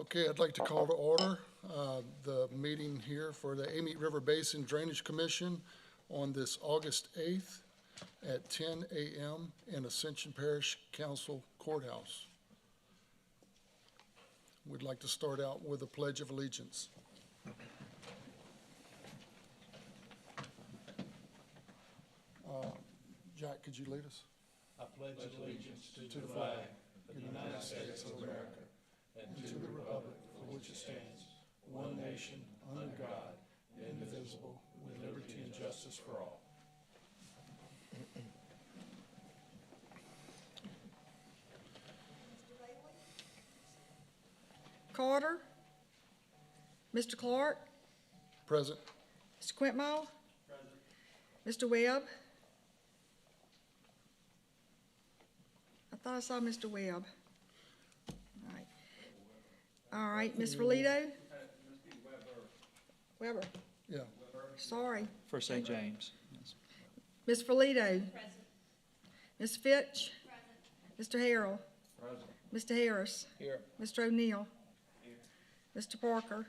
Okay, I'd like to call to order the meeting here for the Amite River Basin Drainage Commission on this August 8th at 10 a.m. in Ascension Parish Council Courthouse. We'd like to start out with a Pledge of Allegiance. Jack, could you lead us? I pledge allegiance to the flag of the United States of America and to the republic for which it stands, one nation, under God, indivisible, with liberty and justice for all. Carter? Mr. Clark? Present. Mr. Quintmall? Mr. Webb? I thought I saw Mr. Webb. All right. All right, Ms. Verlito? Weber. Yeah. Sorry. For St. James. Yes. Ms. Verlito? Ms. Fitch? Mr. Harrell? Mr. Harris? Here. Mr. O'Neill? Mr. Parker?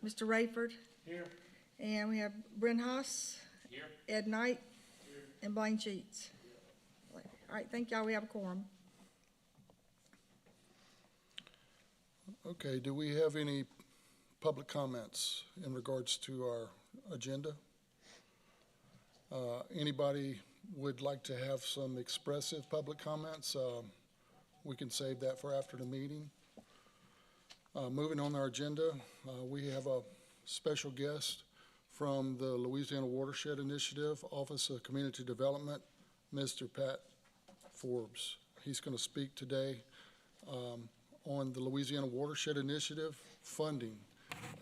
Mr. Rayford? Here. And we have Bryn Haas? Here. Ed Knight? And Blaine Sheets. All right, thank y'all. We have a quorum. Okay, do we have any public comments in regards to our agenda? Anybody would like to have some expressive public comments? We can save that for after the meeting. Moving on our agenda, we have a special guest from the Louisiana Watershed Initiative, Office of Community Development, Mr. Pat Forbes. He's going to speak today on the Louisiana Watershed Initiative funding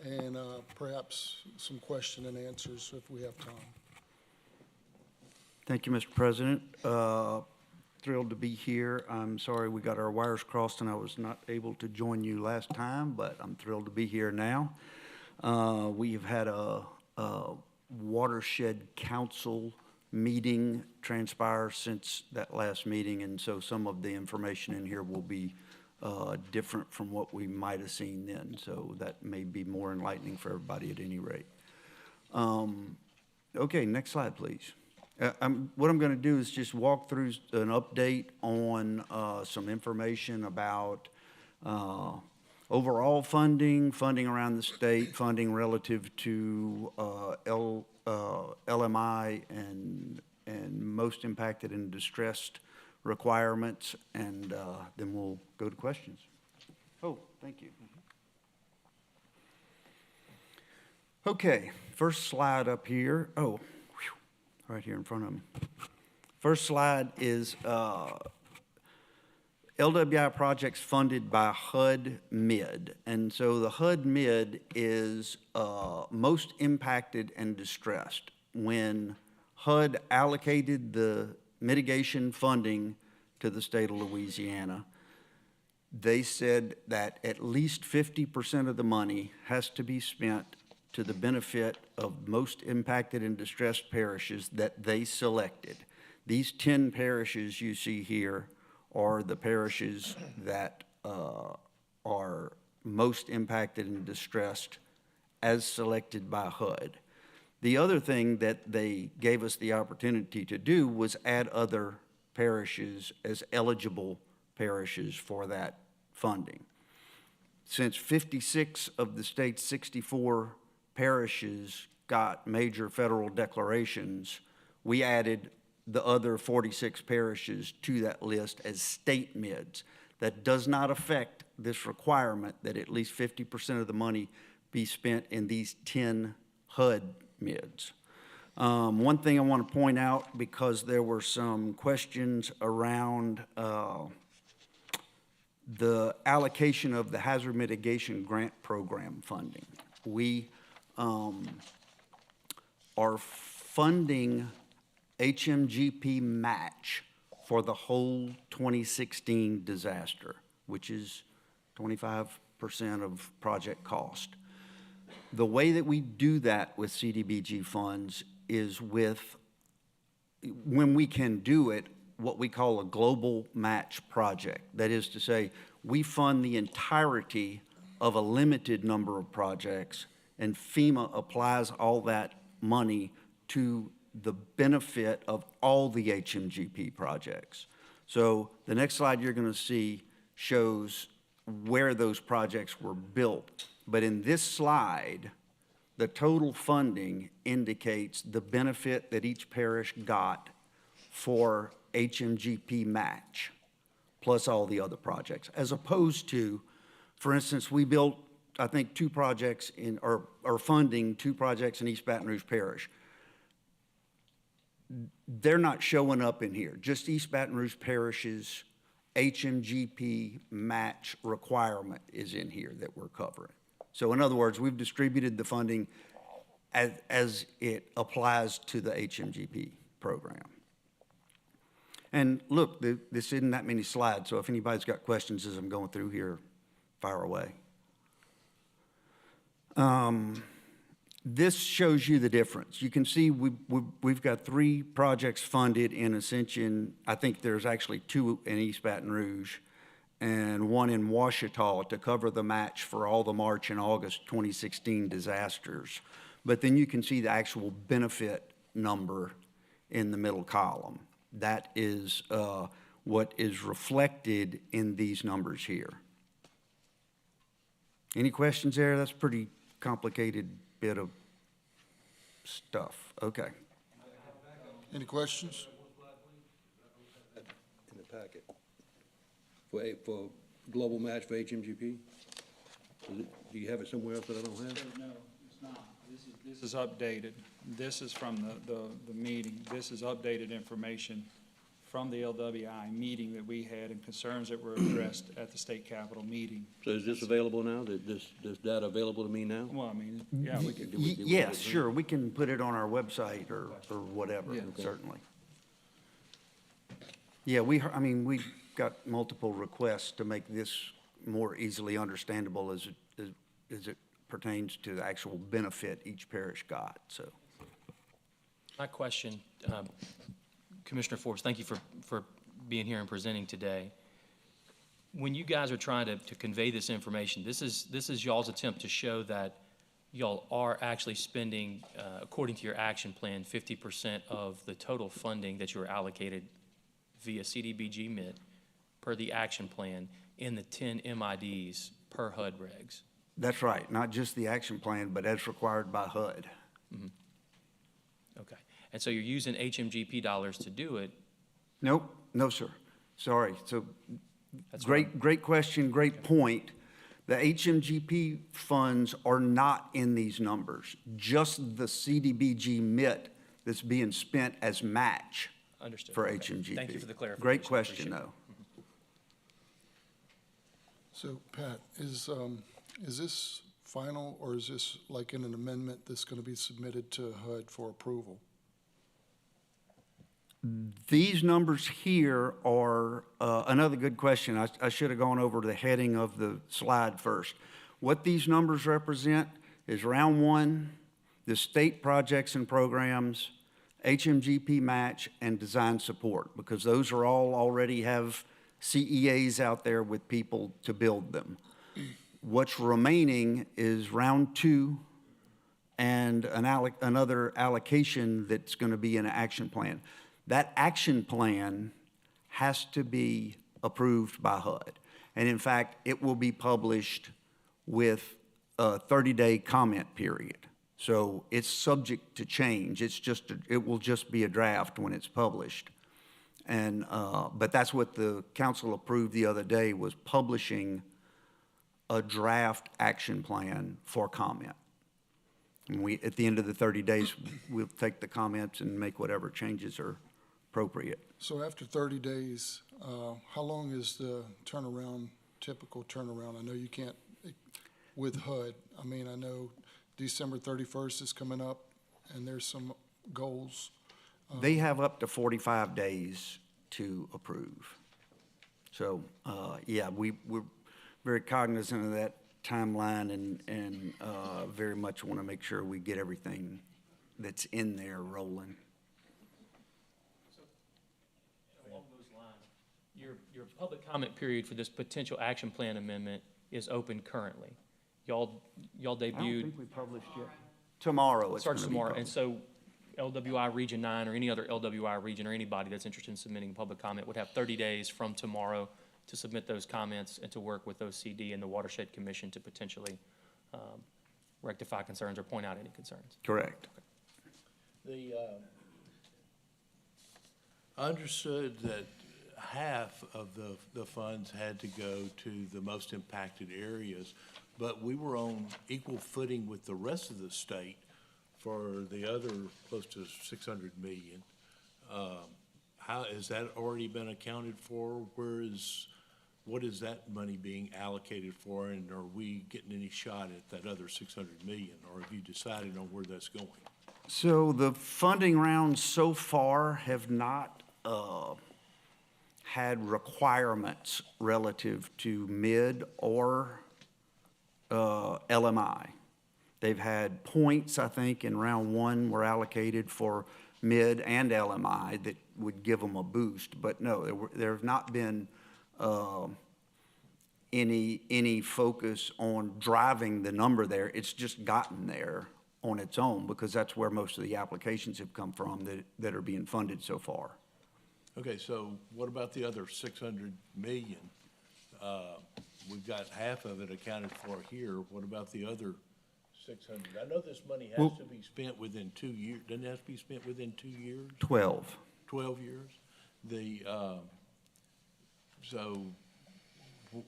and perhaps some question and answers if we have time. Thank you, Mr. President. Thrilled to be here. I'm sorry we got our wires crossed and I was not able to join you last time, but I'm thrilled to be here now. We've had a watershed council meeting transpire since that last meeting, and so some of the information in here will be different from what we might have seen then, so that may be more enlightening for everybody at any rate. Okay, next slide, please. What I'm going to do is just walk through an update on some information about overall funding around the state, funding relative to LMI and most impacted and distressed requirements, and then we'll go to questions. Oh, thank you. Okay, first slide up here. Oh, whew, right here in front of me. First slide is LWI projects funded by HUD Mid. And so the HUD Mid is most impacted and distressed. When HUD allocated the mitigation funding to the state of Louisiana, they said that at least 50% of the money has to be spent to the benefit of most impacted and distressed parishes that they selected. These 10 parishes you see here are the parishes that are most impacted and distressed as selected by HUD. The other thing that they gave us the opportunity to do was add other parishes as eligible parishes for that funding. Since 56 of the state's 64 parishes got major federal declarations, we added the other 46 parishes to that list as state mids. That does not affect this requirement that at least 50% of the money be spent in these 10 HUD mids. One thing I want to point out, because there were some questions around the allocation of the Hazard Mitigation Grant Program funding. We are funding HMGP match for the whole 2016 disaster, which is 25% of project cost. The way that we do that with CDBG funds is with, when we can do it, what we call a global match project. That is to say, we fund the entirety of a limited number of projects, and FEMA applies all that money to the benefit of all the HMGP projects. So the next slide you're going to see shows where those projects were built. But in this slide, the total funding indicates the benefit that each parish got for HMGP match, plus all the other projects, as opposed to, for instance, we built, I think, two projects in, or funding two projects in East Baton Rouge Parish. They're not showing up in here, just East Baton Rouge Parish's HMGP match requirement is in here that we're covering. So in other words, we've distributed the funding as it applies to the HMGP program. And look, this isn't that many slides, so if anybody's got questions as I'm going through here, fire away. This shows you the difference. You can see we've got 3 projects funded in Ascension. I think there's actually 2 in East Baton Rouge and 1 in Ouachita to cover the match for all the March and August 2016 disasters. But then you can see the actual benefit number in the middle column. That is what is reflected in these numbers here. Any questions there? That's pretty complicated bit of stuff. Okay. Any questions? In the packet. For global match for HMGP? Do you have it somewhere else that I don't have? No, it's not. This is updated. This is from the meeting. This is updated information from the LWI meeting that we had and concerns that were addressed at the state capitol meeting. So is this available now? This data available to me now? Well, I mean, yeah, we could. Yes, sure, we can put it on our website or whatever, Yeah. certainly. Yeah, I mean, we got multiple requests to make this more easily understandable as it pertains to the actual benefit each parish got, so. My question, Commissioner Forbes, thank you for being here and presenting today. When you guys are trying to convey this information, this is y'all's attempt to show that y'all are actually spending, according to your action plan, 50% of the total funding that you were allocated via CDBG MIT per the action plan in the 10 MIDs per HUD regs. That's right, not just the action plan, but as required by HUD. Mm-hmm. Okay. And so you're using HMGP dollars to do it. Nope, no, sir. Sorry. So That's great question, great point. The HMGP funds are not in these numbers, just the CDBG MIT that's being spent as match Understood. for Okay. HMGP. Thank you for the clarification. Great question, Appreciate it. though. So Pat, is this final, or is this like in an amendment that's going to be submitted to HUD for approval? These numbers here are another good question. I should have gone over the heading of the slide first. What these numbers represent is round 1, the state projects and programs, HMGP match, and design support, because those are all already have CEAs out there with people to build them. What's remaining is round 2 and another allocation that's going to be in an action plan. That action plan has to be approved by HUD. And in fact, it will be published with a 30-day comment period. So it's subject to change. It will just be a draft when it's published. And, but that's what the council approved the other day, was publishing a draft action plan for comment. And at the end of the 30 days, we'll take the comments and make whatever changes are appropriate. So after 30 days, how long is the turnaround, typical turnaround? I know you can't, with HUD, I mean, I know December 31st is coming up, and there's some goals. They have up to 45 days to approve. So, yeah, we're very cognizant of that timeline and very much want to make sure we get everything that's in there rolling. Along those lines, your public comment period for this potential action plan amendment is open currently. y'all I don't debuted, think we published yet. Tomorrow it's starts gonna be tomorrow, and published. so LWI Region 9 or any other LWI region or anybody that's interested in submitting public comment would have 30 days from tomorrow to submit those comments and to work with OCD and the Watershed Commission to potentially rectify concerns or point out any concerns. Correct. I understood that half of the funds had to go to the most impacted areas, but we were on equal footing with the rest of the state for the other close to 600 million. How, has that already been accounted for? What is that money being allocated for, and are we getting any shot at that other 600 million, or have you decided on where that's going? So the funding rounds so far have not had requirements relative to mid or LMI. They've had points, I think, in round one were allocated for mid and LMI that would give them a boost. But no, there have not been any focus on driving the number there. It's just gotten there on its own because that's where most of the applications have come from that are being funded so far. Okay, so what about the other 600 million? We've got half of it accounted for here. What about the other 600? I know this money has to be spent within 2 years. Doesn't it have to be spent within 2 years? 12. 12 years? So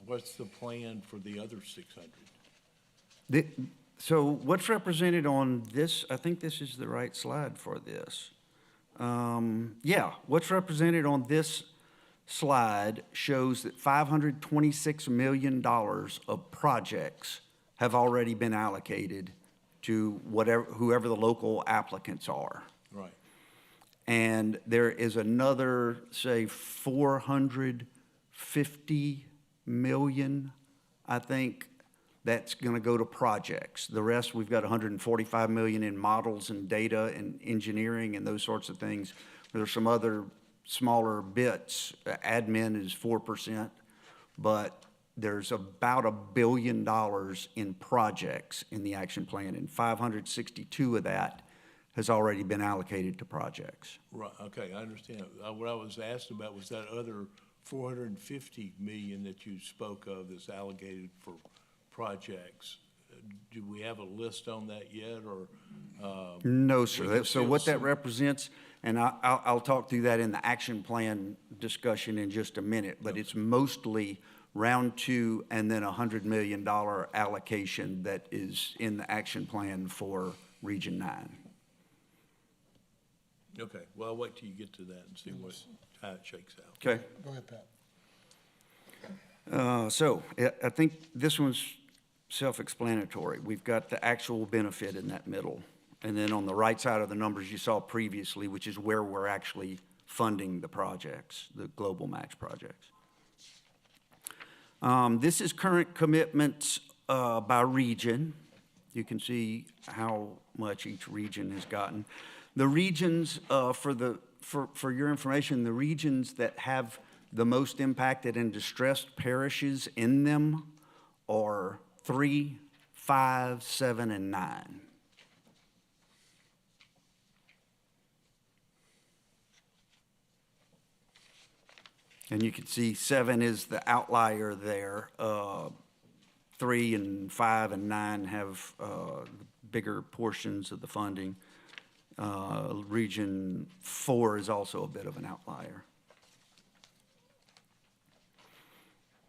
what's the plan for the other 600? So what's represented on this, I think this is the right slide for this. Yeah, what's represented on this slide shows that $526 million of projects have already been allocated to whoever the local applicants are. Right. And there is another, say, 450 million, I think, that's going to go to projects. The rest, we've got 145 million in models and data and engineering and those sorts of things. There's some other smaller bits. Admin is 4%, but there's about $1 billion in projects in the action plan, and 562 of that has already been allocated to projects. Right, okay, I understand. What I was asked about was that other 450 million that you spoke of that's allocated for projects. Do we have a list on that yet, or? No, we sir. can So what still that represents, and I'll talk through that in the action plan discussion in just a minute, but it's mostly round two and then $100 million allocation that is in the action plan for Region 9. Okay, well, I'll wait till you get to that and see how it shakes out. Okay? Go ahead, Pat. So I think this one's self-explanatory. We've got the actual benefit in that middle. And then on the right side of the numbers you saw previously, which is where we're actually funding the projects, the global match projects. This is current commitments by region. You can see how much each region has gotten. The regions, for your information, the regions that have the most impacted and distressed parishes in them are 3, 5, 7, and 9. And you can see 7 is the outlier there. 3 and 5 and 9 have bigger portions of the funding. Region 4 is also a bit of an outlier.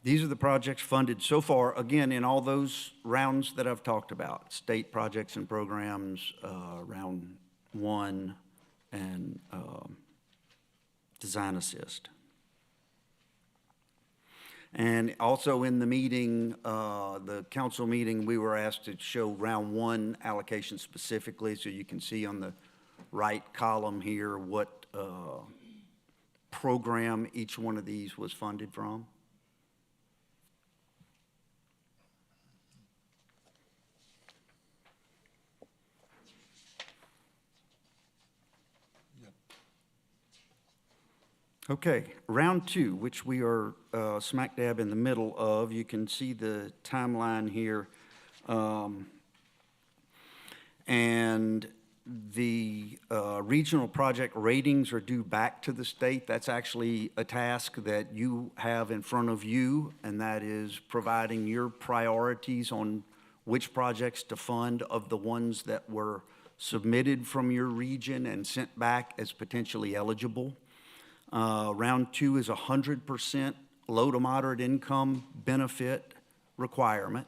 These are the projects funded so far, again, in all those rounds that I've talked about, state projects and programs, round 1, and design assist. And also in the meeting, the council meeting, we were asked to show round 1 allocation specifically, so you can see on the right column here what program each one of these was funded from. Okay, round 2, which we are smack dab in the middle of. You can see the timeline here. And the regional project ratings are due back to the state. That's actually a task that you have in front of you, and that is providing your priorities on which projects to fund of the ones that were submitted from your region and sent back as potentially eligible. Round 2 is 100% low to moderate income benefit requirement.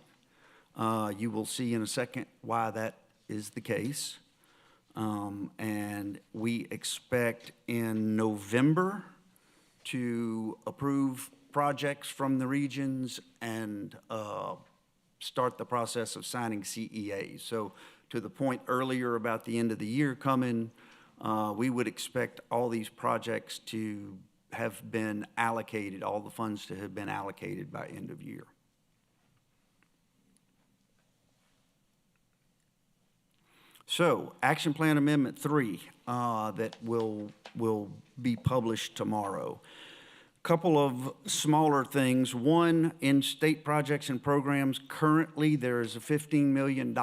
You will see in a second why that is the case. And we expect in November to approve projects from the regions and start the process of signing CEAs. So to the point earlier about the end of the year coming, we would expect all these projects to have been allocated, all the funds to have been allocated by end of year. So, Action Plan Amendment 3 that will be published tomorrow. Couple of smaller things. One, in state projects and programs, currently there is a $15 million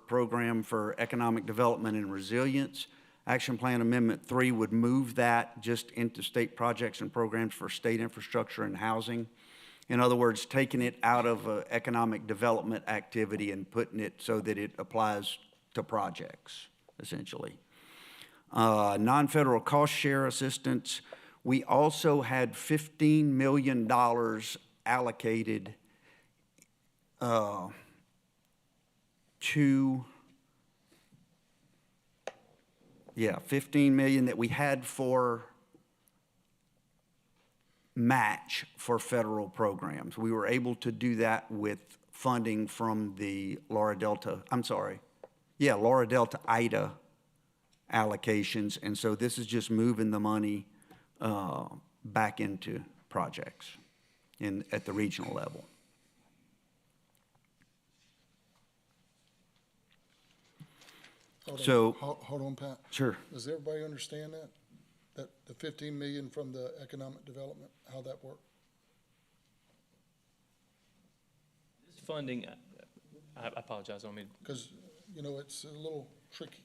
program for economic development and resilience. Action Plan Amendment 3 would move that just into state projects and programs for state infrastructure and housing. In other words, taking it out of economic development activity and putting it so that it applies to projects, essentially. Non-federal cost share assistance. We also had $15 million allocated $15 million that we had for match for federal programs. We were able to do that with funding from the Laura Delta IDA allocations, and so this is just moving the money back into projects at the regional level. Hold on, Pat. Sure. Does everybody understand that? That the 15 million from the economic development, how that worked? This funding, I apologize, I mean, Because, it's a little tricky.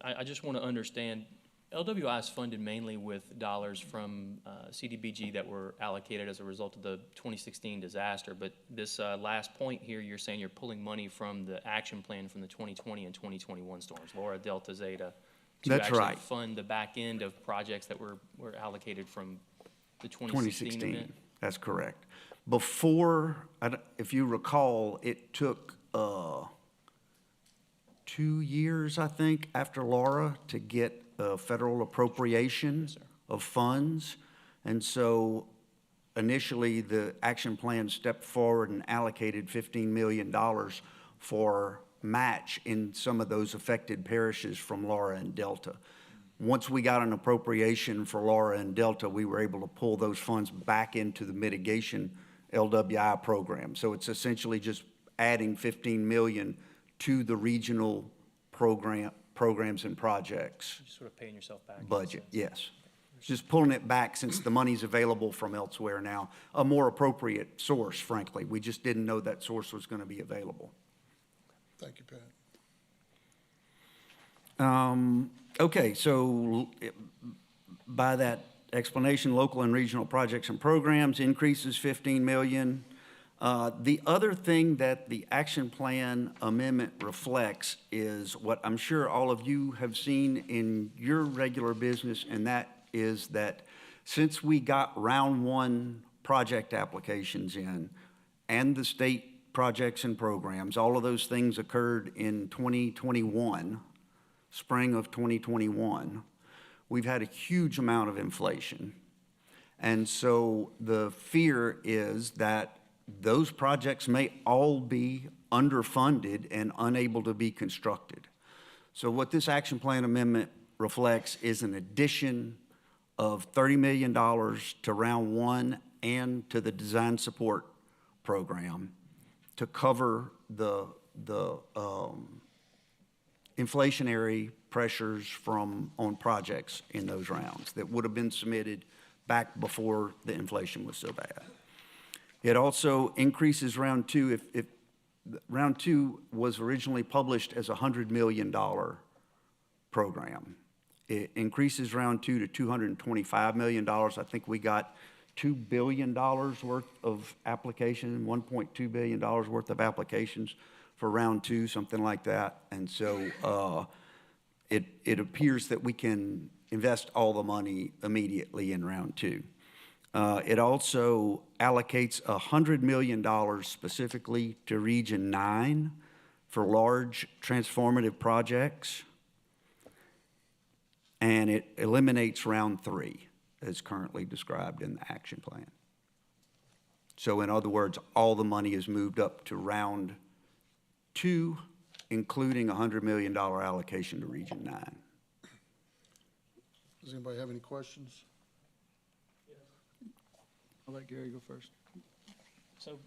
I just want to understand, LWI is funded mainly with dollars from CDBG that were allocated as a result of the 2016 disaster, but this last point here, you're saying you're pulling money from the action plan from the 2020 and 2021 storms, Laura, Delta, Zeta, to That's actually right. fund the back end of projects that were allocated from the 2016 event? That's correct. Before, if you recall, it took 2 years, I think, after Laura to get a federal appropriation of funds. And so initially, the action plan stepped forward and allocated $15 million for match in some of those affected parishes from Laura and Delta. Once we got an appropriation for Laura and Delta, we were able to pull those funds back into the mitigation LWI program. So it's essentially just adding $15 million to the regional programs and projects You're sort of paying yourself back. in a budget, sense. yes. Just pulling it back since the money's available from elsewhere now, a more appropriate source, frankly. We just didn't know that source was going to be available. Thank you, Pat. Okay, so by that explanation, local and regional projects and programs increases $15 million. The other thing that the action plan amendment reflects is what I'm sure all of you have seen in your regular business, and that is that since we got round 1 project applications in and the state projects and programs, all of those things occurred in 2021, spring of 2021, we've had a huge amount of inflation. And so the fear is that those projects may all be underfunded and unable to be constructed. So what this action plan amendment reflects is an addition of $30 million to round 1 and to the design support program to cover the inflationary pressures on projects in those rounds that would have been submitted back before the inflation was so bad. It also increases round 2. round two was originally published as a $100 million program. It increases round two to $225 million. I think we got $2 billion worth of application, $1.2 billion worth of applications for round two, something like that. And so it appears that we can invest all the money immediately in round two. It also allocates $100 million specifically to Region 9 for large transformative projects. And it eliminates round three as currently described in the action plan. So in other words, all the money is moved up to round two, including a $100 million allocation to Region 9. Does anybody have any questions? I'll let Gary go first. So,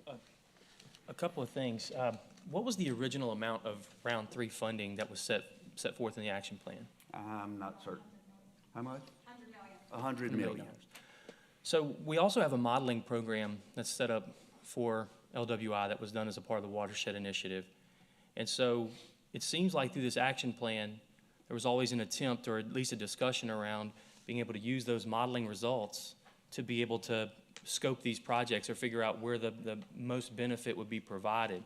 a couple of things. What was the original amount of round three funding that was set forth in the action plan? I'm not certain. How much? $100 million. So we also have a modeling program that's set up for LWI that was done as a part of the watershed initiative. And so it seems like through this action plan, there was always an attempt or at least a discussion around being able to use those modeling results to be able to scope these projects or figure out where the most benefit would be provided.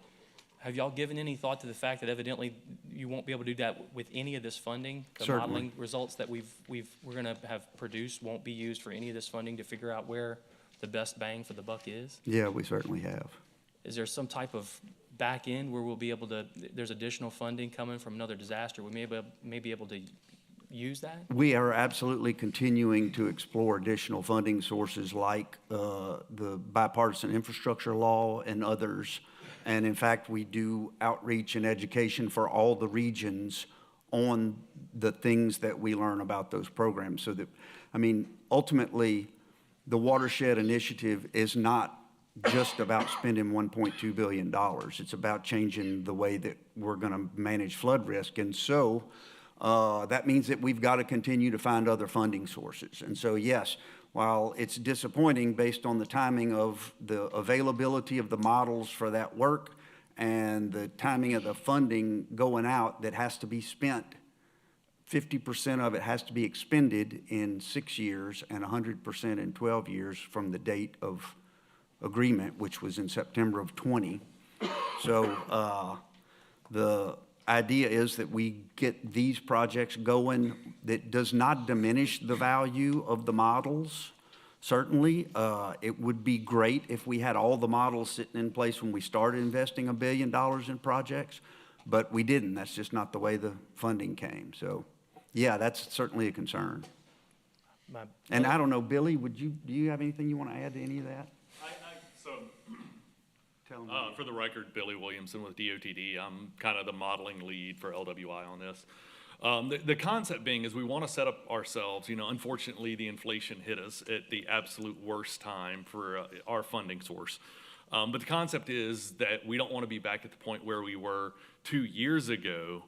Have y'all given any thought to the fact that evidently you won't be able to do that with any of this funding? The Certainly. modeling results that we're gonna have produced won't be used for any of this funding to figure out where the best bang for the buck is? Yeah, we certainly have. Is there some type of back end where we'll be able to, there's additional funding coming from another disaster, we may be able to use that? We are absolutely continuing to explore additional funding sources like the bipartisan infrastructure law and others. And in fact, we do outreach and education for all the regions on the things that we learn about those programs. So that, I mean, ultimately, the watershed initiative is not just about spending $1.2 billion. It's about changing the way that we're going to manage flood risk. And so that means that we've got to continue to find other funding sources. And so, yes, while it's disappointing based on the timing of the availability of the models for that work and the timing of the funding going out that has to be spent, 50% of it has to be expended in 6 years and 100% in 12 years from the date of agreement, which was in September of 20. So the idea is that we get these projects going. That does not diminish the value of the models. Certainly, it would be great if we had all the models sitting in place when we started investing $1 billion in projects, but we didn't. That's just not the way the funding came. So, yeah, that's certainly a concern. And I don't know, Billy, do you have anything you want to add to any of that? Tell me. For the record, Billy Williamson with DOTD. I'm kind of the modeling lead for LWI on this. The concept being is we want to set up ourselves, unfortunately the inflation hit us at the absolute worst time for our funding source. But the concept is that we don't want to be back at the point where we were 2 years ago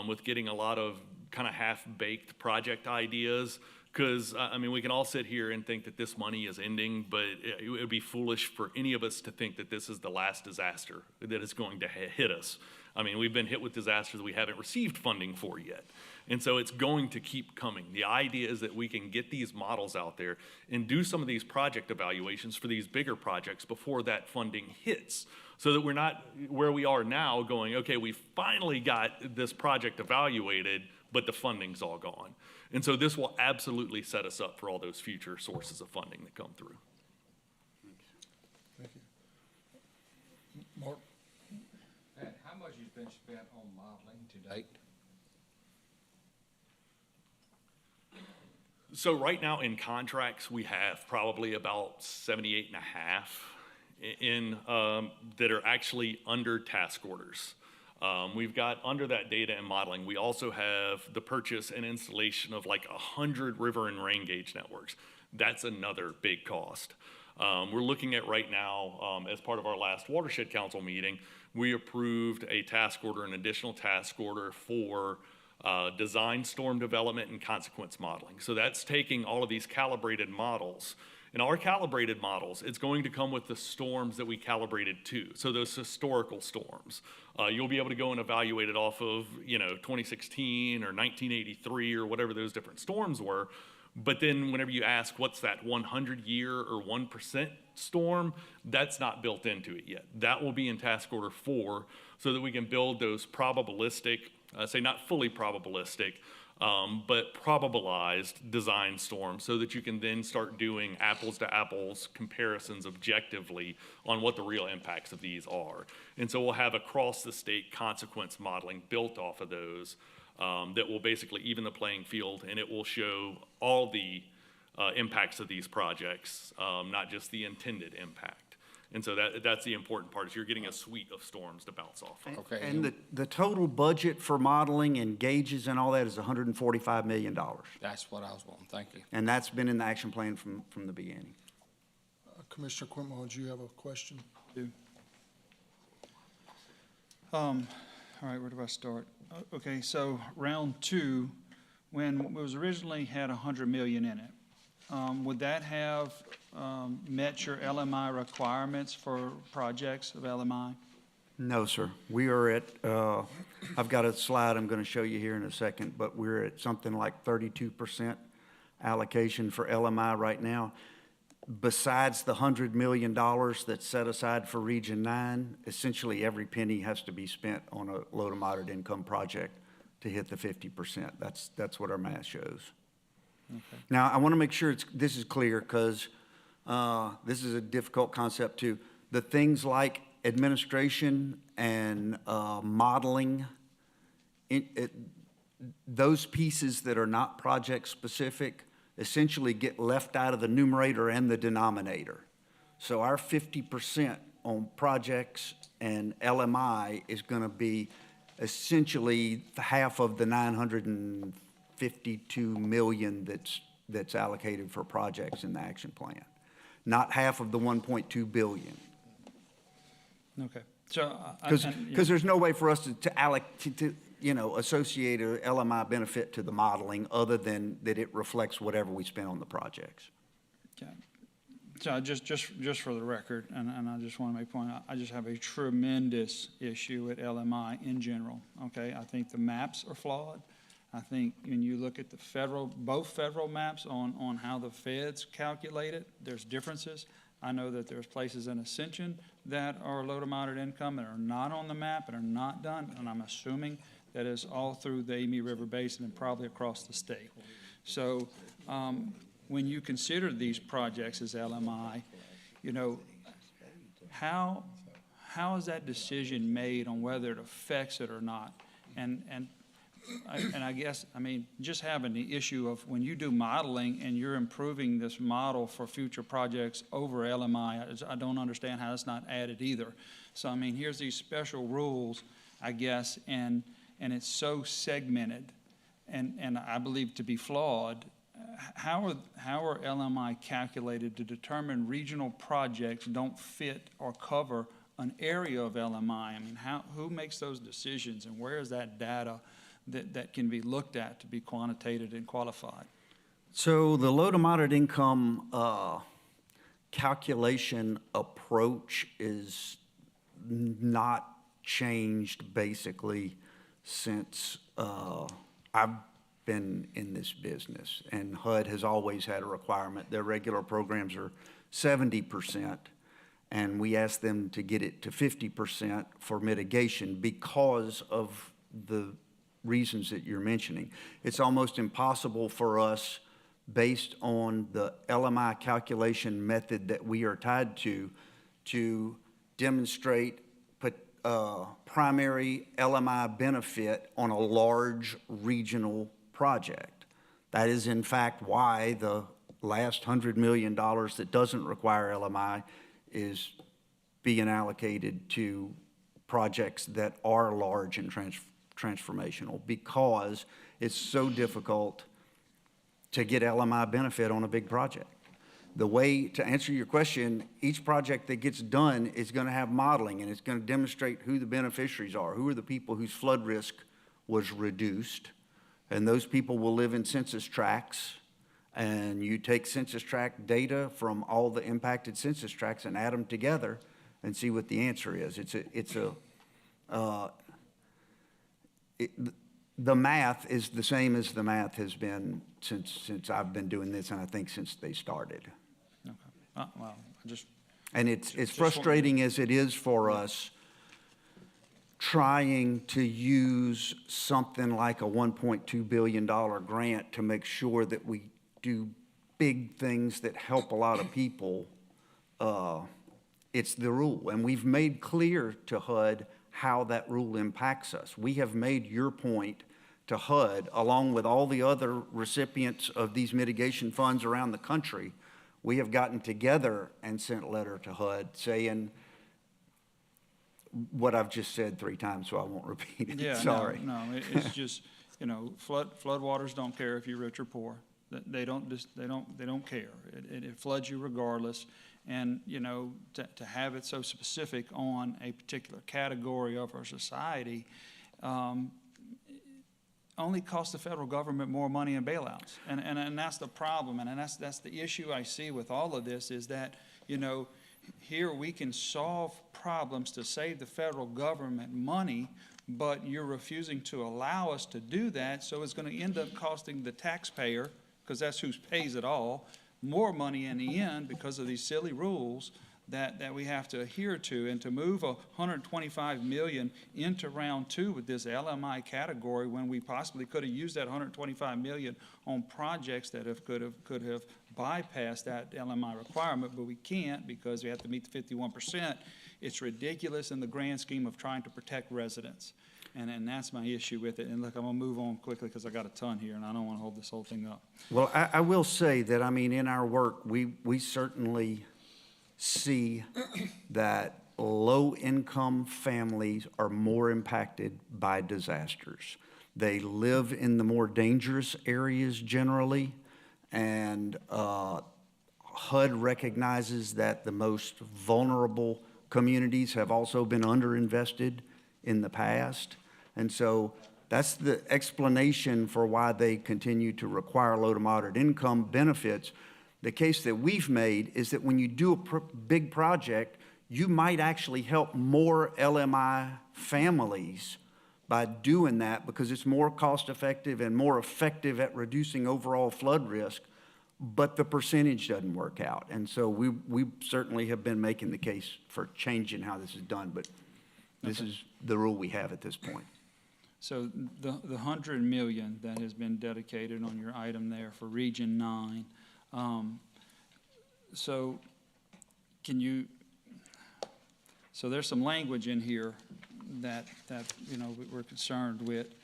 with getting a lot of kind of half-baked project ideas. Because, we can all sit here and think that this money is ending, but it would be foolish for any of us to think that this is the last disaster that is going to hit us. We've been hit with disasters we haven't received funding for yet. And so it's going to keep coming. The idea is that we can get these models out there and do some of these project evaluations for these bigger projects before that funding hits. So that we're not where we are now going, okay, we finally got this project evaluated, but the funding's all gone. And so this will absolutely set us up for all those future sources of funding that come through. Thank you. Mark? Pat, how much has been spent on modeling to date? So right now in contracts, we have probably about 78.5 that are actually under task orders. We've got under that data and modeling, we also have the purchase and installation of like 100 river and rain gauge networks. That's another big cost. We're looking at right now, as part of our last Watershed Council meeting, we approved a task order, an additional task order for design storm development and consequence modeling. So that's taking all of these calibrated models In our calibrated models, it's going to come with the storms that we calibrated to. So those historical storms, you'll be able to go and evaluate it off of, 2016 or 1983 or whatever those different storms were. But then whenever you ask what's that 100-year or 1% storm, that's not built into it yet. That will be in task order 4 so that we can build those probabilistic, say not fully probabilistic, but probabilized design storms so that you can then start doing apples to apples comparisons objectively on what the real impacts of these are. And so we'll have across the state consequence modeling built off of those that will basically even the playing field, and it will show all the impacts of these projects, not just the intended impact. And so that's the important part, is you're getting a suite of storms to bounce off of. Okay. And the total budget for modeling and gauges and all that is $145 million. That's what I was wanting, thank you. And that's been in the action plan from the beginning. Commissioner Quinmont, do you have a question? All right, where do I start? Okay, so round 2, when it was originally had 100 million in it, would that have met your LMI requirements for projects of LMI? No, sir. We are at, I've got a slide I'm going to show you here in a second, but we're at something like 32% allocation for LMI right now. Besides the $100 million that's set aside for Region 9, essentially every penny has to be spent on a low to moderate income project to hit the 50%. That's what our math shows. Okay. Now, I want to make sure this is clear, because this is a difficult concept too. The things like administration and modeling, those pieces that are not project specific essentially get left out of the numerator and the denominator. So our 50% on projects and LMI is going to be essentially half of the 952 million that's allocated for projects in the action plan, not half of the 1.2 billion. Okay. So, Because there's no way for us to associate a LMI benefit to the modeling other than that it reflects whatever we spend on the projects. okay. So just for the record, and I just want to make a point, I just have a tremendous issue with LMI in general, okay? I think the maps are flawed. I think when you look at the both federal maps on how the feds calculate it, there's differences. I know that there's places in Ascension that are low to moderate income that are not on the map and are not done, and I'm assuming that is all through the Amite River Basin and probably across the state. So when you consider these projects as LMI, how is that decision made on whether it affects it or not? And I guess, just having the issue of when you do modeling and you're improving this model for future projects over LMI, I don't understand how it's not added either. So, here's these special rules, I guess, and it's so segmented and I believe to be flawed. How are LMI calculated to determine regional projects don't fit or cover an area of LMI? Who makes those decisions, and where is that data that can be looked at to be quantitated and qualified? So the low to moderate income calculation approach is not changed basically since I've been in this business, and HUD has always had a requirement. Their regular programs are 70%, and we ask them to get it to 50% for mitigation because of the reasons that you're mentioning. It's almost impossible for us, based on the LMI calculation method that we are tied to demonstrate primary LMI benefit on a large regional project. That is, in fact, why the last $100 million that doesn't require LMI is being allocated to projects that are large and transformational, because it's so difficult to get LMI benefit on a big project. The way to answer your question, each project that gets done is going to have modeling, and it's going to demonstrate who the beneficiaries are, who are the people whose flood risk was reduced, and those people will live in census tracts, And you take census tract data from all the impacted census tracts and add them together and see what the answer is. The math is the same as the math has been since I've been doing this, and I think since they started. Okay. Well, I just, And it's Just frustrating as it is for us trying to use something like a $1.2 billion grant to make sure that we do big things that help a lot of people. It's the rule, and we've made clear to HUD how that rule impacts us. We have made your point to HUD, along with all the other recipients of these mitigation funds around the country. We have gotten together and sent a letter to HUD saying what I've just said 3 times, so I won't repeat it. yeah, Sorry. it's just, floodwaters don't care if you're rich or poor. They don't care. It floods you regardless. And, to have it so specific on a particular category of our society, only costs the federal government more money in bailouts. And that's the problem, and that's the issue I see with all of this, is that, here we can solve problems to save the federal government money, but you're refusing to allow us to do that, so it's going to end up costing the taxpayer, because that's who pays it all, more money in the end because of these silly rules that we have to adhere to. And to move $125 million into round 2 with this LMI category, when we possibly could have used that $125 million on projects that could have bypassed that LMI requirement, but we can't because we have to meet the 51%. It's ridiculous in the grand scheme of trying to protect residents. And that's my issue with it. And look, I'm gonna move on quickly because I got a ton here and I don't want to hold this whole thing up. Well, I will say that, in our work, we certainly see that low-income families are more impacted by disasters. They live in the more dangerous areas generally, and HUD recognizes that the most vulnerable communities have also been underinvested in the past. And so that's the explanation for why they continue to require low to moderate income benefits. The case that we've made is that when you do a big project, you might actually help more LMI families by doing that because it's more cost-effective and more effective at reducing overall flood risk, but the percentage doesn't work out. And so we certainly have been making the case for changing how this is done, but this is the rule we have at this point. So the $100 million that has been dedicated on your item there for Region 9, so there's some language in here that we're concerned with.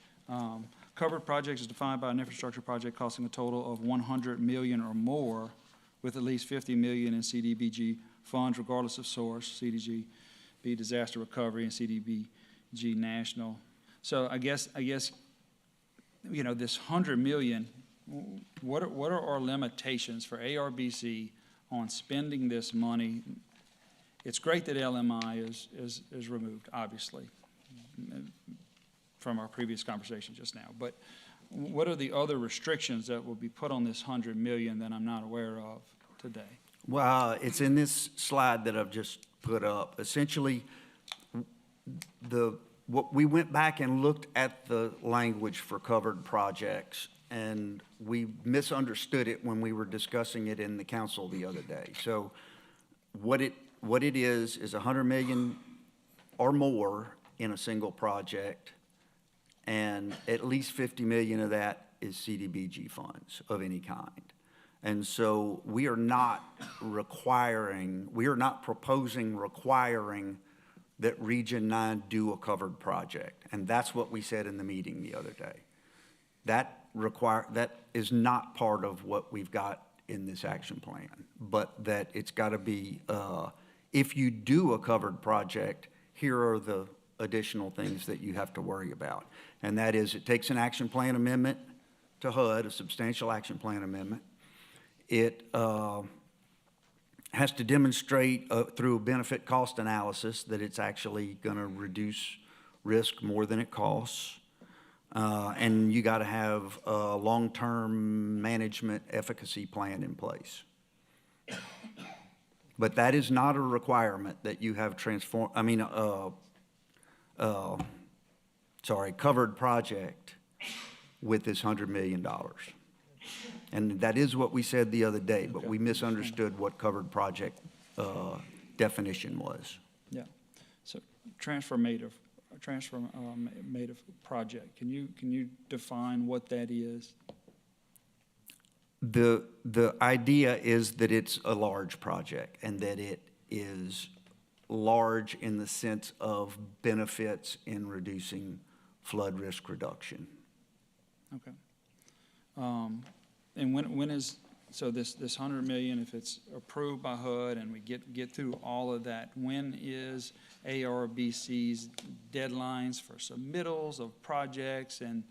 Covered projects is defined by an infrastructure project costing a total of $100 million or more, with at least $50 million in CDBG funds regardless of source, CDBG disaster recovery and CDBG national. So I guess this $100 million, what are our limitations for ARBC on spending this money? It's great that LMI is removed, obviously, from our previous conversation just now. But what are the other restrictions that will be put on this $100 million that I'm not aware of today? Well, it's in this slide that I've just put up. Essentially, we went back and looked at the language for covered projects, and we misunderstood it when we were discussing it in the council the other day. So what it is $100 million or more in a single project, and at least $50 million of that is CDBG funds of any kind. And so we are not proposing requiring that Region 9 do a covered project. And that's what we said in the meeting the other day. That is not part of what we've got in this action plan, but that it's got to be, if you do a covered project, here are the additional things that you have to worry about. And that is, it takes an action plan amendment to HUD, a substantial action plan amendment. It has to demonstrate through a benefit cost analysis that it's actually going to reduce risk more than it costs. And you got to have a long-term management efficacy plan in place. But that is not a requirement that you have covered project with this $100 million. And that is what we said the other day, but we misunderstood what covered project definition was. Yeah, so transformative project, can you define what that is? The idea is that it's a large project and that it is large in the sense of benefits in reducing flood risk reduction. Okay. And when is, so this 100 million, if it's approved by HUD and we get through all of that, when is ARBC's deadlines for submittals of projects? And,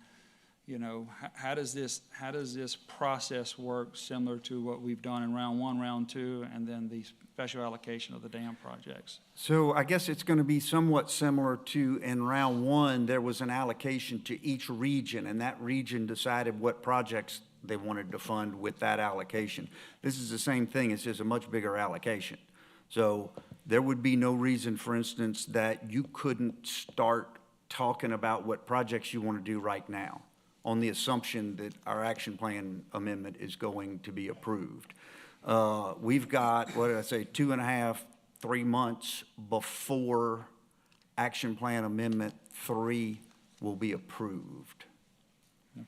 you know, how does this process work, similar to what we've done in round one, round two, and then the special allocation of the dam projects? So I guess it's going to be somewhat similar to, in round one, there was an allocation to each region, and that region decided what projects they wanted to fund with that allocation. This is the same thing, it's just a much bigger allocation. So there would be no reason, for instance, that you couldn't start talking about what projects you want to do right now on the assumption that our action plan amendment is going to be approved. We've got, what did I say, 2.5, 3 months before action plan amendment 3 will be approved.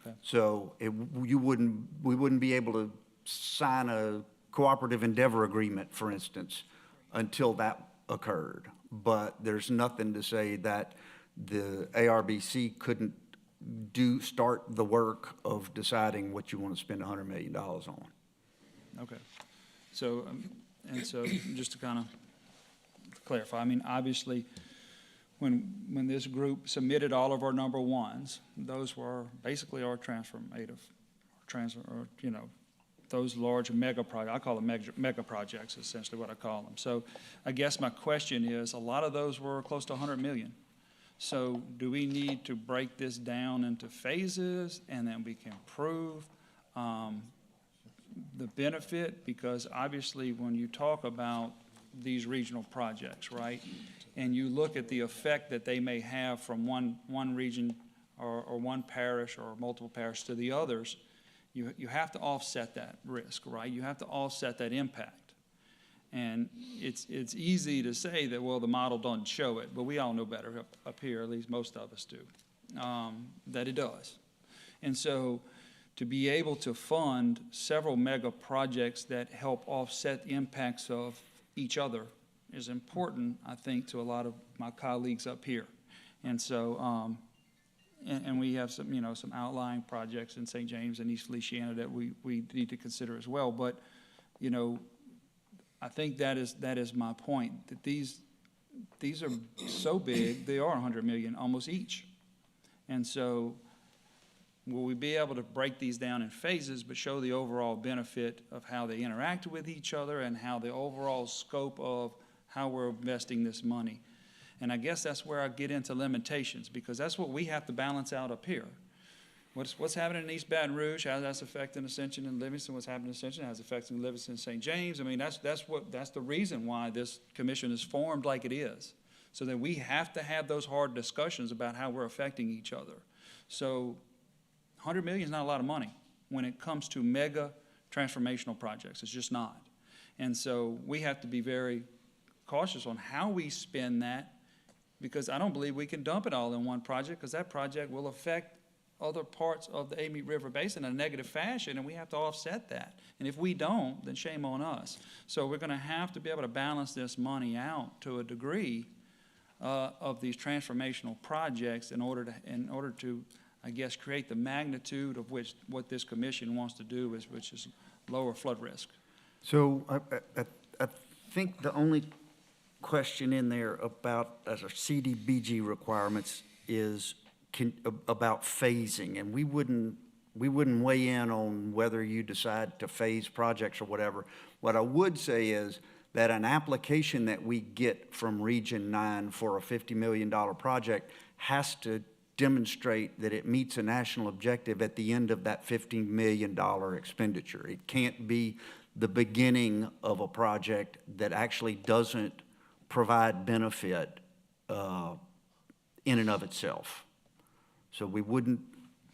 Okay. So we wouldn't be able to sign a cooperative endeavor agreement, for instance, until that occurred. But there's nothing to say that the ARBC couldn't start the work of deciding what you want to spend $100 million on. Okay. So, so just to kind of clarify, I mean, obviously, when this group submitted all of our number ones, those were basically our those large mega projects. I call them mega projects, essentially what I call them. So I guess my question is, a lot of those were close to 100 million. So do we need to break this down into phases, and then we can prove the benefit? Because obviously when you talk about these regional projects, right, and you look at the effect that they may have from one region or one parish or multiple parishes to the others, you have to offset that risk, right? You have to offset that impact. And it's easy to say that, well, the model doesn't show it, but we all know better up here, at least most of us do, that it does. And so to be able to fund several mega projects that help offset the impacts of each other is important, I think, to a lot of my colleagues up here. And so, and we have some, some outlying projects in St. James and East Feliciana that we need to consider as well. But, I think that is my point, that these are so big, they are 100 million almost each. And so will we be able to break these down in phases but show the overall benefit of how they interact with each other and how the overall scope of how we're investing this money? And I guess that's where I get into limitations, because that's what we have to balance out up here. What's happening in East Baton Rouge, how that's affecting Ascension and Livingston, what's happening in Ascension, how it's affecting Livingston and St. James. I mean, that's the reason why this commission is formed like it is, so that we have to have those hard discussions about how we're affecting each other. So 100 million is not a lot of money when it comes to mega transformational projects. It's just not. And so we have to be very cautious on how we spend that, because I don't believe we can dump it all in one project, because that project will affect other parts of the Amite River Basin in a negative fashion, and we have to offset that. And if we don't, then shame on us. So we're going to have to be able to balance this money out to a degree of these transformational projects in order to, I guess, create the magnitude of what this commission wants to do, which is lower flood risk. So I think the only question in there about as our CDBG requirements is about phasing, and we wouldn't weigh in on whether you decide to phase projects or whatever. What I would say is that an application that we get from Region 9 for a $50 million project has to demonstrate that it meets a national objective at the end of that $15 million expenditure. It can't be the beginning of a project that actually doesn't provide benefit in and of itself. So we wouldn't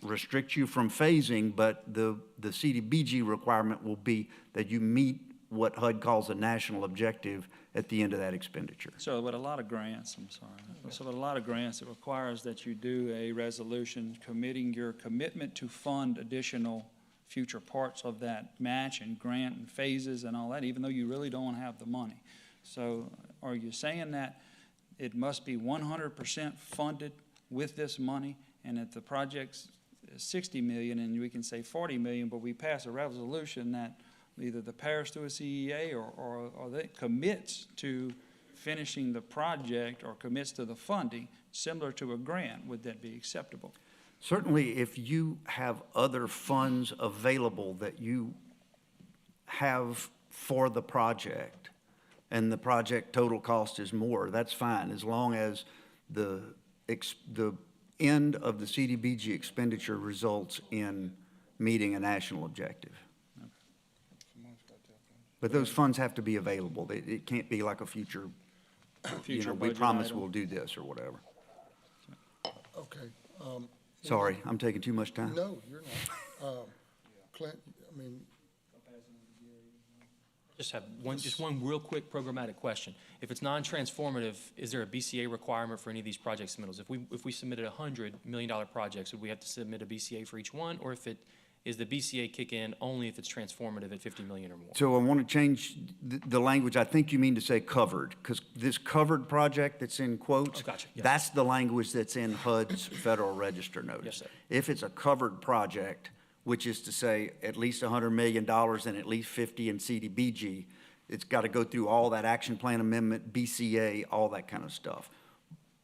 restrict you from phasing, but the CDBG requirement will be that you meet what HUD calls a national objective at the end of that expenditure. So with a lot of grants, I'm sorry, so with a lot of grants, it requires that you do a resolution committing your commitment to fund additional future parts of that match and grant and phases and all that, even though you really don't have the money. So are you saying that it must be 100% funded with this money, and if the project's 60 million and we can say 40 million, but we pass a resolution that either the parish through a CEA or that commits to finishing the project or commits to the funding, similar to a grant, would that be acceptable? Certainly, if you have other funds available that you have for the project, and the project total cost is more, that's fine, as long as the end of the CDBG expenditure results in meeting a national objective. But those funds have to be available. It can't be like a future, we budget promise item. we'll do this or whatever. Okay. Sorry, I'm taking too much time. No, you're not. Clint, I mean, Just have one real quick programmatic question. If it's non-transformative, is there a BCA requirement for any of these project submittals? If we submitted $100 million projects, would we have to submit a BCA for each one? Or is the BCA kick in only if it's transformative at 50 million or more? So I want to change the language. I think you mean to say covered, because this covered project that's in quotes, Oh, gotcha. Yes. that's the language that's in HUD's Federal Register notice. Yes, sir. If it's a covered project, which is to say at least $100 million and at least 50 in CDBG, it's got to go through all that action plan amendment, BCA, all that kind of stuff.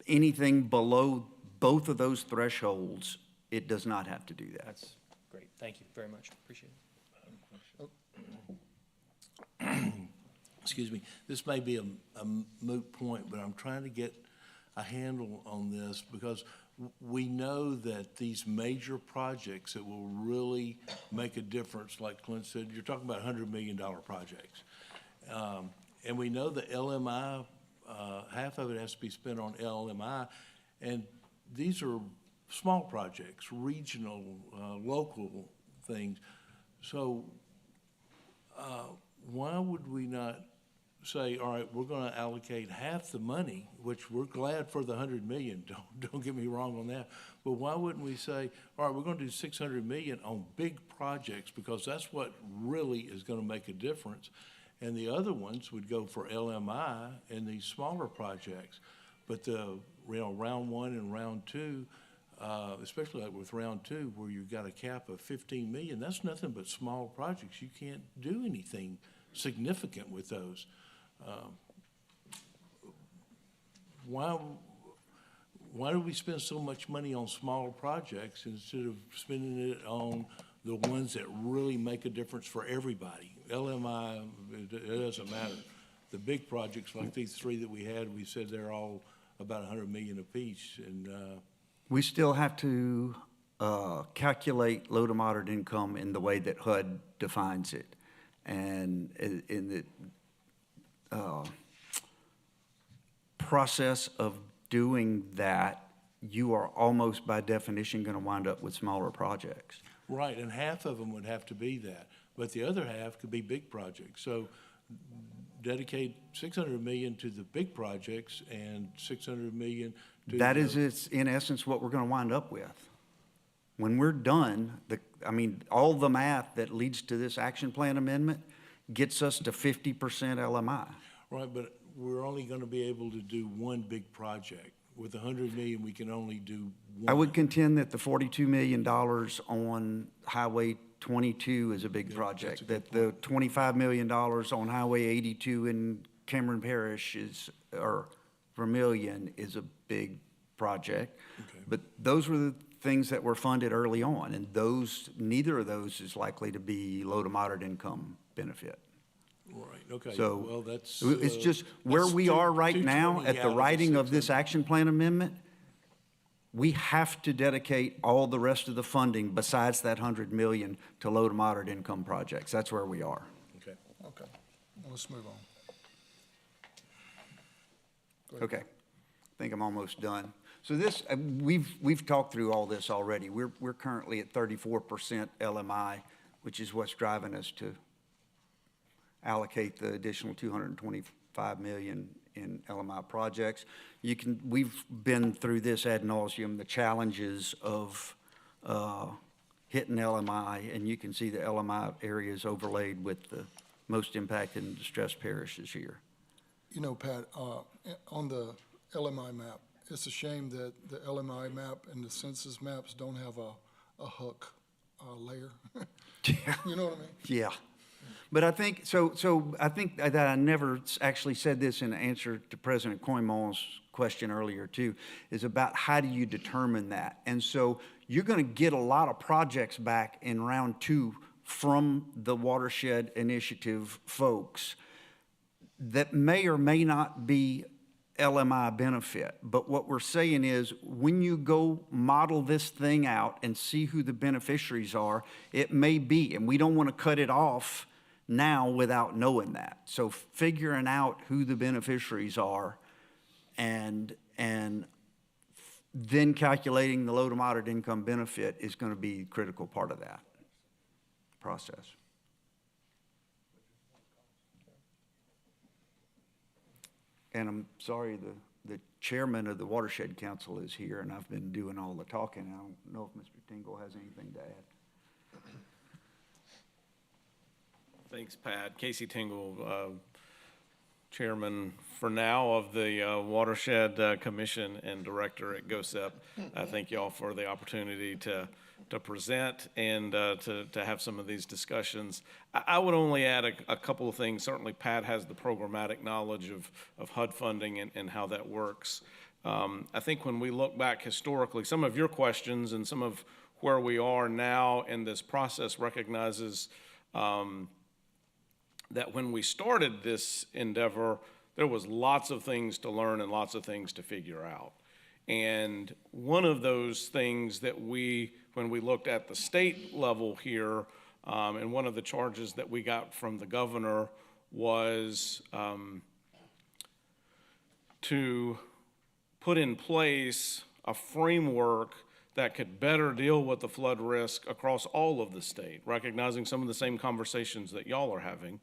Anything below both of those thresholds, it does not have to do that. That's great. Thank you very much. Appreciate it. Excuse me, this may be a moot point, but I'm trying to get a handle on this because we know that these major projects that will really make a difference, like Clint said, you're talking about $100 million projects. And we know the LMI, half of it has to be spent on LMI, and these are small projects, regional, local things. So why would we not say, all right, we're going to allocate half the money, which we're glad for the 100 million, don't get me wrong on that, but why wouldn't we say, all right, we're going to do 600 million on big projects, because that's what really is going to make a difference, and the other ones would go for LMI and these smaller projects. But the, round one and round two, especially like with round two, where you've got a cap of 15 million, that's nothing but small projects. You can't do anything significant with those. Why do we spend so much money on small projects instead of spending it on the ones that really make a difference for everybody? LMI, it doesn't matter. The big projects like these three that we had, we said they're all about 100 million apiece, and We still have to calculate low to moderate income in the way that HUD defines it. And in the process of doing that, you are almost by definition going to wind up with smaller projects. right, and half of them would have to be that, but the other half could be big projects. So dedicate 600 million to the big projects and 600 million to That the- is, it's in essence what we're going to wind up with. When we're done, all the math that leads to this action plan amendment gets us to 50% LMI. Right, but we're only gonna be able to do one big project. With 100 million, we can only do one. I would contend that the $42 million on Highway 22 is a big project, that the $25 million on Highway 82 in Cameron Parish or Vermillion is a big project. Okay. But those were the things that were funded early on, and neither of those is likely to be low to moderate income benefit. Right, okay, So well, that's. it's just where that's we are right now 220 at the out writing of this 600. action plan amendment, we have to dedicate all the rest of the funding besides that 100 million to low to moderate income projects. That's where we are. Okay. Okay, let's move on. Okay, I think I'm almost done. So this, we've talked through all this already. We're currently at 34% LMI, which is what's driving us to allocate the additional 225 million in LMI projects. We've been through this ad nauseum, the challenges of hitting LMI, and you can see the LMI areas overlaid with the most impacted and distressed parishes here. You know, Pat, on the LMI map, it's a shame that the LMI map and the census maps don't have a hook layer. You know what I mean? Yeah. But I think, so I think that I never actually said this in answer to President Coimon's question earlier too, is about how do you determine that? And so you're going to get a lot of projects back in round 2 from the Watershed Initiative folks that may or may not be LMI benefit. But what we're saying is when you go model this thing out and see who the beneficiaries are, it may be, and we don't want to cut it off now without knowing that. So figuring out who the beneficiaries are and then calculating the low to moderate income benefit is going to be a critical part of that process. And I'm sorry, the chairman of the Watershed Council is here, and I've been doing all the talking. I don't know if Mr. Tingle has anything to add. Thanks, Pat. Casey Tingle, Chairman for now of the Watershed Commission and Director at GOSEP. Thank you all for the opportunity to present and to have some of these discussions. I would only add a couple of things. Certainly, Pat has the programmatic knowledge of HUD funding and how that works. I think when we look back historically, some of your questions and some of where we are now in this process recognizes that when we started this endeavor, there was lots of things to learn and lots of things to figure out. And one of those things that when we looked at the state level here, and one of the charges that we got from the governor was to put in place a framework that could better deal with the flood risk across all of the state, recognizing some of the same conversations that y'all are having.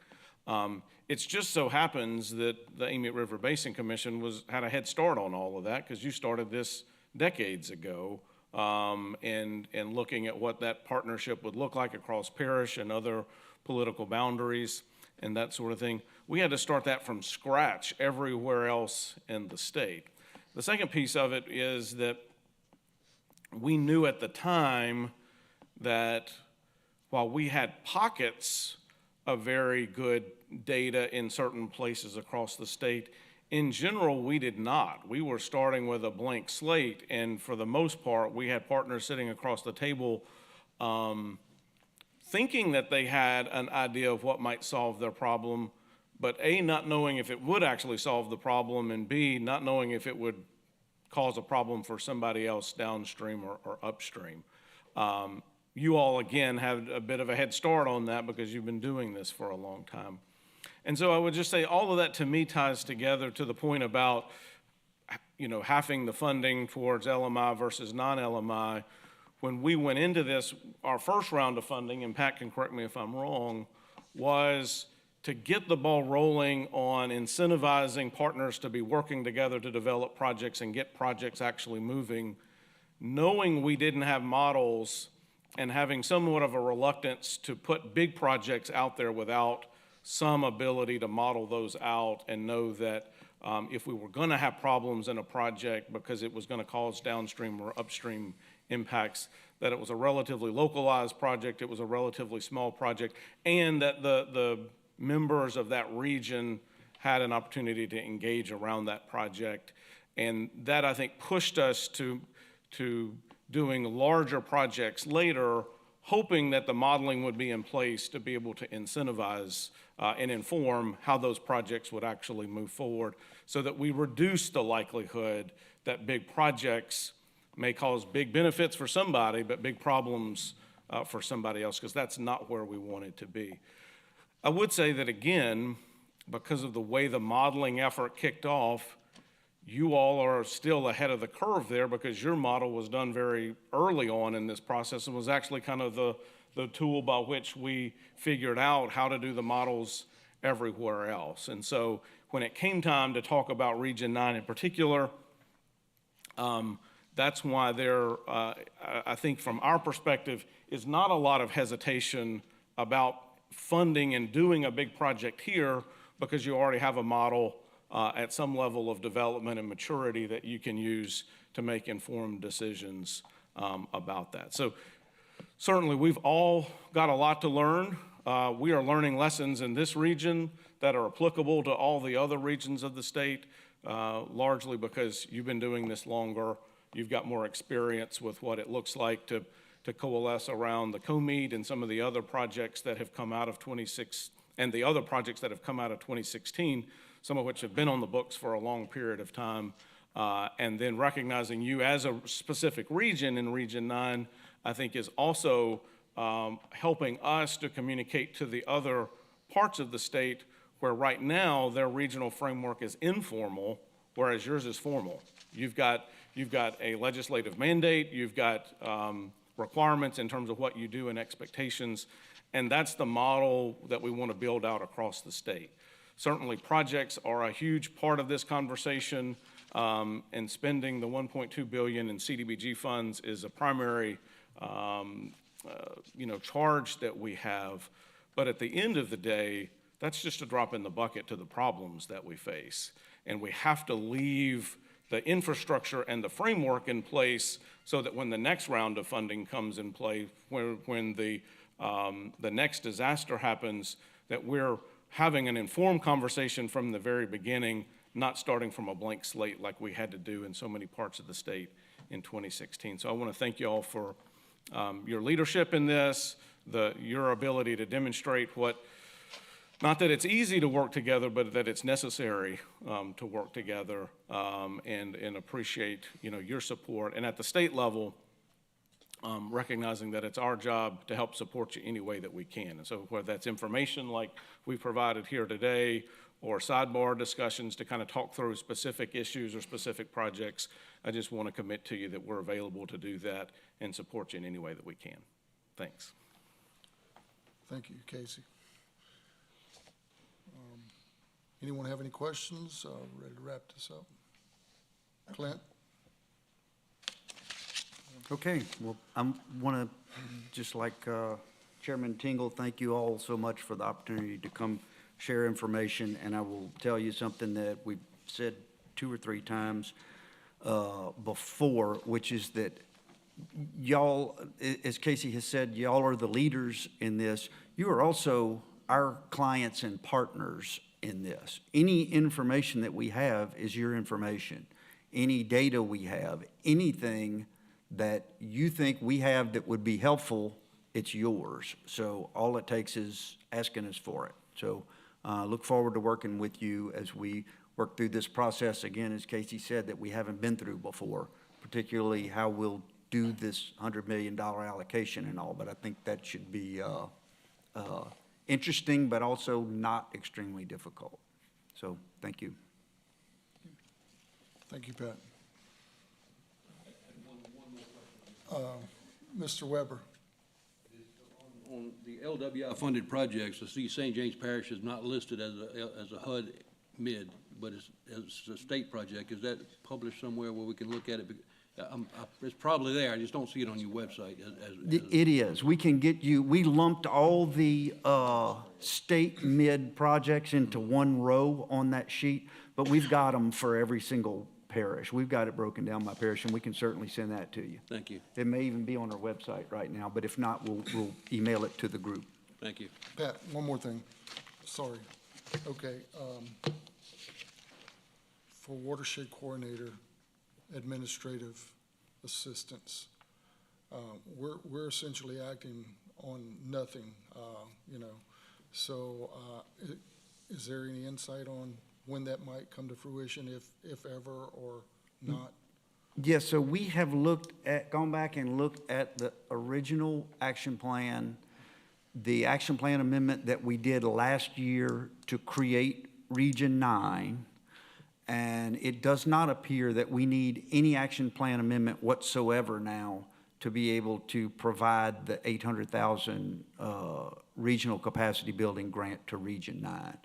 It's just so happens that the Amite River Basin Commission had a head start on all of that because you started this decades ago, and looking at what that partnership would look like across parish and other political boundaries and that sort of thing. We had to start that from scratch everywhere else in the state. The second piece of it is that we knew at the time that while we had pockets of very good data in certain places across the state, in general, we did not. We were starting with a blank slate, and for the most part, we had partners sitting across the table thinking that they had an idea of what might solve their problem, but A, not knowing if it would actually solve the problem, and B, not knowing if it would cause a problem for somebody else downstream or upstream. You all, again, have a bit of a head start on that because you've been doing this for a long time. And so I would just say all of that to me ties together to the point about, halving the funding towards LMI versus non-LMI. When we went into this, our first round of funding, and Pat can correct me if I'm wrong, was to get the ball rolling on incentivizing partners to be working together to develop projects and get projects actually moving, knowing we didn't have models and having somewhat of a reluctance to put big projects out there without some ability to model those out and know that if we were going to have problems in a project because it was going to cause downstream or upstream impacts, that it was a relatively localized project, it was a relatively small project, and that the members of that region had an opportunity to engage around that project. And that, I think, pushed us to doing larger projects later, hoping that the modeling would be in place to be able to incentivize and inform how those projects would actually move forward so that we reduce the likelihood that big projects may cause big benefits for somebody, but big problems for somebody else, because that's not where we want it to be. I would say that, again, because of the way the modeling effort kicked off, you all are still ahead of the curve there, because your model was done very early on in this process and was actually kind of the tool by which we figured out how to do the models everywhere else. And so when it came time to talk about Region 9 in particular, that's why there, I think from our perspective, is not a lot of hesitation about funding and doing a big project here, because you already have a model at some level of development and maturity that you can use to make informed decisions about that. So certainly we've all got a lot to learn. We are learning lessons in this region that are applicable to all the other regions of the state, largely because you've been doing this longer. You've got more experience with what it looks like to coalesce around the COMED and some of the other projects that have come out of 2016, some of which have been on the books for a long period of time. And then recognizing you as a specific region in Region 9, I think is also helping us to communicate to the other parts of the state where right now their regional framework is informal, whereas yours is formal. You've got a legislative mandate, you've got requirements in terms of what you do and expectations, and that's the model that we want to build out across the state. Certainly projects are a huge part of this conversation, and spending the $1.2 billion in CDBG funds is a primary charge that we have. But at the end of the day, that's just a drop in the bucket to the problems that we face. And we have to leave the infrastructure and the framework in place so that when the next round of funding comes in play, when the next disaster happens, that we're having an informed conversation from the very beginning, not starting from a blank slate like we had to do in so many parts of the state in 2016. So I want to thank you all for your leadership in this, your ability to demonstrate not that it's easy to work together, but that it's necessary to work together, and appreciate your support. And at the state level, recognizing that it's our job to help support you any way that we can. And so whether that's information like we've provided here today, or sidebar discussions to kind of talk through specific issues or specific projects, I just want to commit to you that we're available to do that and support you in any way that we can. Thanks. Thank you, Casey. Anyone have any questions? Ready to wrap this up? Clint? Okay, well, I want to, just like Chairman Tingle, thank you all so much for the opportunity to come share information, and I will tell you something that we've said 2 or 3 times before, which is that y'all, as Casey has said, y'all are the leaders in this. You are also our clients and partners in this. Any information that we have is your information. Any data we have, anything that you think we have that would be helpful, it's yours. So all it takes is asking us for it. So look forward to working with you as we work through this process, again, as Casey said, that we haven't been through before, particularly how we'll do this $100 million allocation and all. But I think that should be interesting, but also not extremely difficult. So thank you. Thank you, Pat. Mr. Weber? On the LWI funded projects, I see St. James Parish is not listed as a HUD mid, but it's a state project. Is that published somewhere where we can look at it? It's probably there. I just don't see it on your website. It is. We can get you, we lumped all the state mid projects into one row on that sheet, but we've got them for every single parish. We've got it broken down by parish, and we can certainly send that to you. Thank you. It may even be on our website right now, but if not, we'll email it to the group. Thank you. Pat, one more thing. Sorry. Okay. For watershed coordinator, administrative assistance, we're essentially acting on nothing, So is there any insight on when that might come to fruition, if ever, or not? Yes, so we have gone back and looked at the original action plan, the action plan amendment that we did last year to create Region 9, and it does not appear that we need any action plan amendment whatsoever now to be able to provide the 800,000 regional capacity building grant to Region 9.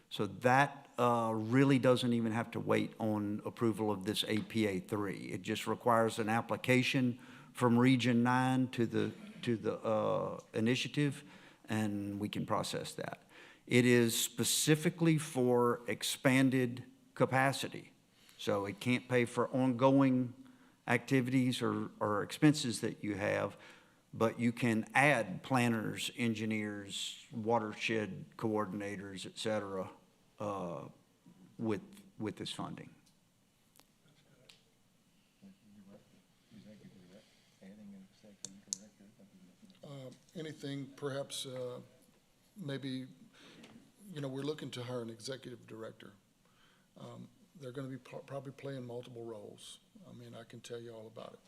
So that really doesn't even have to wait on approval of this APA 3. It just requires an application from Region 9 to the initiative, and we can process that. It is specifically for expanded capacity, so it can't pay for ongoing activities or expenses that you have, but you can add planners, engineers, watershed coordinators, et cetera, with this funding. Anything perhaps, maybe, we're looking to hire an executive director. They're gonna be probably playing multiple roles. I mean, I can tell you all about it.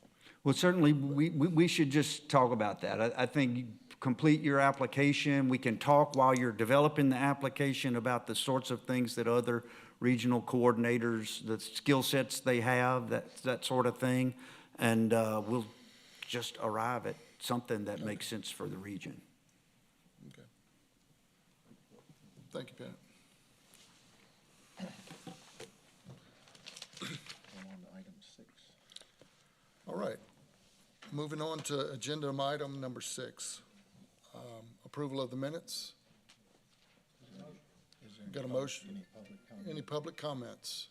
Well, certainly, we should just talk about that. I think you complete your application. We can talk while you're developing the application about the sorts of things that other regional coordinators, the skill sets they have, that sort of thing. And we'll just arrive at something that makes sense for the region. Okay. Thank you, Pat. All right. Moving on to agenda item number 6. Approval of the minutes. Got a motion? Any public comments?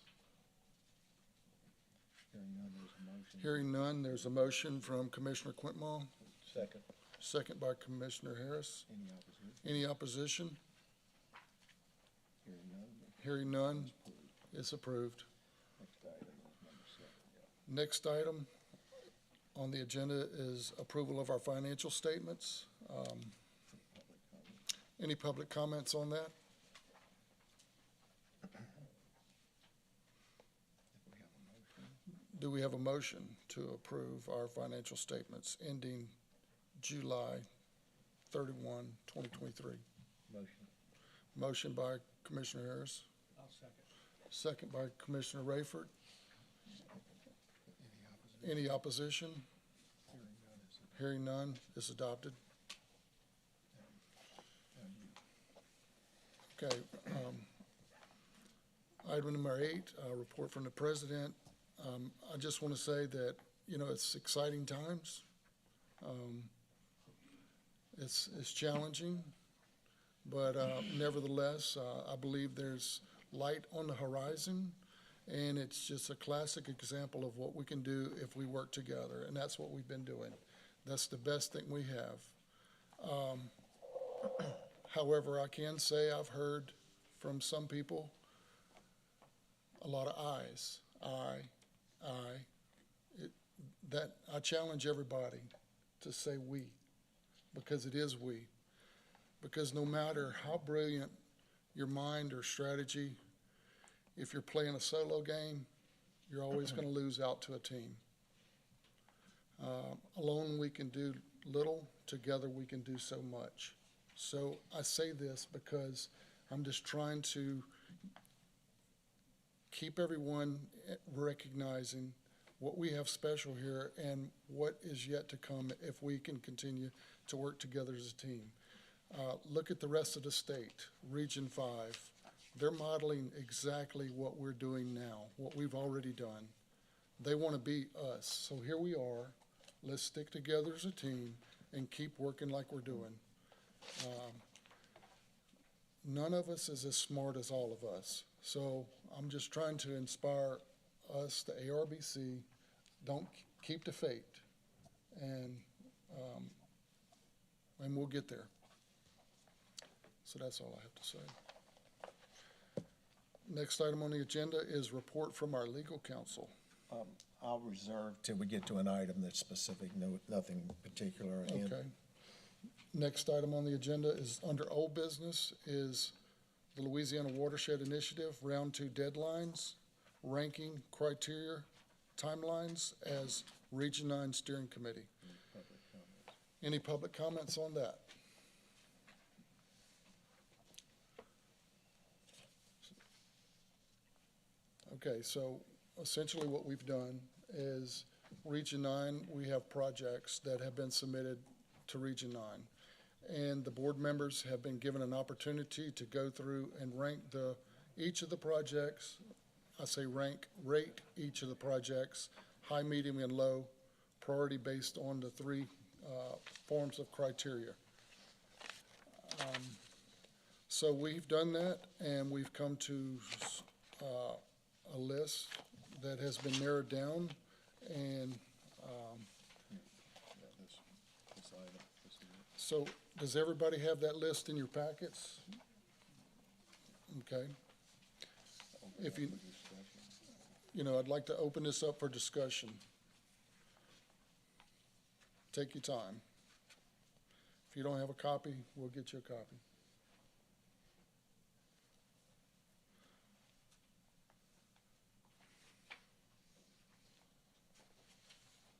Hearing none, there's a motion from Commissioner Quintmall. Second. Second by Commissioner Harris. Any opposition? Hearing none, it's approved. Next item on the agenda is approval of our financial statements. Any public comments on that? Do we have a motion to approve our financial statements ending July 31, 2023? Motion. Motion by Commissioner Harris. I'll second. Second by Commissioner Rayford. Any opposition? Hearing none, it's adopted. Okay. Item number 8, report from the president. I just want to say that, it's exciting times. It's challenging, but nevertheless, I believe there's light on the horizon, and it's just a classic example of what we can do if we work together, and that's what we've been doing. That's the best thing we have. However, I can say I've heard from some people a lot of ayes. I challenge everybody to say we, because it is we. Because no matter how brilliant your mind or strategy, if you're playing a solo game, you're always going to lose out to a team. Alone we can do little, together we can do so much. So I say this because I'm just trying to keep everyone recognizing what we have special here and what is yet to come if we can continue to work together as a team. Look at the rest of the state, Region 5. They're modeling exactly what we're doing now, what we've already done. They want to be us. So here we are. Let's stick together as a team and keep working like we're doing. None of us is as smart as all of us. So I'm just trying to inspire us, the ARBC, don't keep the faith, and we'll get there. So that's all I have to say. Next item on the agenda is report from our legal counsel. I'll reserve till we get to an item that's specific, nothing particular. Okay. Next item on the agenda is under old business is the Louisiana Watershed Initiative, Round 2 deadlines, ranking criteria, timelines as Region 9 Steering Committee. Any public comments on that? Okay, so essentially what we've done is Region 9, we have projects that have been submitted to Region 9. And the board members have been given an opportunity to go through and rank each of the projects. I say rate each of the projects, high, medium, and low, priority based on the three forms of criteria. So we've done that, and we've come to a list that has been narrowed down, and so does everybody have that list in your packets? Okay. If I'd like to open this up for discussion. Take your time. If you don't have a copy, we'll get you a copy.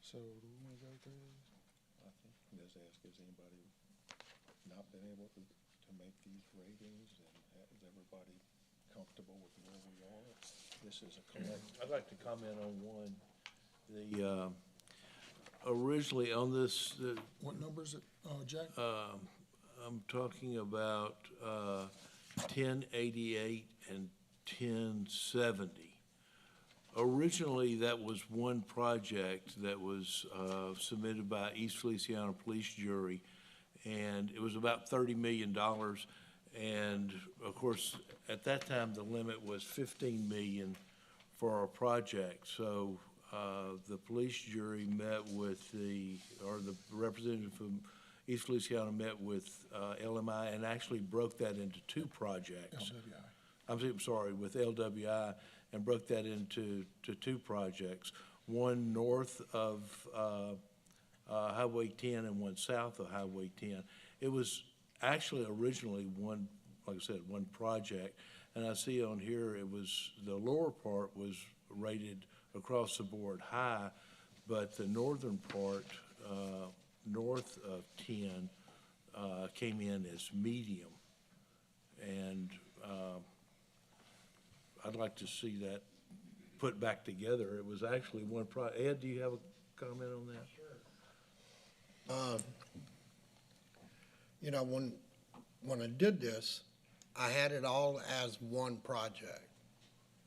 So, do we want to go through? I think just ask, has anybody not been able to make these ratings, and is everybody comfortable with where we are? This is a collect. I'd like to comment on one. Originally on this, What number is it, Jack? I'm talking about 1088 and 1070. Originally, that was one project that was submitted by East Feliciana Police Jury, and it was about $30 million. And of course, at that time, the limit was $15 million for our project. So the police jury met with the representative from East Feliciana met with LMI and actually broke that into two projects. LWI. I'm sorry, with LWI, and broke that into two projects, one north of Highway 10 and one south of Highway 10. It was actually originally one, like I said, one project, and I see on here it was, the lower part was rated across the board high, but the northern part, north of 10, came in as medium. And I'd like to see that put back together. It was actually one Ed, do you have a comment on that? Sure. When I did this, I had it all as one project.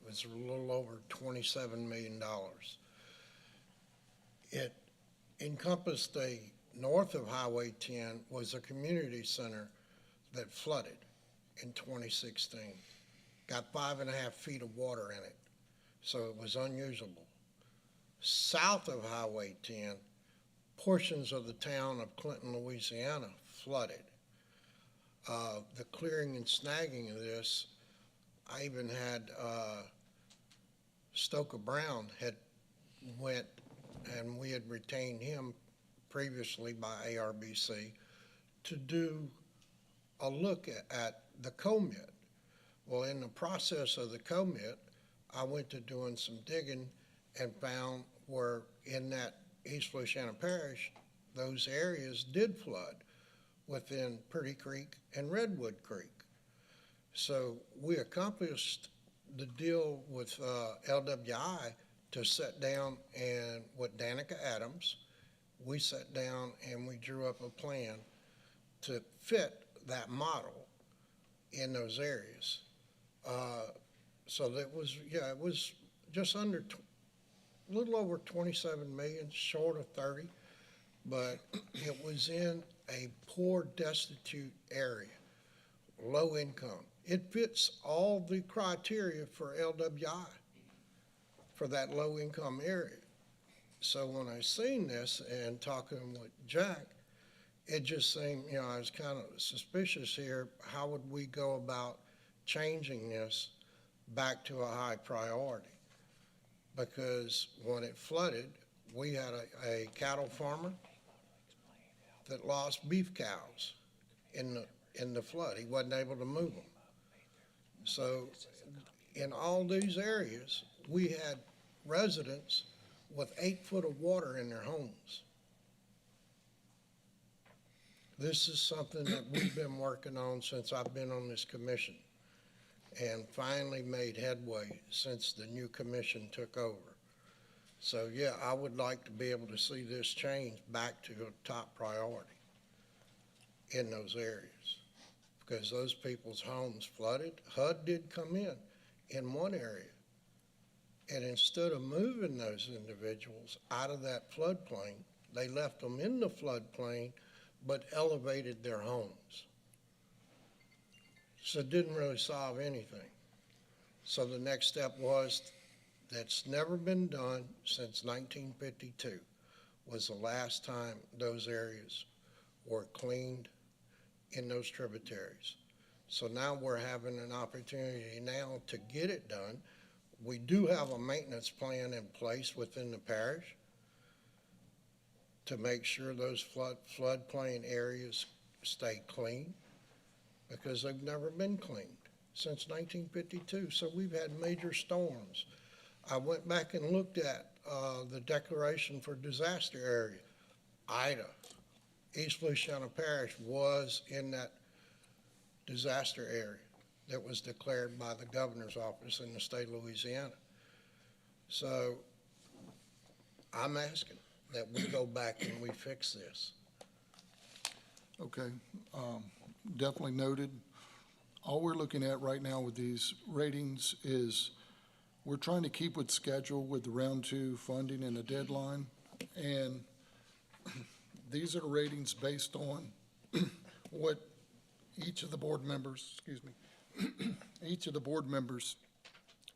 It was a little over $27 million. It encompassed the north of Highway 10 was a community center that flooded in 2016. Got 5.5 feet of water in it, so it was unusable. South of Highway 10, portions of the town of Clinton, Louisiana flooded. The clearing and snagging of this, I even had Stoker Brown had went, and we had retained him previously by ARBC to do a look at the commit. Well, in the process of the commit, I went to doing some digging and found where in that East Feliciana Parish, those areas did flood within Pretty Creek and Redwood Creek. So we accomplished the deal with LWI to sit down, and with Danica Adams, we sat down and we drew up a plan to fit that model in those areas. So that was, it was just under, a little over 27 million, short of 30, but it was in a poor, destitute area, low income. It fits all the criteria for LWI, for that low income area. So when I seen this and talking with Jack, it just seemed, I was kind of suspicious here. How would we go about changing this back to a high priority? Because when it flooded, we had a cattle farmer that lost beef cows in the flood. He wasn't able to move them. So in all these areas, we had residents with 8 foot of water in their homes. This is something that we've been working on since I've been on this commission, and finally made headway since the new commission took over. So, yeah, I would like to be able to see this change back to a top priority in those areas, because those people's homes flooded. HUD did come in one area, and instead of moving those individuals out of that floodplain, they left them in the floodplain, but elevated their homes. So it didn't really solve anything. So the next step was, that's never been done since 1952, was the last time those areas were cleaned in those tributaries. So now we're having an opportunity now to get it done. We do have a maintenance plan in place within the parish to make sure those floodplain areas stay clean, because they've never been cleaned since 1952. So we've had major storms. I went back and looked at the declaration for disaster area. Ida, East Feliciana Parish was in that disaster area that was declared by the governor's office in the state of Louisiana. So I'm asking that we go back and we fix this. Okay, definitely noted. All we're looking at right now with these ratings is we're trying to keep with schedule with the round 2 funding and the deadline. And these are ratings based on what each of the board members, each of the board members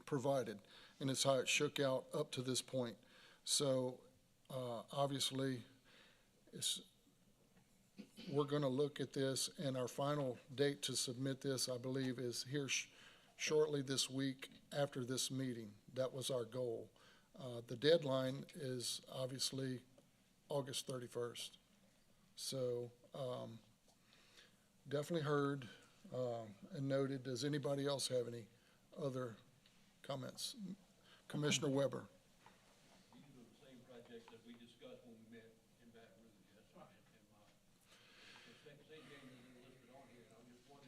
provided. And it's how it shook out up to this point. So obviously, we're going to look at this, and our final date to submit this, I believe, is here shortly this week after this meeting. That was our goal. The deadline is obviously August 31st. So definitely heard and noted. Does anybody else have any other comments? Commissioner Weber.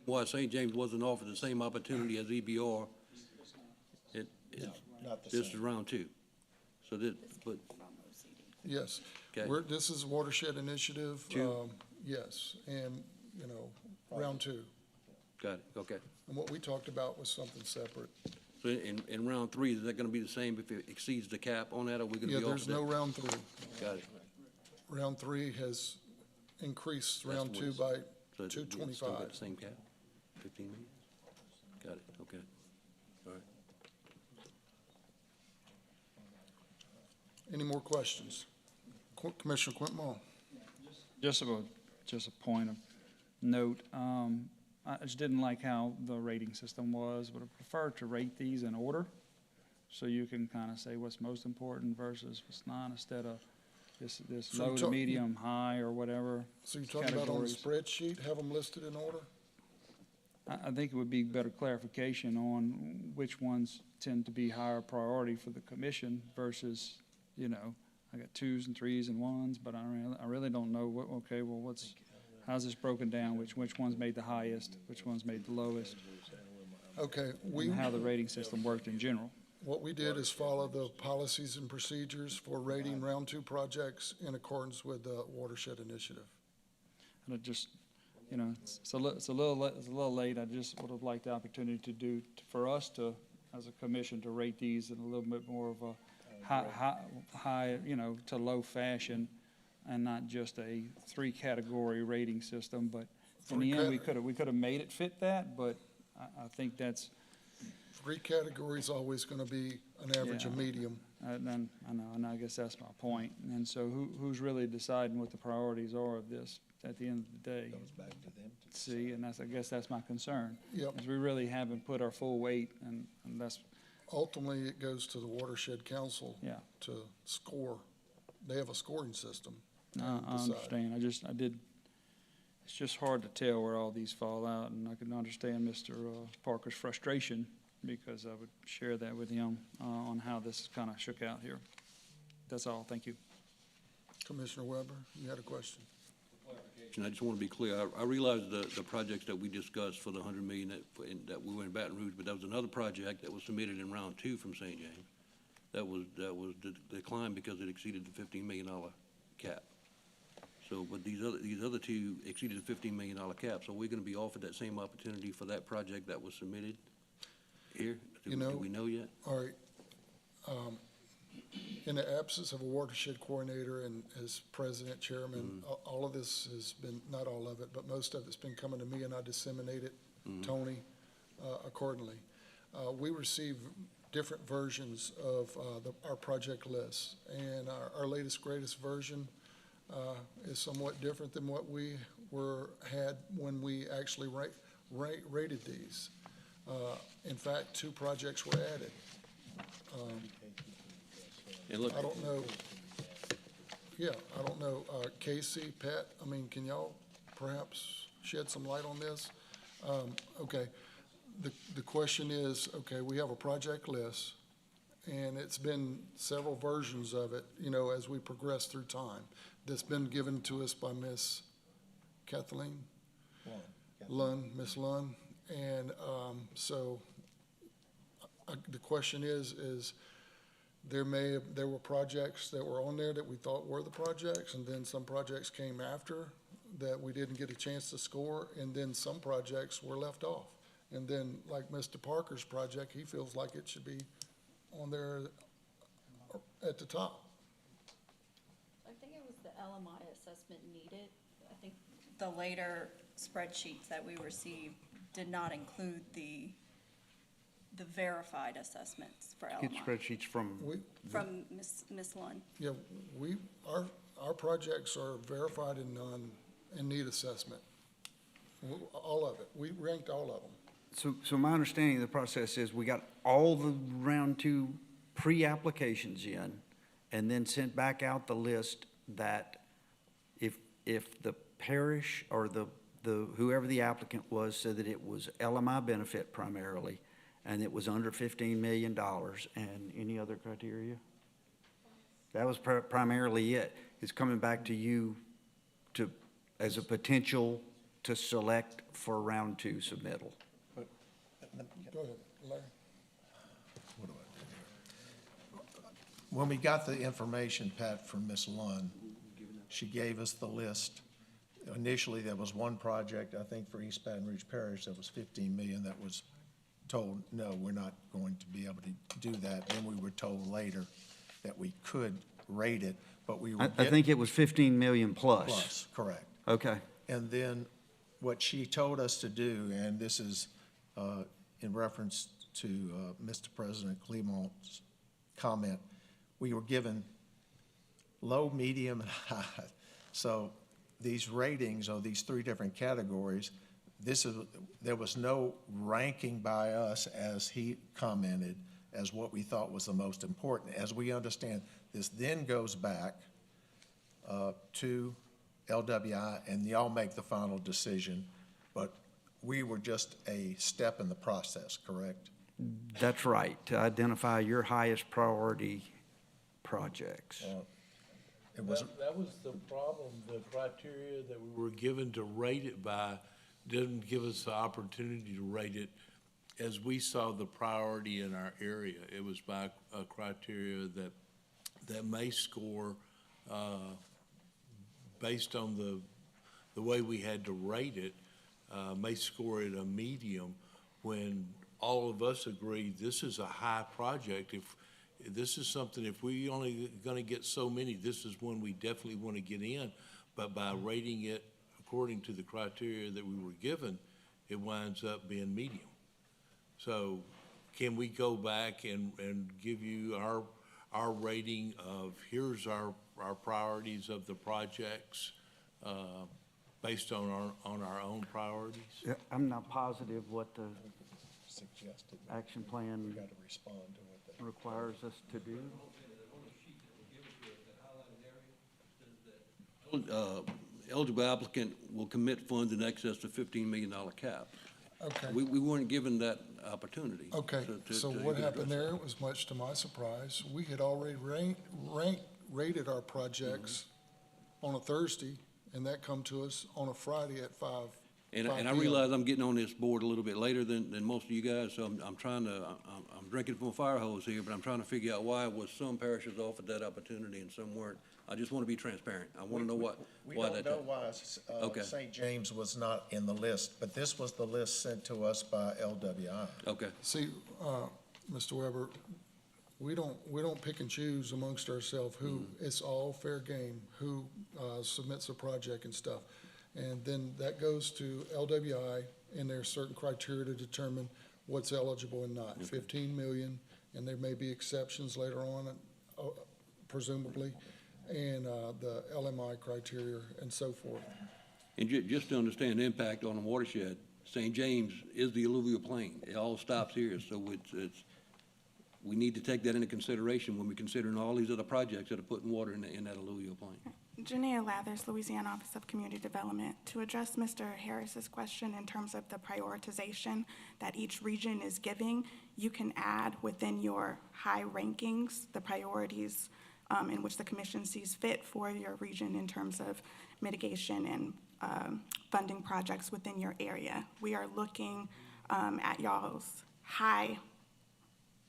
Why St. James wasn't offered the same opportunity as EBR. This is round 2. So this, but, Yes. okay. This is a watershed initiative. 2. Yes, and, round 2. Got it, okay. And what we talked about was something separate. So in round 3, is that gonna be the same if it exceeds the cap on that, or are we gonna Yeah, be there's offered no that? round 3. Got it. Round 3 has increased That's round the 2 ones. by So it's still got 225. the same cap, 15 million? Got it, okay. All right. Any more questions? Commissioner Quint Mall. Just a point of note, I just didn't like how the rating system was, but I prefer to rate these in order, so you can kind of say what's most important versus what's not, instead of this So low to medium, high, or whatever. So you're talking about on the categories. spreadsheet, have them listed in order? I think it would be better clarification on which ones tend to be higher priority for the commission versus, I got 2s and 3s and 1s, but I really don't know how's this broken down, which ones made the highest, which ones made the lowest, Okay, and how the rating system worked in general. what we did is follow the policies and procedures for rating round 2 projects in accordance with the watershed initiative. And it just, it's a little late. I just would have liked the opportunity for us to, as a commission, to rate these in a little bit more of a high, to low fashion, and not just a 3-category rating system. But in the end, we could have made it fit that, but I think that's. 3 categories always going to be an average of Yeah. medium. And I know, and I guess that's my point. And so who's really deciding what the priorities are of this at the end of the day? See, and I guess that's my concern. Yep. Is we really haven't put our full weight, and that's, Ultimately, it goes to the Watershed Council yeah. to score. They have a scoring system. I and decide. understand. It's just hard to tell where all these fall out, and I can understand Mr. Parker's frustration, because I would share that with him on how this kind of shook out here. That's all. Thank you. Commissioner Weber, you had a question? And I just want to be clear, I realize the projects that we discussed for the 100 million that we were in Baton Rouge, but that was another project that was submitted in round 2 from St. James. That was declined because it exceeded the $15 million cap. So, but these other two exceeded the $15 million cap, so we're going to be offered that same opportunity for that project that was submitted here? You know- Do we know yet? All right. In the absence of a watershed coordinator and as president, chairman, all of this has been, not all of it, but most of it's been coming to me, and I disseminate it, Tony, accordingly. We receive different versions of our project list, and our latest, greatest version is somewhat different than what we had when we actually rated these. In fact, 2 projects were added. And look, I don't know, I don't know, Casey, Pat, I mean, can y'all perhaps shed some light on this? Okay, the question is, okay, we have a project list, and it's been several versions of it, you know, as we progress through time. That's been given to us by Miss Kathleen Lund, Miss Lund, and so the question is there were projects that were on there that we thought were the projects, and then some projects came after that we didn't get a chance to score, and then some projects were left off. And then, like Mr. Parker's project, he feels like it should be on there at the top. I think it was the LMI assessment needed. I think the later spreadsheets that we received did not include the verified assessments for Get LMI spreadsheets from, from Ms. Lund. Yeah, our projects are verified and need assessment. All of it. We ranked all of them. so my understanding of the process is we got all the round 2 pre-applications in, and then sent back out the list that if the parish or the whoever the applicant was said that it was LMI benefit primarily, and it was under $15 million, and any other criteria? That was primarily it. It's coming back to you as a potential to select for round 2 submittal. Go ahead, Larry. When we got the information, Pat, from Ms. Lund, she gave us the list. Initially, there was one project, I think, for East Baton Rouge Parish that was 15 million that was told, no, we're not going to be able to do that. Then we were told later that we could rate it, but we were I think it was 15 million plus. plus, correct. Okay. And then what she told us to do, and this is in reference to Mr. President Clemont's comment, we were given low, medium, and high. So these ratings are these 3 different categories. There was no ranking by us, as he commented, as what we thought was the most important. As we understand, this then goes back to LWI, and y'all make the final decision, but we were just a step in the process, correct? That's right, to identify your highest priority projects. It was, That was the problem. The criteria that we were given to rate it by didn't give us the opportunity to rate it as we saw the priority in our area. It was by a criteria that may score based on the way we had to rate it, may score it a medium, when all of us agree this is a high project. If this is something, if we only gonna get so many, this is one we definitely want to get in. But by rating it according to the criteria that we were given, it winds up being medium. So can we go back and give you our rating of, here's our priorities of the projects, based on our own priorities? Yeah, I'm not positive what the suggested, action plan we got to respond to what they. requires us to do. Eligible applicant will commit funds in excess of $15 million cap. Okay. We weren't given that opportunity. Okay, to so even what happened address it. there, was much to my surprise, we had already rated our projects on a Thursday, and that come to us on a Friday at 5 And 5 I p.m. realize I'm getting on this board a little bit later than most of you guys, so I'm trying to, I'm drinking from a fire hose here, but I'm trying to figure out why was some parishes offered that opportunity and some weren't. I just want to be transparent. I want to know why We that. don't know why Okay. St. James was not in the list, but this was the list sent to us by LWI. Okay, See, Mr. Weber, we don't pick and choose amongst ourselves who, it's all fair game, who submits a project and stuff. And then that goes to LWI, and there's certain criteria to determine what's eligible and not. 15 million, and there may be exceptions later on, presumably, and the LMI criteria and so forth. and just to understand the impact on the watershed, St. James is the alluvial plain. It all stops here, so it's, we need to take that into consideration when we're considering all these other projects that are putting water in that alluvial plain. Janaea Lathers, Louisiana Office of Community Development. To address Mr. Harris's question in terms of the prioritization that each region is giving, you can add within your high rankings the priorities in which the commission sees fit for your region in terms of mitigation and funding projects within your area. We are looking at y'all's high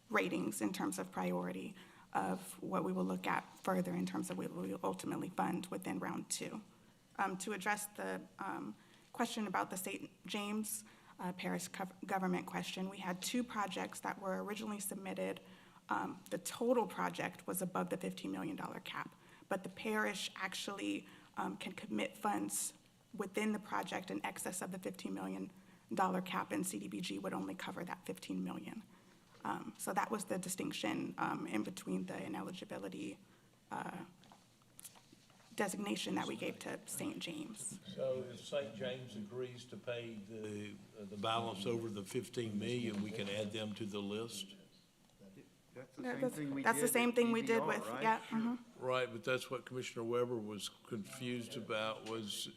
ratings in terms of priority of what we will look at further in terms of what we will ultimately fund within round 2. To address the question about the St. James Parish government question, we had 2 projects that were originally submitted. The total project was above the $15 million cap, but the parish actually can commit funds within the project in excess of the $15 million cap, and CDBG would only cover that $15 million. So that was the distinction in between the ineligibility designation that we gave to St. James. So if St. James agrees to pay the balance over the 15 million, we can add them to the list? That's the same thing we did with, yeah. Mhm. Right, but that's what Commissioner Weber was confused about, was,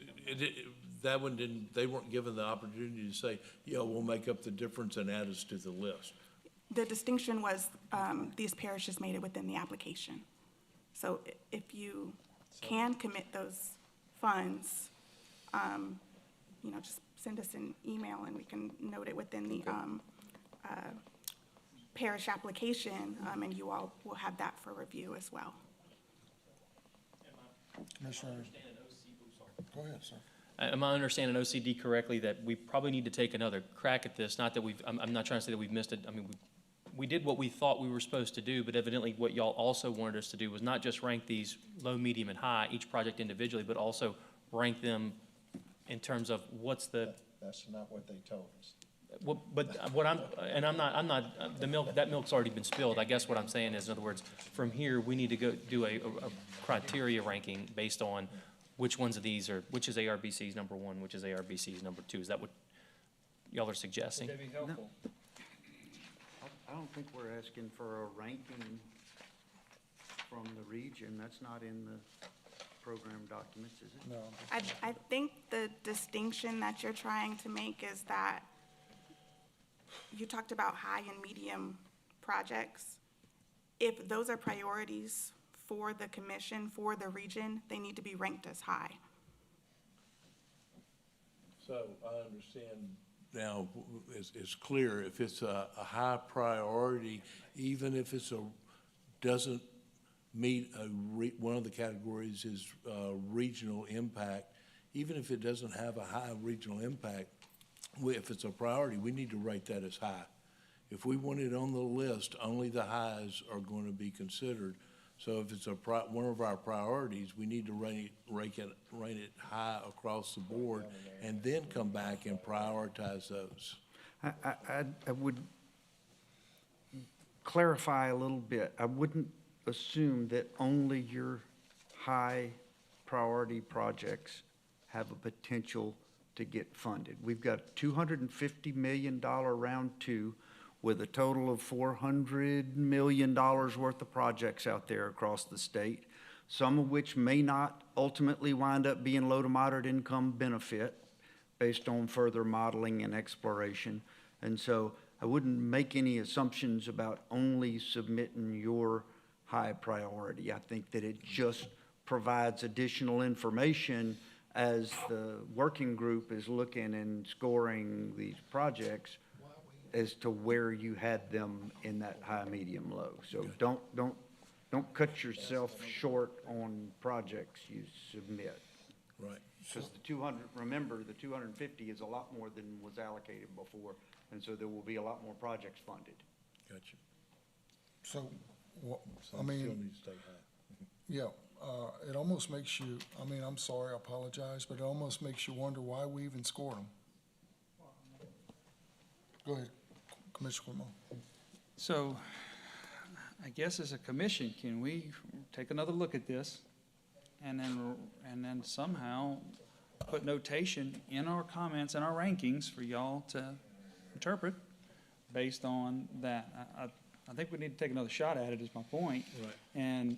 that one didn't, they weren't given the opportunity to say, yeah, we'll make up the difference and add us to the list. The distinction was these parishes made it within the application. So if you can commit those funds, just send us an email and we can note it within the parish application, and you all will have that for review as well. Commissioner, go ahead, sir. Am I understanding OCD correctly that we probably need to take another crack at this? Not that I'm not trying to say that we've missed it. I mean, we did what we thought we were supposed to do, but evidently what y'all also wanted us to do was not just rank these low, medium, and high, each project individually, but also rank them in terms of what's the. That's not what they told us. Well, but what I'm not, that milk's already been spilled. I guess what I'm saying is, in other words, from here, we need to go do a criteria ranking based on which ones of these are, which is ARBC's number 1, which is ARBC's number 2. Is that what y'all are suggesting? Would that be helpful? I don't think we're asking for a ranking from the region. That's not in the program documents, is it? No. I think the distinction that you're trying to make is that you talked about high and medium projects. If those are priorities for the commission, for the region, they need to be ranked as high. So I understand now, it's clear, if it's a high priority, even if doesn't meet one of the categories is regional impact, even if it doesn't have a high regional impact, if it's a priority, we need to rate that as high. If we want it on the list, only the highs are going to be considered. So if it's one of our priorities, we need to rate it high across the board and then come back and prioritize those. I would clarify a little bit. I wouldn't assume that only your high priority projects have a potential to get funded. We've got $250 million round 2 with a total of $400 million worth of projects out there across the state, some of which may not ultimately wind up being low to moderate income benefit based on further modeling and exploration. And so I wouldn't make any assumptions about only submitting your high priority. I think that it just provides additional information as the working group is looking and scoring these projects as to where you had them in that high, medium, low. So don't cut yourself short on projects you submit. Right. Because the 200, remember, the 250 is a lot more than was allocated before, and so there will be a lot more projects funded. Gotcha. So, I Still mean, needs to stay high. yeah, it almost makes you, I mean, I'm sorry, I apologize, but it almost makes you wonder why we even scored them. Go ahead, Commissioner Quimmo. So, I guess as a commission, can we take another look at this and then somehow put notation in our comments and our rankings for y'all to interpret based on that? I think we need to take another shot at it, is my point. Right. And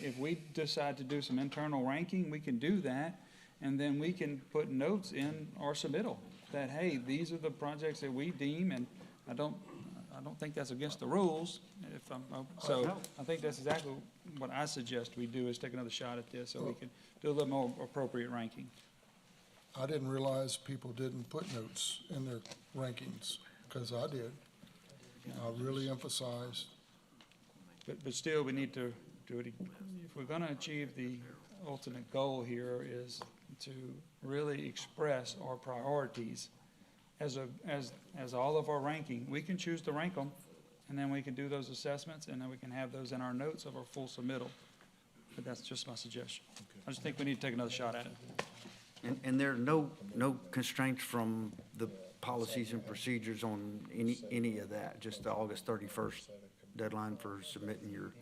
if we decide to do some internal ranking, we can do that, and then we can put notes in our submittal that, hey, these are the projects that we deem, and I don't think that's against the rules, so I think that's exactly what I suggest we do, is take another shot at this, so we can do a little more appropriate ranking. I didn't realize people didn't put notes in their rankings, because I did. I really emphasized, But still, we need to do it, if we're gonna achieve the ultimate goal here, is to really express our priorities as all of our ranking. We can choose to rank them, and then we can do those assessments, and then we can have those in our notes of our full submittal. But that's just my suggestion. I just think we need to take another shot at it. And there are no constraints from the policies and procedures on any of that, just the August 31st deadline for submitting your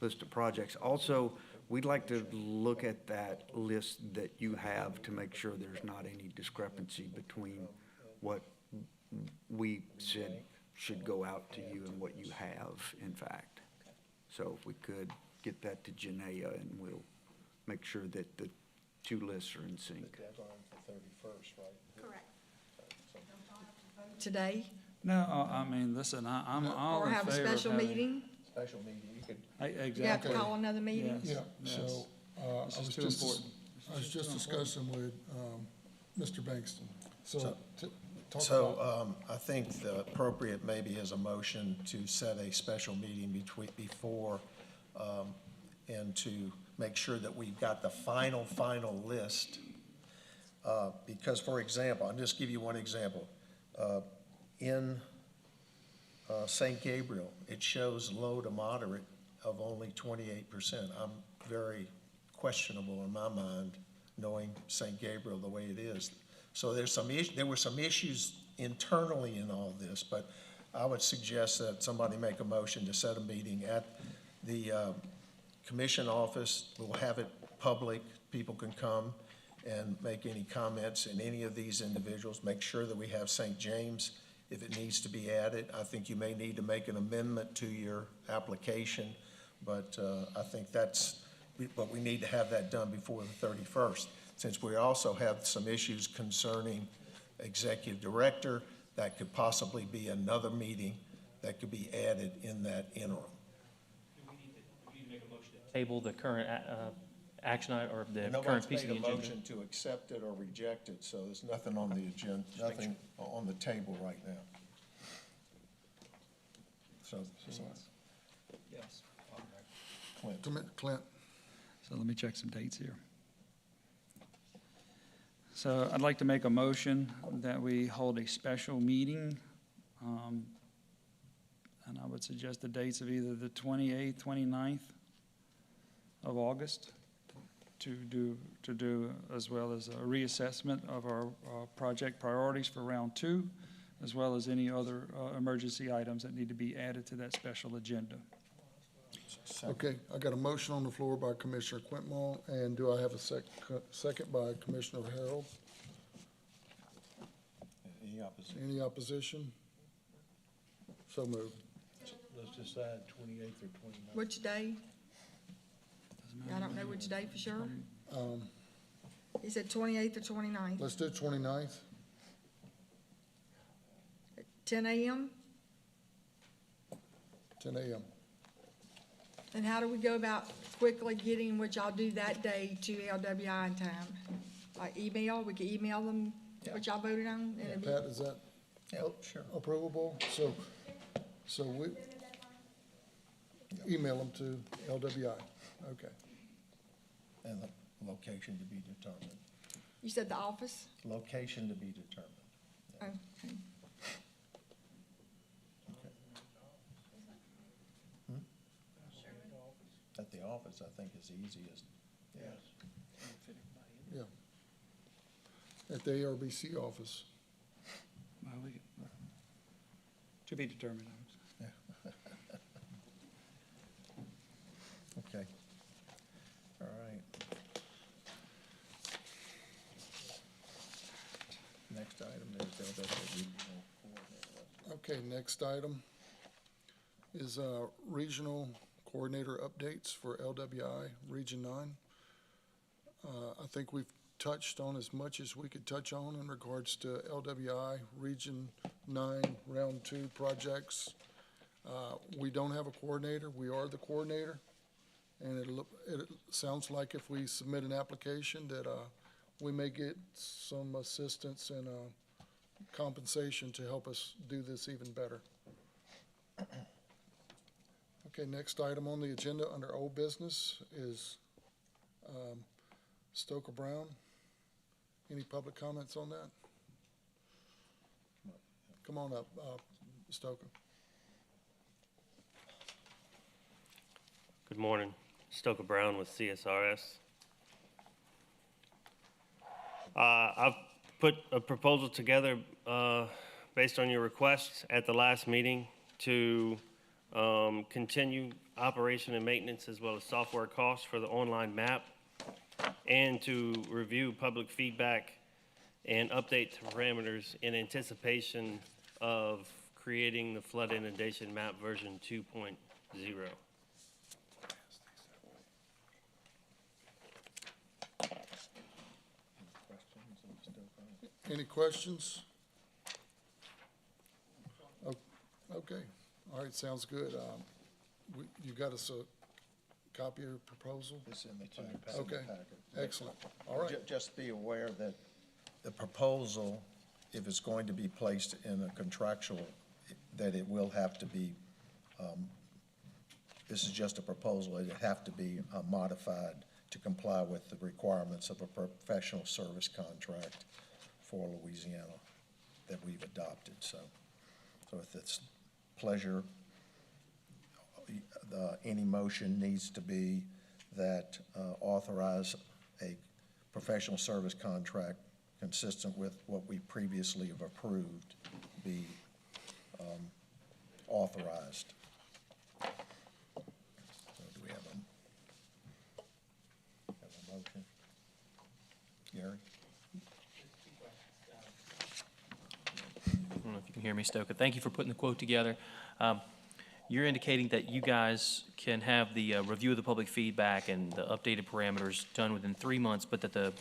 list of projects. Also, we'd like to look at that list that you have to make sure there's not any discrepancy between what we said should go out to you and what you have, in fact. So if we could get that to Janaea, and we'll make sure that the two lists are in sync. The deadline's the 31st, right? Correct. Today, No, I mean, listen, I'm all or in have a favor of special having. meeting? Special meeting, you could You have to Exactly. call another meeting? Yes, yeah, yes. so, I This was is too just, important. I was just discussing with, Mr. Bankston. So, talk about. So, I think the appropriate maybe is a motion to set a special meeting before, and to make sure that we've got the final list. Because, for example, I'll just give you one example. In St. Gabriel, it shows low to moderate of only 28%. I'm very questionable in my mind, knowing St. Gabriel the way it is. So there were some issues internally in all this, but I would suggest that somebody make a motion to set a meeting at the commission office. We'll have it public. People can come and make any comments in any of these individuals. Make sure that we have St. James if it needs to be added. I think you may need to make an amendment to your application, but I think but we need to have that done before the 31st. Since we also have some issues concerning executive director, that could possibly be another meeting that could be added in that interim. Do we need to make a motion to table the current action item, or the Nobody's current piece of the made a agenda? motion to accept it or reject it, so there's nothing on the agenda, nothing on the table right now. So, Yes. Clint, So let me check some dates here. So I'd like to make a motion that we hold a special meeting, and I would suggest the dates of either the 28th, 29th of August to do as well as a reassessment of our project priorities for round 2, as well as any other emergency items that need to be added to that special agenda. okay, I got a motion on the floor by Commissioner Quintmall, and do I have a second by Commissioner Harold? any opposition? Any opposition? So moved. Let's decide 28th or 29th. Which day? I don't know which day for sure. He said 28th or 29th. Let's do 29th. 10 a.m.? 10 a.m. And how do we go about quickly getting what y'all do that day to LWI in time? Like email, we can email them what y'all voted on? And it'd be- Pat, is that Oh, sure. approvable? So we email them to LWI, okay. And the location to be determined. You said the office? Location to be determined. Oh, okay. At the office, I think is the easiest. Yes. Yeah. At the ARBC office. Well, to be determined. Okay. All right. Next item is LWI. Okay, next item is regional coordinator updates for LWI Region 9. I think we've touched on as much as we could touch on in regards to LWI Region 9 Round 2 projects. We don't have a coordinator. We are the coordinator. And it sounds like if we submit an application that we may get some assistance and compensation to help us do this even better. Okay, next item on the agenda under old business is Stoker Brown. Any public comments on that? Come on up, Stoker. Good morning. Stoker Brown with CSRS. I've put a proposal together based on your request at the last meeting to continue operation and maintenance as well as software costs for the online map, and to review public feedback and update the parameters in anticipation of creating the flood inundation map version 2.0. Any questions? Okay, all right, sounds good. You got us a copy of your proposal? It's in the Okay, packet. excellent, all right. Just be aware that the proposal, if it's going to be placed in a contractual, that it will have to be, this is just a proposal, it'd have to be modified to comply with the requirements of a professional service contract for Louisiana that we've adopted. So if it's pleasure, any motion needs to be that authorize a professional service contract consistent with what we previously have approved be authorized. So do we have a motion? Gary? I don't know if you can hear me, Stoker. Thank you for putting the quote together. You're indicating that you guys can have the review of the public feedback and the updated parameters done within 3 months, but that the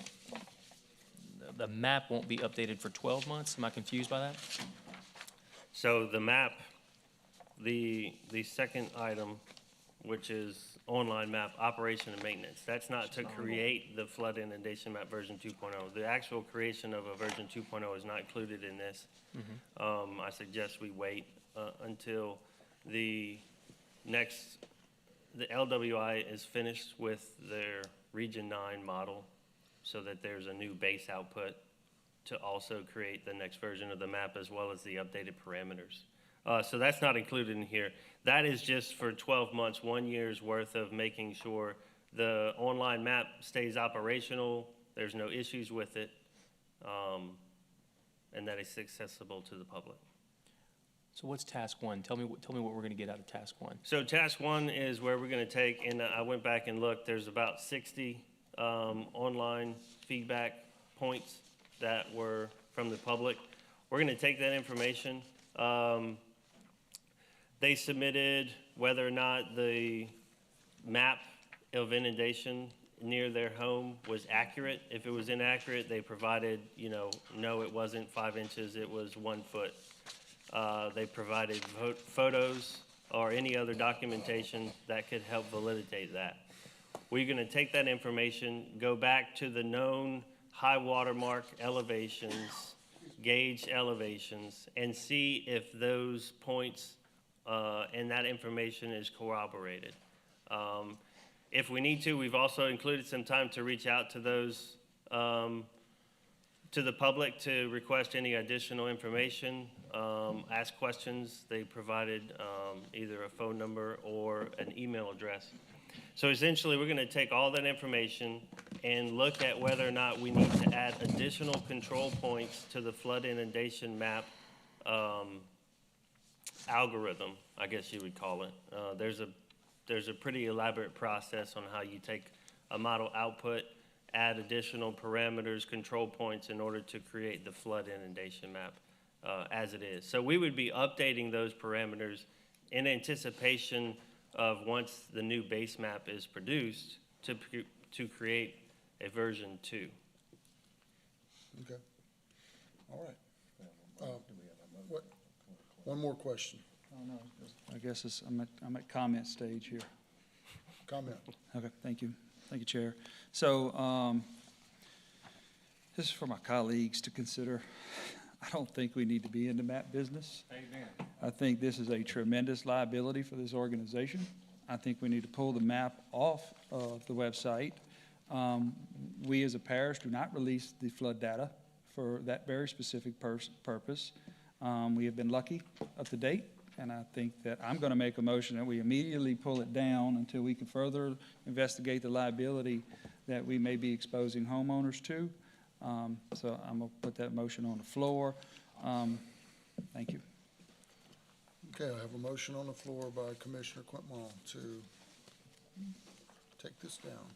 map won't be updated for 12 months? Am I confused by that? So the map, the second item, which is online map operation and maintenance, that's not to create the flood inundation map version 2.0. The actual creation of a version 2.0 is not included in this. I suggest we wait until the LWI is finished with their Region 9 model, so that there's a new base output to also create the next version of the map as well as the updated parameters. So that's not included in here. That is just for 12 months, 1 year's worth of making sure the online map stays operational, there's no issues with it, and that it's accessible to the public. So what's task one? Tell me what we're gonna get out of task one. So task one is where we're gonna take, and I went back and looked, there's about 60 online feedback points that were from the public. We're gonna take that information. They submitted whether or not the map of inundation near their home was accurate. If it was inaccurate, they provided, no, it wasn't 5 inches, it was 1 foot. They provided photos or any other documentation that could help validate that. We're gonna take that information, go back to the known high water mark elevations, gauge elevations, and see if those points and that information is corroborated. If we need to, we've also included some time to reach out to those, to the public to request any additional information, ask questions. They provided either a phone number or an email address. So essentially, we're gonna take all that information and look at whether or not we need to add additional control points to the flood inundation map algorithm, I guess you would call it. There's a pretty elaborate process on how you take a model output, add additional parameters, control points in order to create the flood inundation map as it is. So we would be updating those parameters in anticipation of once the new base map is produced to create a version 2. Okay. All right. One more question. Oh, no, I guess I'm at comment stage here. Comment. Okay, thank you. Thank you, Chair. So, this is for my colleagues to consider. I don't think we need to be in the map business. Amen. I think this is a tremendous liability for this organization. I think we need to pull the map off of the website. We as a parish do not release the flood data for that very specific purpose. We have been lucky up to date, and I think that I'm going to make a motion that we immediately pull it down until we can further investigate the liability that we may be exposing homeowners to. So I'm going to put that motion on the floor. Thank you. Okay, I have a motion on the floor by Commissioner Quintmall to take this down.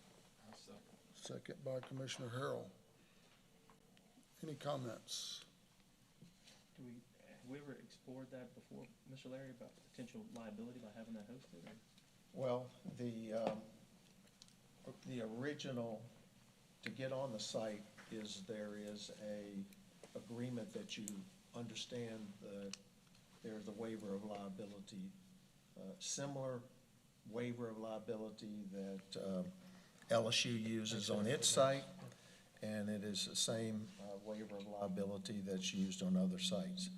Second by Commissioner Harrell. Any comments? Have we ever explored that before, Mr. Larry, about potential liability by having that hosted? Well, the original, to get on the site there is a agreement that you understand that there's a waiver of liability, similar waiver of liability that LSU uses on its site, and it is the same waiver of liability that's used on other sites.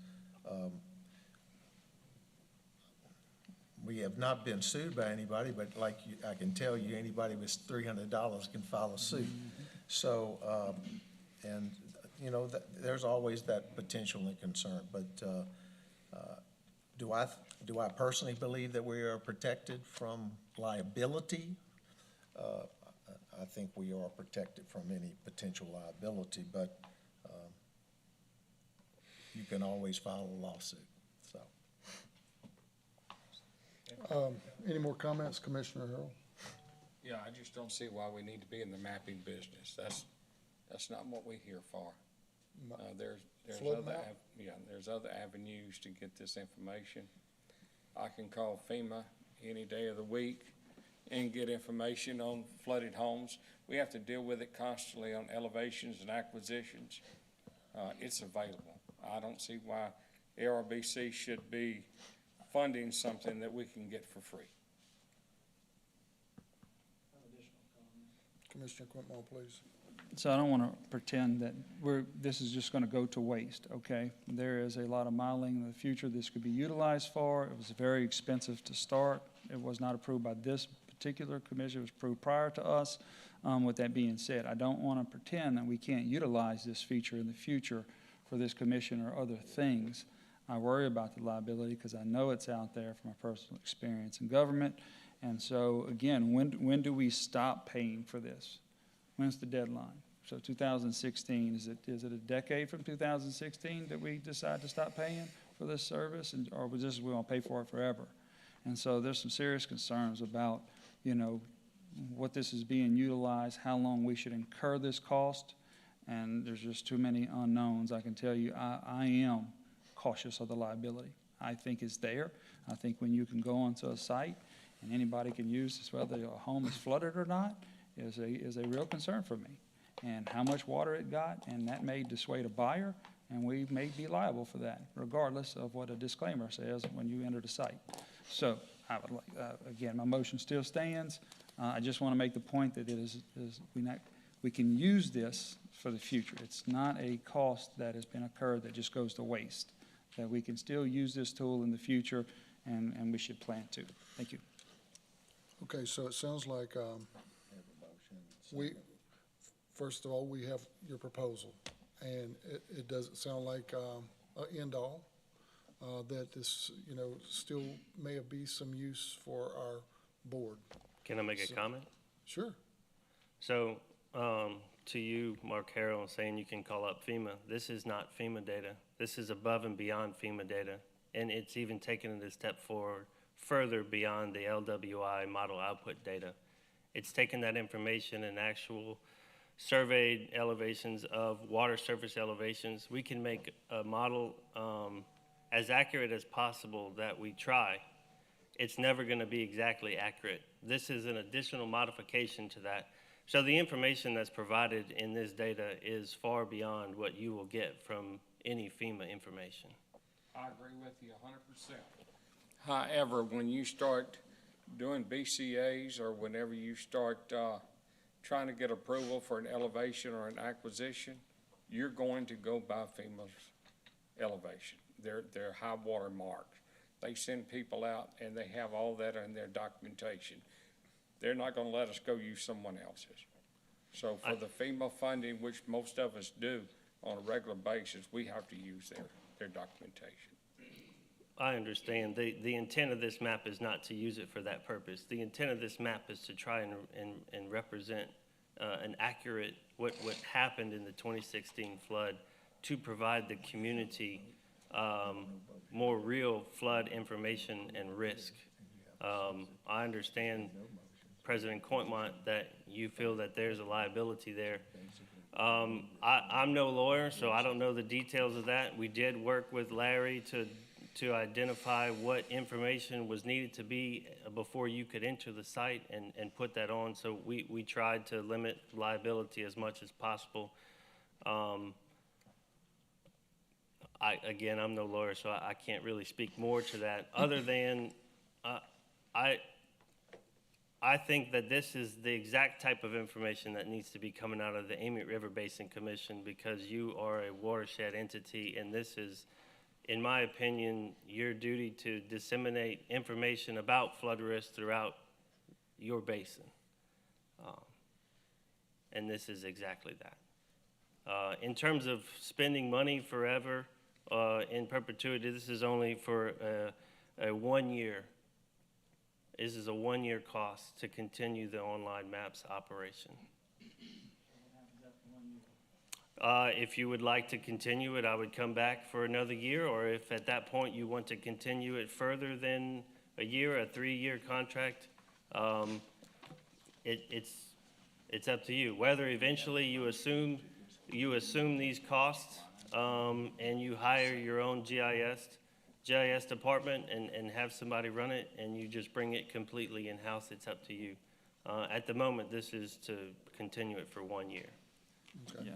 We have not been sued by anybody, but like I can tell you, anybody with $300 can file a suit. So, and you know, there's always that potential and concern, but do I personally believe that we are protected from liability? I think we are protected from any potential liability, but you can always file a lawsuit, so. Any more comments, Commissioner Harrell? Yeah, I just don't see why we need to be in the mapping business. That's not what we're here for. There's Flood other, map? there's other avenues to get this information. I can call FEMA any day of the week and get information on flooded homes. We have to deal with it constantly on elevations and acquisitions. It's available. I don't see why ARBC should be funding something that we can get for free. Commissioner Quintmall, please. So I don't want to pretend that this is just going to go to waste, okay? There is a lot of modeling in the future this could be utilized for. It was very expensive to start. It was not approved by this particular commission. It was approved prior to us. With that being said, I don't want to pretend that we can't utilize this feature in the future for this commission or other things. I worry about the liability because I know it's out there from my personal experience in government. And so, again, when do we stop paying for this? When's the deadline? So 2016, is it a decade from 2016 that we decide to stop paying for this service, or we want to pay for it forever? And so there's some serious concerns about, you know, what this is being utilized, how long we should incur this cost, and there's just too many unknowns. I can tell you, I am cautious of the liability. I think it's there. I think when you can go onto a site and anybody can use this, whether a home is flooded or not, is a real concern for me. And how much water it got, and that may dissuade a buyer, and we may be liable for that, regardless of what a disclaimer says when you enter the site. So, I would like, again, my motion still stands. I just want to make the point that it is we can use this for the future. It's not a cost that has been incurred that just goes to waste, that we can still use this tool in the future, and we should plan to. Thank you. Okay, so it sounds like, first of all, we have your proposal, and it doesn't sound like, a end all, that this, still may be some use for our board. Can I make a comment? Sure. So, to you, Mark Harrell, saying you can call up FEMA, this is not FEMA data. This is above and beyond FEMA data, and it's even taken it a step forward, further beyond the LWI model output data. It's taken that information and actual surveyed elevations of water surface elevations. We can make a model as accurate as possible that we try. It's never going to be exactly accurate. This is an additional modification to that. So the information that's provided in this data is far beyond what you will get from any FEMA information. I agree with you 100%. However, when you start doing BCAs or whenever you start trying to get approval for an elevation or an acquisition, you're going to go by FEMA's elevation. They're high water marks. They send people out and they have all that in their documentation. They're not going to let us go use someone else's. So for the FEMA funding, which most of us do on a regular basis, we have to use their documentation. I understand. The intent of this map is not to use it for that purpose. The intent of this map is to try and represent an accurate, what happened in the 2016 flood, to provide the community more real flood information and risk. I understand, President Coitmont, that you feel that there's a liability there. I'm no lawyer, so I don't know the details of that. We did work with Larry to identify what information was needed to be before you could enter the site and put that on. So we tried to limit liability as much as possible. Again, I'm no lawyer, so I can't really speak more to that, other than I think that this is the exact type of information that needs to be coming out of the Amite River Basin Commission, because you are a watershed entity, and this is, in my opinion, your duty to disseminate information about flood risk throughout your basin. And this is exactly that. In terms of spending money forever, in perpetuity, this is only for a 1 year. This is a 1 year cost to continue the online maps operation. If you would like to continue it, I would come back for another year, or if at that point you want to continue it further than a year, a 3-year contract, it's up to you. Whether eventually you assume these costs and you hire your own GIS department and have somebody run it, and you just bring it completely in-house, it's up to you. At the moment, this is to continue it for 1 year. Okay. Yeah.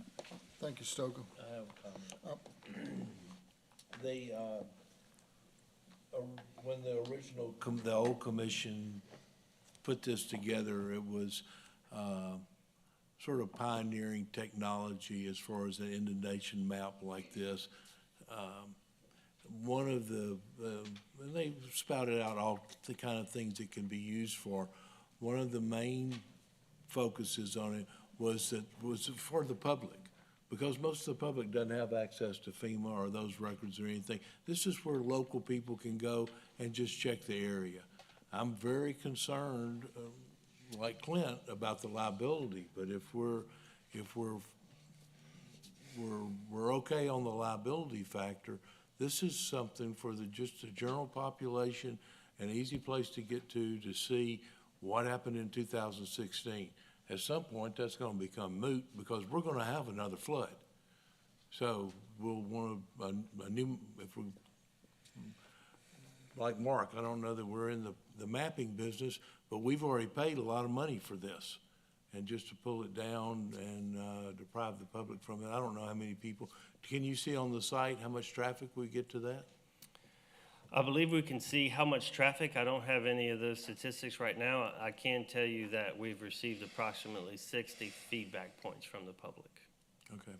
Thank you, Stoker. I have a comment. They, when the original, the old commission put this together, it was sort of pioneering technology as far as an inundation map like this. One of and they spouted out all the kind of things it can be used for. One of the main focuses on it was for the public, because most of the public doesn't have access to FEMA or those records or anything. This is where local people can go and just check the area. I'm very concerned, like Clint, about the liability, but if we're okay on the liability factor, this is something for just the general population, an easy place to get to see what happened in 2016. At some point, that's going to become moot, because we're going to have another flood. So we'll want a new, if we, like Mark, I don't know that we're in the mapping business, but we've already paid a lot of money for this. and just to pull it down and deprive the public from it. I don't know how many people. Can you see on the site how much traffic we get to that? I believe we can see how much traffic. I don't have any of those statistics right now. I can tell you that we've received approximately 60 feedback points from the public. Okay.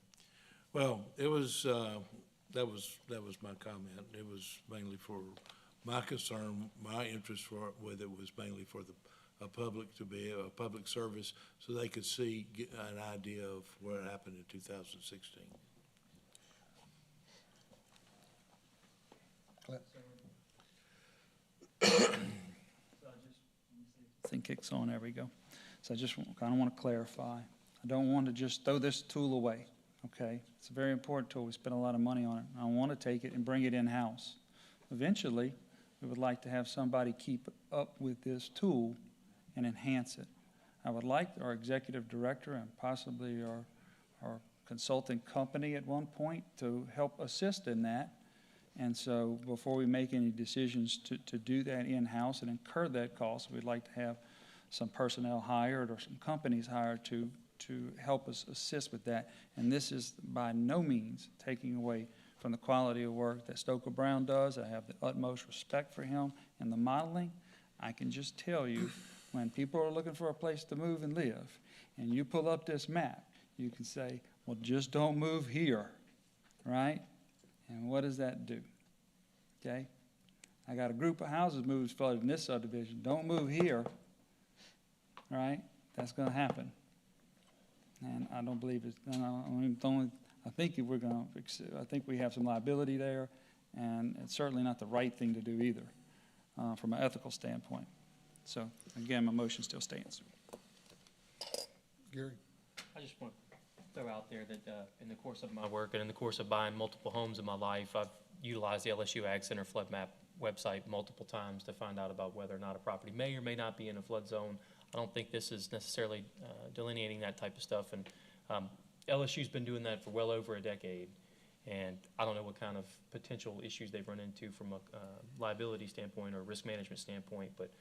Well, it was, that was my comment. It was mainly for my concern, my interest with it was mainly for the public to be a public service so they could see, get an idea of what happened in 2016. Clint? Thing kicks on, there we go. So I just kind of want to clarify. I don't want to just throw this tool away, okay? It's a very important tool. We spend a lot of money on it. I want to take it and bring it in-house. Eventually, we would like to have somebody keep up with this tool and enhance it. I would like our executive director and possibly our consulting company at one point to help assist in that. And so before we make any decisions to do that in-house and incur that cost, we'd like to have some personnel hired or some companies hired to help us assist with that. And this is by no means taking away from the quality of work that Stoker Brown does. I have the utmost respect for him and the modeling. I can just tell you, when people are looking for a place to move and live, and you pull up this map, you can say, well, just don't move here, right? And what does that do? Okay? I got a group of houses moved flooded in this subdivision. Don't move here, right? That's going to happen. And I don't believe it's, I think if we're going to, I think we have some liability there, and it's certainly not the right thing to do either, from an ethical standpoint. So, again, my motion still stands. Gary? I just want to throw out there that in the course of my work and in the course of buying multiple homes in my life, I've utilized the LSU Ag Center flood map website multiple times to find out about whether or not a property may or may not be in a flood zone. I don't think this is necessarily delineating that type of stuff. And LSU's been doing that for well over a decade. And I don't know what kind of potential issues they've run into from a liability standpoint or risk management standpoint, but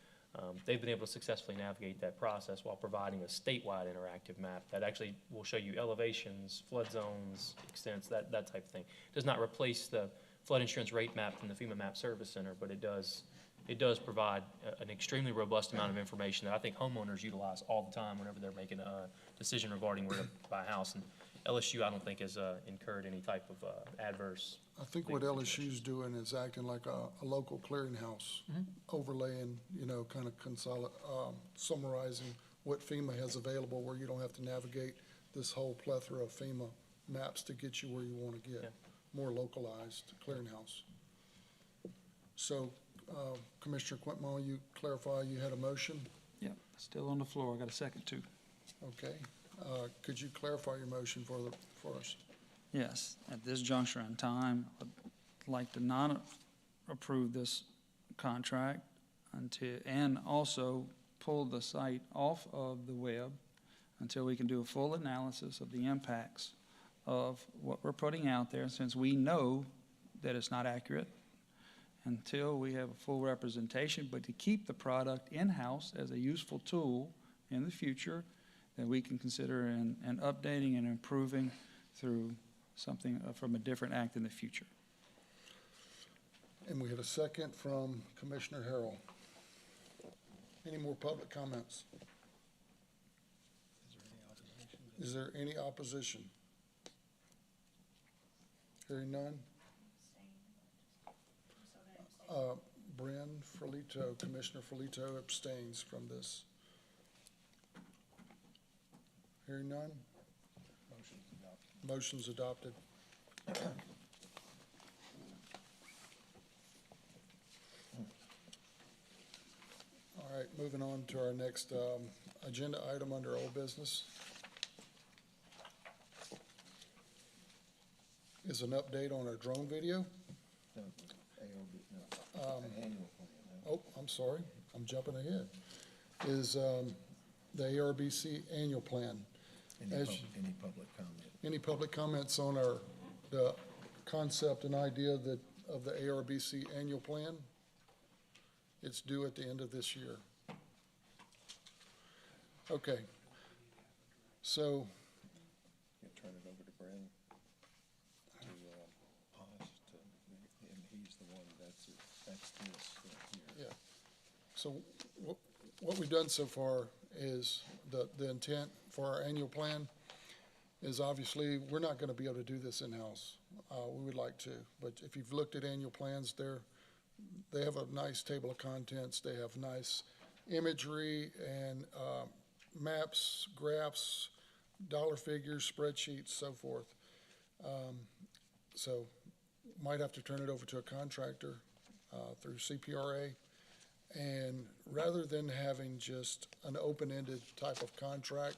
they've been able to successfully navigate that process while providing a statewide interactive map that actually will show you elevations, flood zones, extents, that type of thing. It does not replace the flood insurance rate map from the FEMA Map Service Center, but it does provide an extremely robust amount of information that I think homeowners utilize all the time whenever they're making a decision regarding where to buy a house. And LSU, I don't think, has incurred any type of adverse. I think what LSU's doing is acting like a local clearinghouse, overlaying, kind of summarizing what FEMA has available where you don't have to navigate this whole plethora of FEMA maps to get you where you want to get. Yeah. More localized clearinghouse. So, Commissioner Quintmall, you clarify you had a motion? Yeah, still on the floor. I got a second too. Okay. Could you clarify your motion for us? Yes, at this juncture in time, I'd like to not approve this contract and also pull the site off of the web until we can do a full analysis of the impacts of what we're putting out there, since we know that it's not accurate, until we have a full representation, but to keep the product in-house as a useful tool in the future that we can consider and updating and improving through something from a different act in the future. And we have a second from Commissioner Harrell. Any more public comments? Is there any opposition? Hearing none? Bryn Ferlito, Commissioner Ferlito abstains from this. Hearing none? Motion's adopted. All right, moving on to our next agenda item under old business is an update on our drone video. Oh, I'm sorry, I'm jumping ahead. Is the ARBC annual plan. Any public comment? Any public comments on the concept and idea of the ARBC annual plan? It's due at the end of this year. Okay. So, You turn it over to Brent, to, Haas, and he's the one, that's this here. yeah. So what we've done so far is the intent for our annual plan is obviously, we're not gonna be able to do this in-house. We would like to, but if you've looked at annual plans, they have a nice table of contents, they have nice imagery and, maps, graphs, dollar figures, spreadsheets, so forth. So might have to turn it over to a contractor, through CPRA. And rather than having just an open-ended type of contract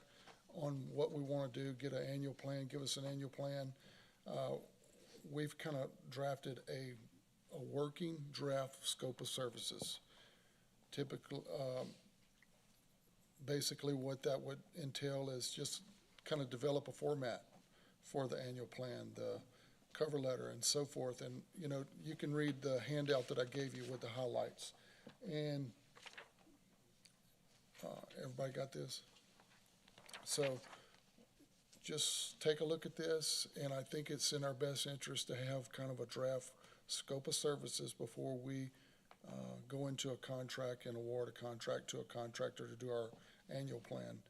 on what we want to do, get an annual plan, give us an annual plan, we've kind of drafted a working draft scope of services. Typical, basically what that would entail is just kind of develop a format for the annual plan, the cover letter and so forth. And, you know, you can read the handout that I gave you with the highlights. And everybody got this? So just take a look at this, and I think it's in our best interest to have kind of a draft scope of services before we go into a contract and award a contract to a contractor to do our annual plan.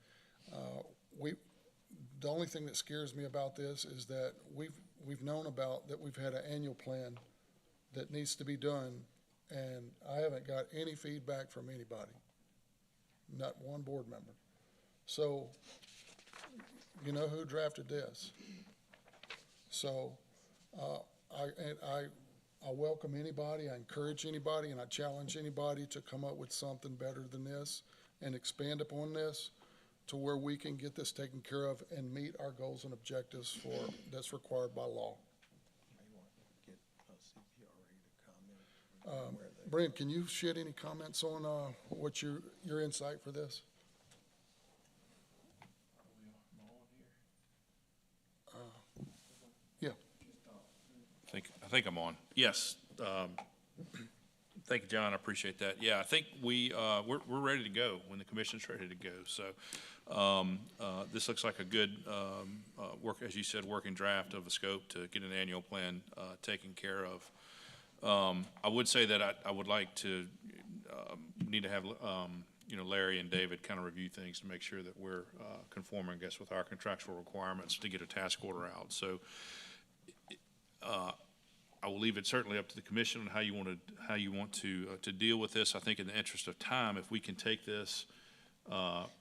The only thing that scares me about this is that we've known about that we've had an annual plan that needs to be done, and I haven't got any feedback from anybody, not one board member. So, you know who drafted this? So, I welcome anybody, I encourage anybody, and I challenge anybody to come up with something better than this and expand upon this to where we can get this taken care of and meet our goals and objectives that's required by law. Get CPRA to comment. Brent, can you shed any comments on what your insight for this? Yeah. I think I'm on. Yes. Thank you, John. I appreciate that. Yeah, I think we're ready to go when the commission's ready to go. So this looks like a good work, as you said, working draft of a scope to get an annual plan taken care of. I would say that I would like to need to have Larry and David kind of review things to make sure that we're conforming, I guess, with our contractual requirements to get a task order out. So I will leave it certainly up to the commission on how you want to deal with this. I think in the interest of time, if we can take this,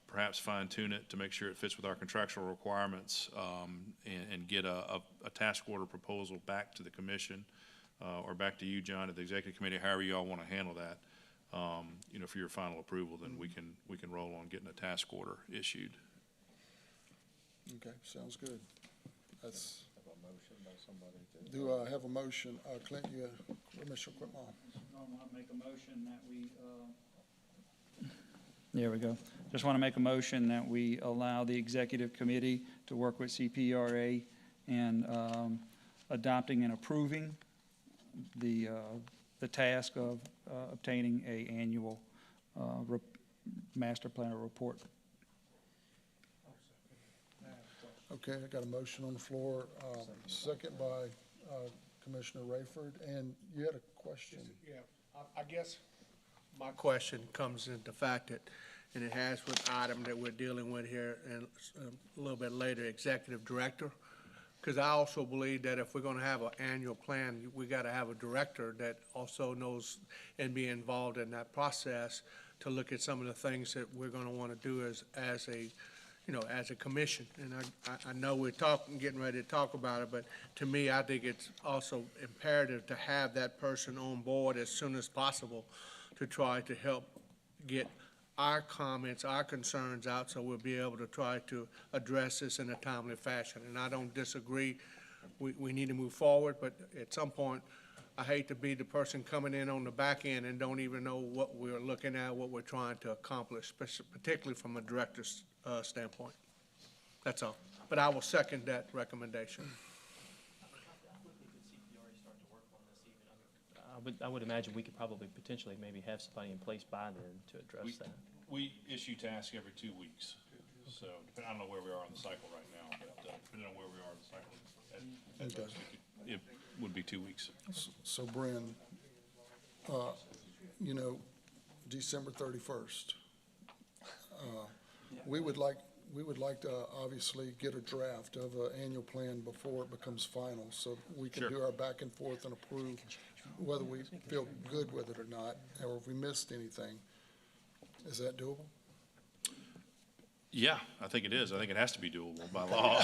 perhaps fine tune it to make sure it fits with our contractual requirements, and get a task order proposal back to the commission, or back to you, John, at the executive committee, however you all want to handle that, for your final approval, then we can roll on getting a task order issued. Okay, sounds good. That's. Have a motion by somebody to. Do I have a motion? Clint, Commissioner Quitman. I make a motion that we, there we go. Just want to make a motion that we allow the executive committee to work with CPRA and adopting and approving the task of obtaining a annual master plan report. Okay, I got a motion on the floor, second by Commissioner Rayford, and you had a question. Yeah, I guess my question comes into the fact that, and it has with the item that we're dealing with here and a little bit later, executive director. Because I also believe that if we're gonna have an annual plan, we gotta have a director that also knows and be involved in that process to look at some of the things that we're gonna wanna do as a commission. And I know we're getting ready to talk about it, but to me, I think it's also imperative to have that person on board as soon as possible to try to help get our comments, our concerns out, so we'll be able to try to address this in a timely fashion. And I don't disagree, we need to move forward, but at some point, I hate to be the person coming in on the back end and don't even know what we're looking at, what we're trying to accomplish, particularly from a director's standpoint. That's all. But I will second that recommendation. I would imagine we could probably potentially maybe have somebody in place by then to address that. We issue tasks every 2 weeks. So, I don't know where we are in the cycle right now, but depending on where we are in the cycle, at Okay. most, it would be 2 weeks. So Bryn, you know, December 31st, we would like to obviously get a draft of an annual plan before it becomes final, so we can do our back and forth and approve whether we feel good with it or not, or if we missed anything. Is that doable? Yeah, I think it is. I think it has to be doable by law.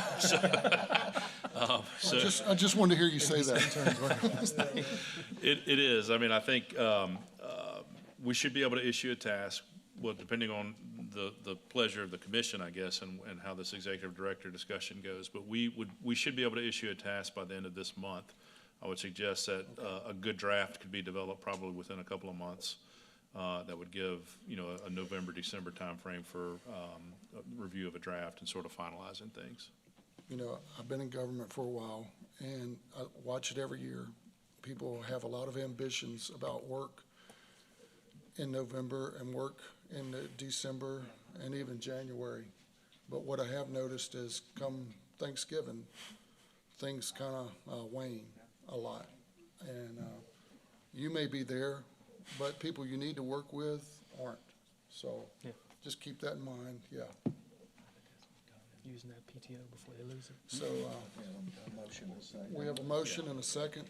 I just wanted to hear you say that. It is. I mean, I think we should be able to issue a task, well, depending on the pleasure of the commission, I guess, and how this executive director discussion goes. But we should be able to issue a task by the end of this month. I would suggest that a good draft could be developed probably within a couple of months. That would give, a November, December timeframe for review of a draft and sort of finalizing things. I've been in government for a while, and I watch it every year. People have a lot of ambitions about work in November and work in December and even January. But what I have noticed is come Thanksgiving, things kind of wane a lot. And you may be there, but people you need to work with aren't. So just keep that in mind, yeah. Using that PTO before they lose it. So we have a motion and a second.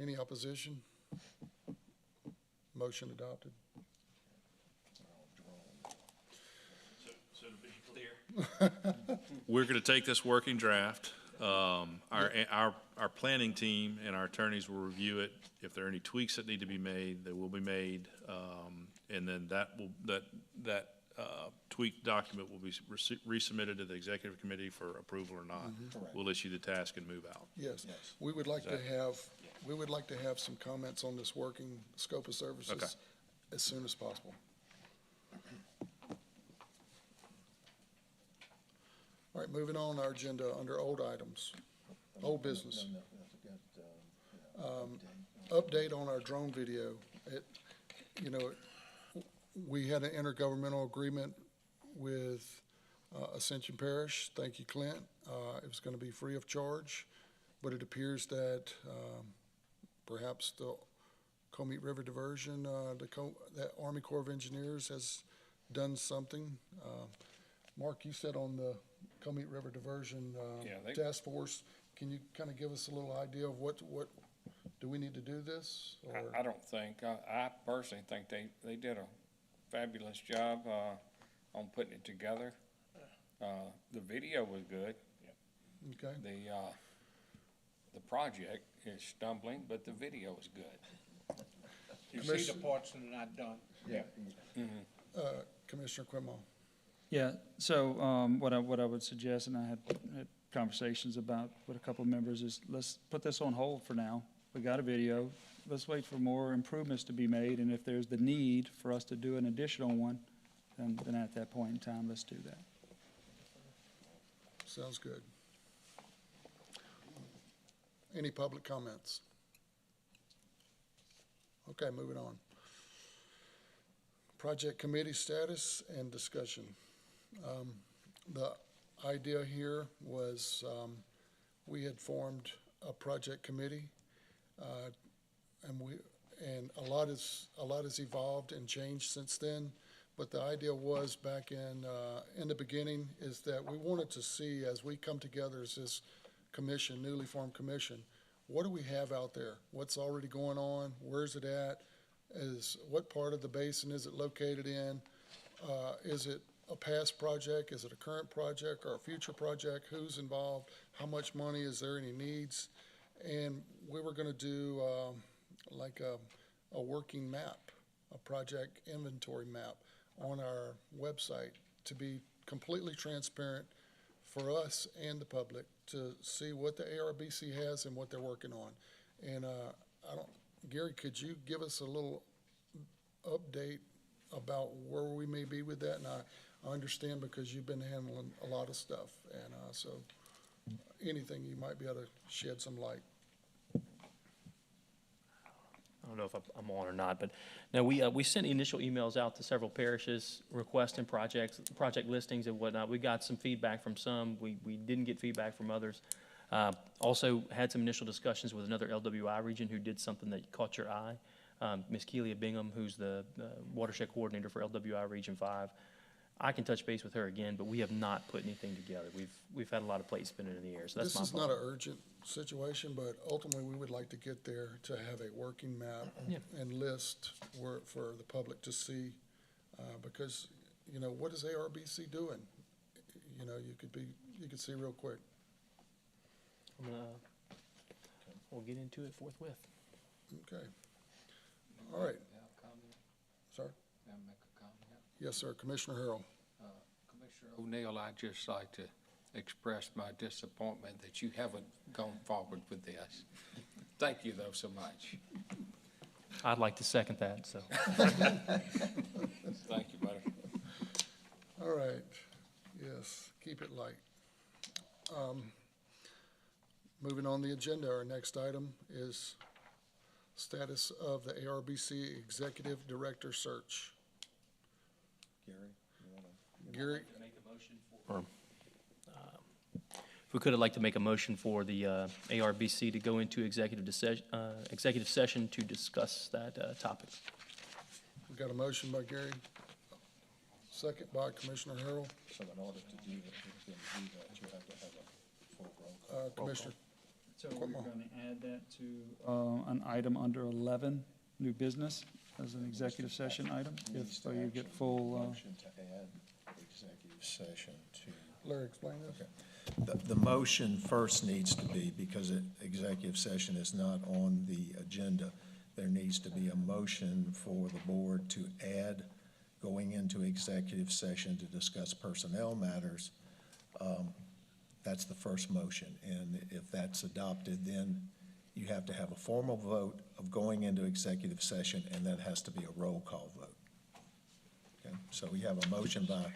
Any opposition? Motion adopted. So to be clear, we're going to take this working draft. Our planning team and our attorneys will review it. If there are any tweaks that need to be made, they will be made. And then that tweaked document will be resubmitted to the executive committee for approval or not. We'll issue the task and move out. Yes, we would like to have some comments on this working scope of services as soon as possible. All right, moving on our agenda under old items, old business. Update on our drone video. We had an intergovernmental agreement with Ascension Parish. Thank you, Clint. It was going to be free of charge, but it appears that perhaps the Comite River Diversion, that Army Corps of Engineers has done something. Mark, you said on the Comite River Diversion Task Force, can you kind of give us a little idea of what do we need to do this? Or? I don't think, I personally think they did a fabulous job on putting it together. The video was good. Okay. The project is stumbling, but the video is good. You see the parts that are not done. Yeah. Commissioner Quimmo. Yeah, so what I would suggest, and I had conversations about with a couple of members, is let's put this on hold for now. We got a video. Let's wait for more improvements to be made, and if there's the need for us to do an additional one, then at that point in time, let's do that. Sounds good. Any public comments? Okay, moving on. Project committee status and discussion. The idea here was we had formed a project committee, and a lot has evolved and changed since then. But the idea was back in the beginning is that we wanted to see, as we come together as this commission, newly formed commission, what do we have out there? What's already going on? Where's it at? What part of the basin is it located in? Is it a past project? Is it a current project or a future project? Who's involved? How much money? Is there any needs? And we were going to do like a working map, a project inventory map on our website to be completely transparent for us and the public to see what the ARBC has and what they're working on. And Gary, could you give us a little update about where we may be with that? And I understand because you've been handling a lot of stuff, and so anything you might be able to shed some light. I don't know if I'm on or not, but no, we sent initial emails out to several parishes requesting project listings and whatnot. We got some feedback from some. We didn't get feedback from others. Also had some initial discussions with another LWI region who did something that caught your eye. Ms. Keelia Bingham, who's the watershed coordinator for LWI Region 5. I can touch base with her again, but we have not put anything together. We've had a lot of plates spinning in the air, so that's my This is fault. not an urgent situation, but ultimately, we would like to get there to have a working map Yeah. and list for the public to see, because, you know, what is ARBC doing? You know, you could see real quick. We'll get into it forthwith. Okay. All right. Sir? May I make a comment? Yes, sir. Commissioner Harrell. Commissioner O'Neill, I'd just like to express my disappointment that you haven't gone forward with this. Thank you, though, so much. I'd like to second that, so. Thank you, buddy. All right. Yes, keep it light. Moving on the agenda, our next item is status of the ARBC Executive Director search. Gary? If we could, I'd like to make a motion for the ARBC to go into executive session to discuss that topic. We got a motion by Gary, second by Commissioner Harrell. So in order to do that, you have to have a full roll call. Commissioner. So we're going to add that to an item under 11, new business, as an executive session item, if so you get full. Motion to add executive session to. Larry, explain this. Okay. The motion first needs to be, because executive session is not on the agenda, there needs to be a motion for the board to add going into executive session to discuss personnel matters. That's the first motion, and if that's adopted, then you have to have a formal vote of going into executive session, and that has to be a roll call vote. Okay, so we have a motion by,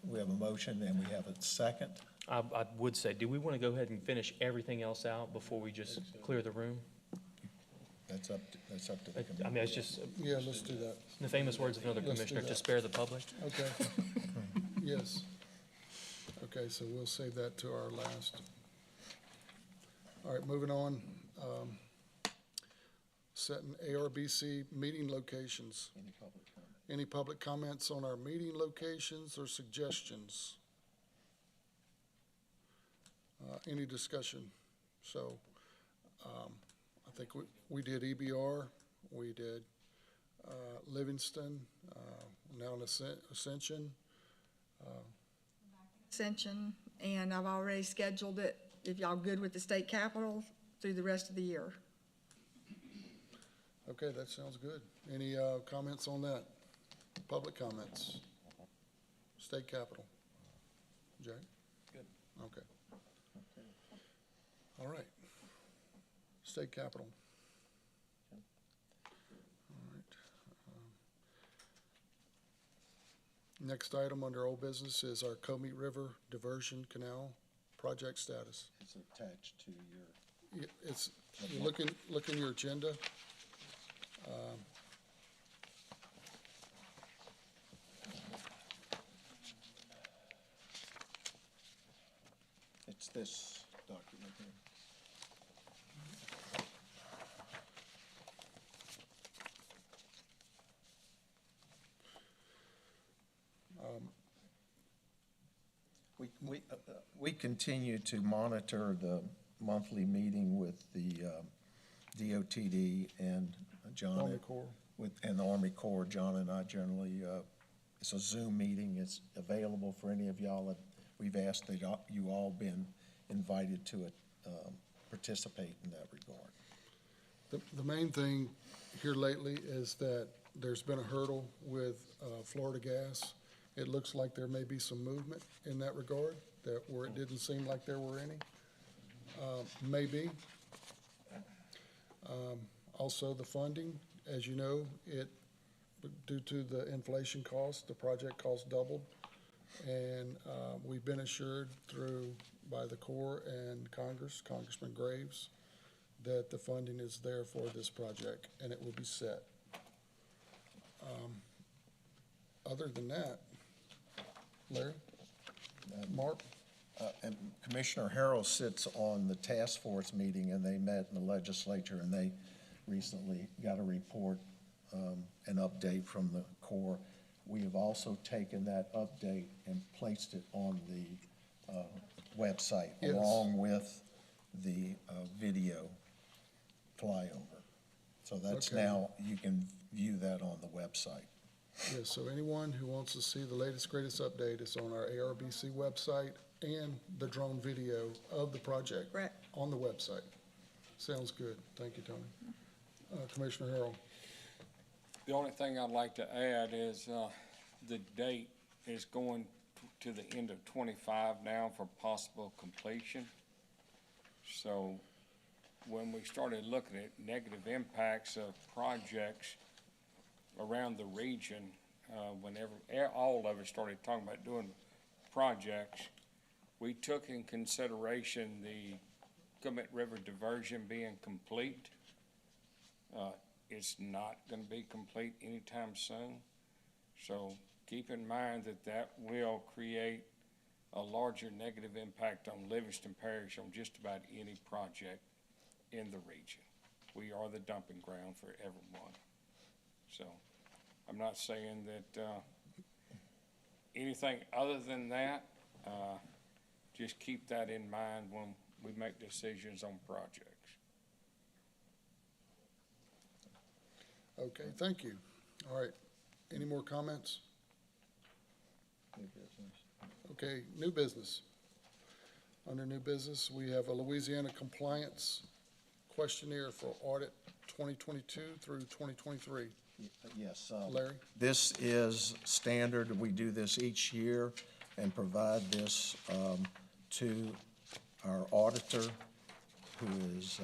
we have a motion and we have a second. I would say, do we want to go ahead and finish everything else out before we just clear the room? That's up to the committee. I mean, it's just, Yeah, let's do that. in the famous words of another Let's do commissioner, to that. spare the public. Okay. Yes. Okay, so we'll save that to our last. All right, moving on. Setting ARBC meeting locations. Any public comment? Any public comments on our meeting locations or suggestions? Any discussion? So, I think we did EBR, we did Livingston, now in Ascension. Ascension, and I've already scheduled it, if y'all good with the state capitol, through the rest of the year. Okay, that sounds good. Any comments on that? Public comments? State capitol? Jay? Good. Okay. All right. State capitol. All right. Next item under old business is our Comey River Diversion Canal project status. It's attached to your. It's, you look in your agenda. It's this document here. We continue to monitor the monthly meeting with the DOTD and John. Army Corps. And the Army Corps. John and I generally, it's a Zoom meeting. It's available for any of y'all. We've asked that you all been invited to participate in that regard. The main thing here lately is that there's been a hurdle with Florida Gas. It looks like there may be some movement in that regard, that where it didn't seem like there were any. Maybe. Also, the funding, as you know, due to the inflation cost, the project cost doubled. And we've been assured by the Corps and Congress, Congressman Graves, that the funding is there for this project, and it will be set. Other than that, Larry? Mark? And Commissioner Harrell sits on the task force meeting, and they met in the legislature, and they recently got a report, an update from the Corps. We have also taken that update and placed it on the website, Yes. along with the video flyover. So that's Okay. now, you can view that on the website. Yes, so anyone who wants to see the latest, greatest update is on our ARBC website and the drone video of the project Correct. on the website. Sounds good. Thank you, Tony. Commissioner Harrell. The only thing I'd like to add is, the date is going to the end of 25 now for possible completion. So when we started looking at negative impacts of projects around the region, whenever all of us started talking about doing projects, we took in consideration the Commit River diversion being complete. It's not gonna be complete anytime soon. So keep in mind that that will create a larger negative impact on Livingston Parish on just about any project in the region. We are the dumping ground for everyone. So I'm not saying that, anything other than that, just keep that in mind when we make decisions on projects. Okay, thank you. All right, any more comments? Okay, new business. Under new business, we have a Louisiana compliance questionnaire for audit 2022 through 2023. Yes. Larry? This is standard. We do this each year and provide this to our auditor, who is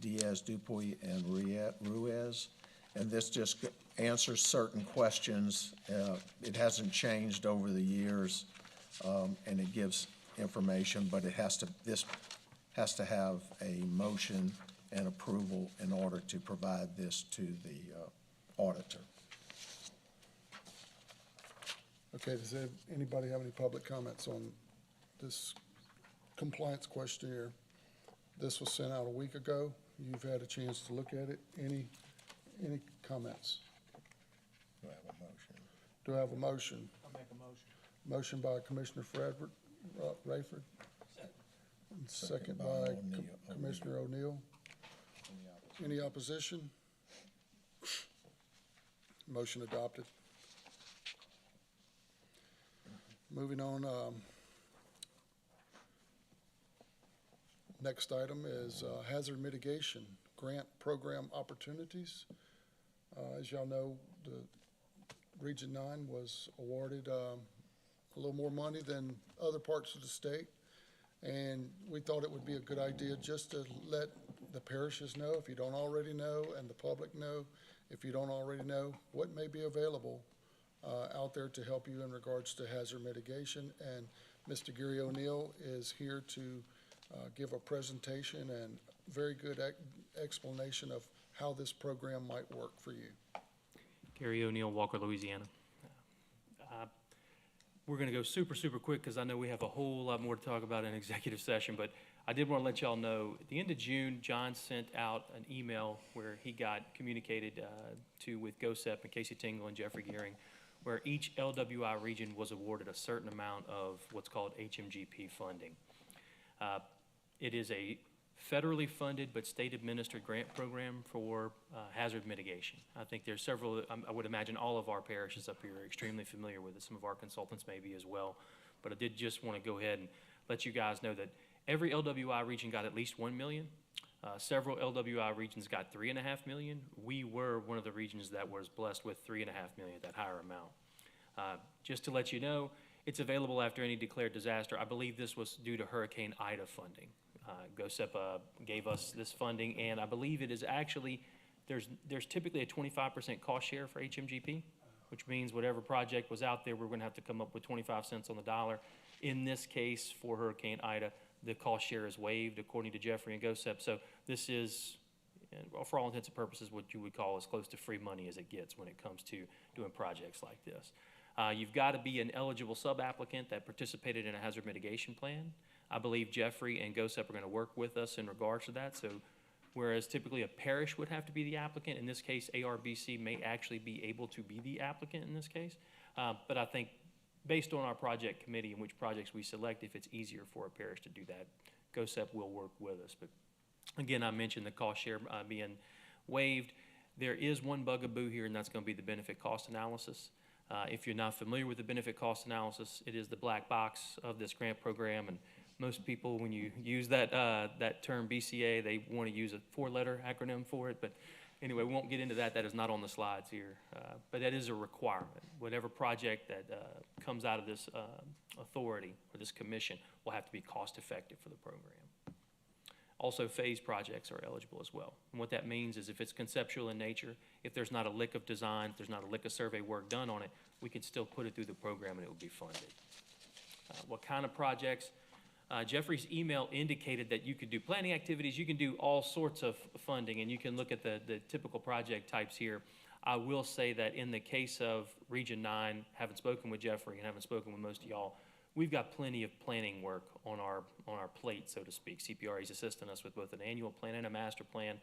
Diaz, Dupuy, and Ruiz. And this just answers certain questions. It hasn't changed over the years, and it gives information, but this has to have a motion and approval in order to provide this to the auditor. Okay, does anybody have any public comments on this compliance questionnaire? This was sent out a week ago. You've had a chance to look at it. Any comments? Do I have a motion? Do I have a motion? I'll make a motion. Motion by Commissioner Rayford. And second by Commissioner O'Neill. Any opposition? Motion adopted. Moving on, next item is hazard mitigation grant program opportunities. As y'all know, the Region 9 was awarded a little more money than other parts of the state. And we thought it would be a good idea just to let the parishes know, if you don't already know, and the public know, if you don't already know, what may be available out there to help you in regards to hazard mitigation. And Mr. Gary O'Neill is here to give a presentation and very good explanation of how this program might work for you. Gary O'Neill, Walker, Louisiana. We're going to go super quick because I know we have a whole lot more to talk about in executive session, but I did want to let y'all know, at the end of June, John sent out an email where he got communicated with GOSEP and Casey Tingle and Jeffrey Gearing, where each LWI region was awarded a certain amount of what's called HMGP funding. It is a federally funded but state-administered grant program for hazard mitigation. I think there's several, I would imagine all of our parishes up here are extremely familiar with it. Some of our consultants may be as well. But I did just want to go ahead and let you guys know that every LWI region got at least $1 million. Several LWI regions got $3.5 million. We were one of the regions that was blessed with $3.5 million, that higher amount. Just to let you know, it's available after any declared disaster. I believe this was due to Hurricane Ida funding. GOSEP gave us this funding, and I believe it is actually, there's typically a 25% cost share for HMGP, which means whatever project was out there, we're going to have to come up with 25 cents on the dollar. In this case, for Hurricane Ida, the cost share is waived according to Jeffrey and GOSEP. So this is, and for all intents and purposes, what you would call as close to free money as it gets when it comes to doing projects like this. You've got to be an eligible sub-applicant that participated in a hazard mitigation plan. I believe Jeffrey and GOSEP are going to work with us in regards to that. So whereas typically a parish would have to be the applicant, in this case, ARBC may actually be able to be the applicant in this case. But I think based on our project committee and which projects we select, if it's easier for a parish to do that, GOSEP will work with us. But again, I mentioned the cost share being waived. There is one bugaboo here, and that's going to be the benefit cost analysis. If you're not familiar with the benefit cost analysis, it is the black box of this grant program, and most people, when you use that, that term BCA, they want to use a four-letter acronym for it, but anyway, we won't get into that. That is not on the slides here, but that is a requirement. Whatever project that comes out of this authority or this commission will have to be cost-effective for the program. Also, phase projects are eligible as well. And what that means is if it's conceptual in nature, if there's not a lick of design, if there's not a lick of survey work done on it, we can still put it through the program and it will be funded. What kind of projects? Jeffrey's email indicated that you could do planning activities, you can do all sorts of funding, and you can look at the typical project types here. I will say that in the case of Region 9, having spoken with Jeffrey and having spoken with most of y'all, we've got plenty of planning work on our plate, so to speak. CPRA is assisting us with both an annual plan and a master plan.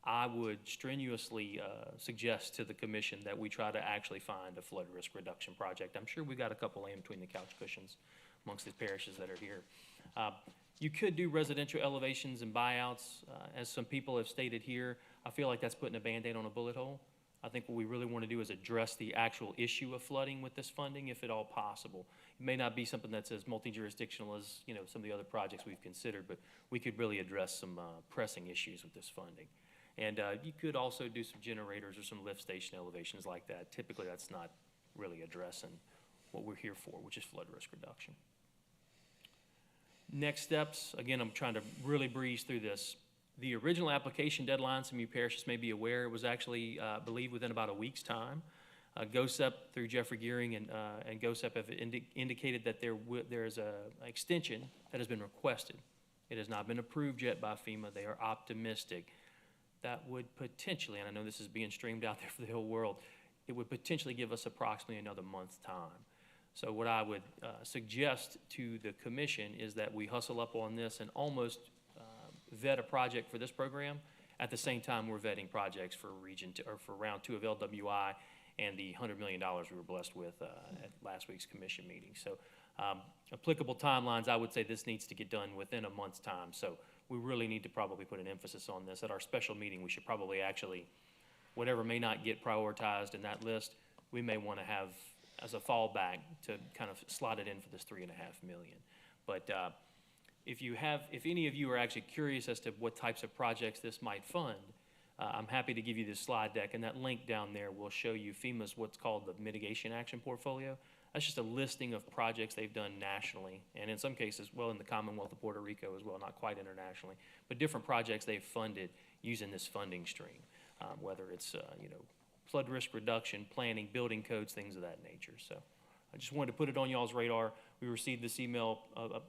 I would strenuously suggest to the commission that we try to actually find a flood risk reduction project. I'm sure we've got a couple laying between the couch cushions amongst the parishes that are here. You could do residential elevations and buyouts, as some people have stated here. I feel like that's putting a Band-Aid on a bullet hole. I think what we really want to do is address the actual issue of flooding with this funding, if at all possible. It may not be something that's as multi-jurisdictional as, you know, some of the other projects we've considered, but we could really address some pressing issues with this funding. And you could also do some generators or some lift station elevations like that. Typically, that's not really addressing what we're here for, which is flood risk reduction. Next steps, again, I'm trying to really breeze through this. The original application deadline, some of you parishes may be aware, it was actually, I believe, within about a week's time. GOSEP, through Jeffrey Gearing and GOSEP, have indicated that there is an extension that has been requested. It has not been approved yet by FEMA. They are optimistic that would potentially, and I know this is being streamed out there for the whole world, it would potentially give us approximately another month's time. So what I would suggest to the commission is that we hustle up on this and almost vet a project for this program at the same time we're vetting projects for for round 2 of LWI and the $100 million we were blessed with at last week's commission meeting. So applicable timelines, I would say this needs to get done within a month's time. So we really need to probably put an emphasis on this. At our special meeting, we should probably actually, whatever may not get prioritized in that list, we may want to have as a fallback to kind of slot it in for this $3.5 million. But if any of you are actually curious as to what types of projects this might fund, I'm happy to give you this slide deck, and that link down there will show you FEMA's what's called the Mitigation Action Portfolio. That's just a listing of projects they've done nationally, and in some cases, well, in the Commonwealth of Puerto Rico as well, not quite internationally, but different projects they've funded using this funding stream, whether it's, you know, flood risk reduction, planning, building codes, things of that nature. So I just wanted to put it on y'all's radar. We received this email a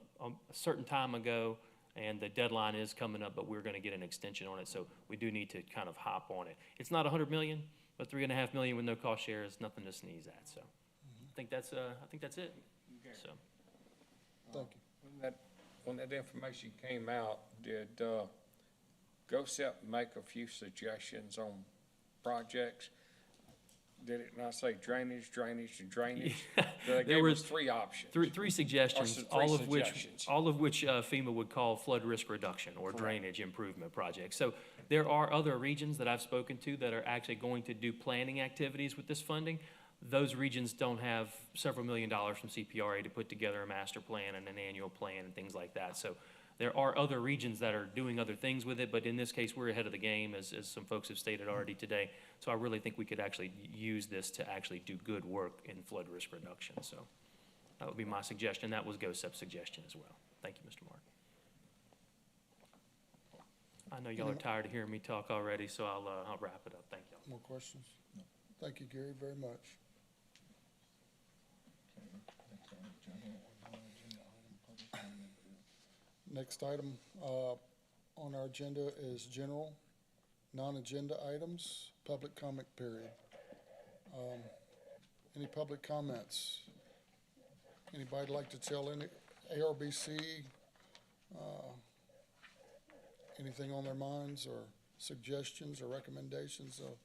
certain time ago, and the deadline is coming up, but we're going to get an extension on it, so we do need to kind of hop on it. It's not $100 million, but $3.5 million with no cost share is nothing to sneeze at. So I think that's it. So Thank you. When that information came out, did GOSEP make a few suggestions on projects? Did it not say drainage, drainage, and drainage? They gave us 3 options. Three suggestions, Three all of which FEMA would call flood risk reduction or drainage improvement projects. So there are other regions that I've spoken to that are actually going to do planning activities with this funding. Those regions don't have several $1 million from CPRA to put together a master plan and an annual plan and things like that. So there are other regions that are doing other things with it, but in this case, we're ahead of the game, as some folks have stated already today. So I really think we could actually use this to actually do good work in flood risk reduction. So that would be my suggestion. That was GOSEP's suggestion as well. Thank you, Mr. Mark. I know y'all are tired of hearing me talk already, so I'll wrap it up. Thank y'all. More questions? No. Thank you, Gary, very much. Next item on our agenda is general, non-agenda items, public comment period. Any public comments? Anybody like to tell any ARBC anything on their minds or suggestions or recommendations of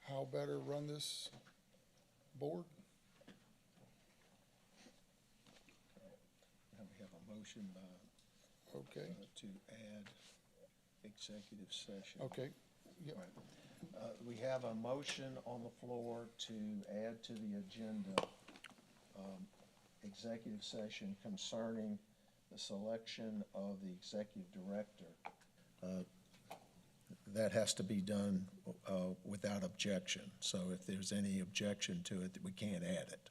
how better run this board? Now we have a motion by, Okay, to add executive session. okay. Yeah. We have a motion on the floor to add to the agenda, executive session concerning the selection of the executive director. That has to be done, without objection. So if there's any objection to it, we can't add it.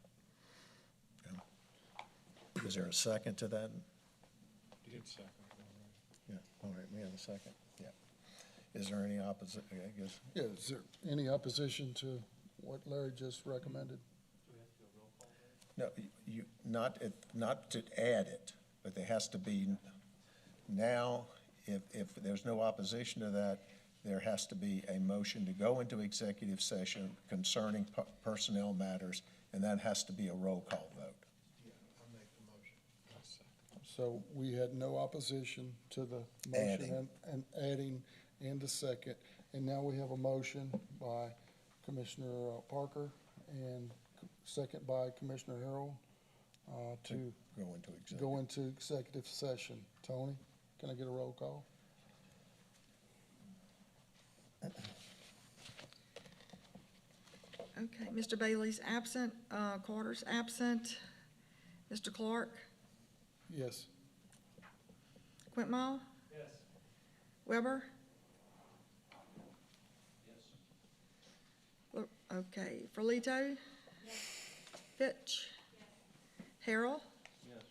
Is there a second to that? You get second. Yeah, all right, we have a second, yeah. Is there any opposite, I guess? Yeah, is there any opposition to what Larry just recommended? No, not to add it, but there has to be, now, if there's no opposition to that, there has to be a motion to go into executive session concerning personnel matters, and that has to be a roll call vote. So we had no opposition to the motion and adding in the second. And now we have a motion by Commissioner Parker and second by Commissioner Harrell to go into executive session. Tony, can I get a roll call? Okay, Mr. Bailey's absent, Carter's absent, Mr. Clark, Yes. Quintmall? Yes. Weber? Yes. Okay, Ferlito? Yes. Fitch? Yes. Harrell? Yes.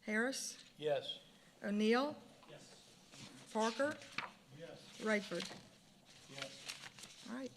Harris? Yes. O'Neill? Yes. Parker? Yes. Rayford? Yes. All right.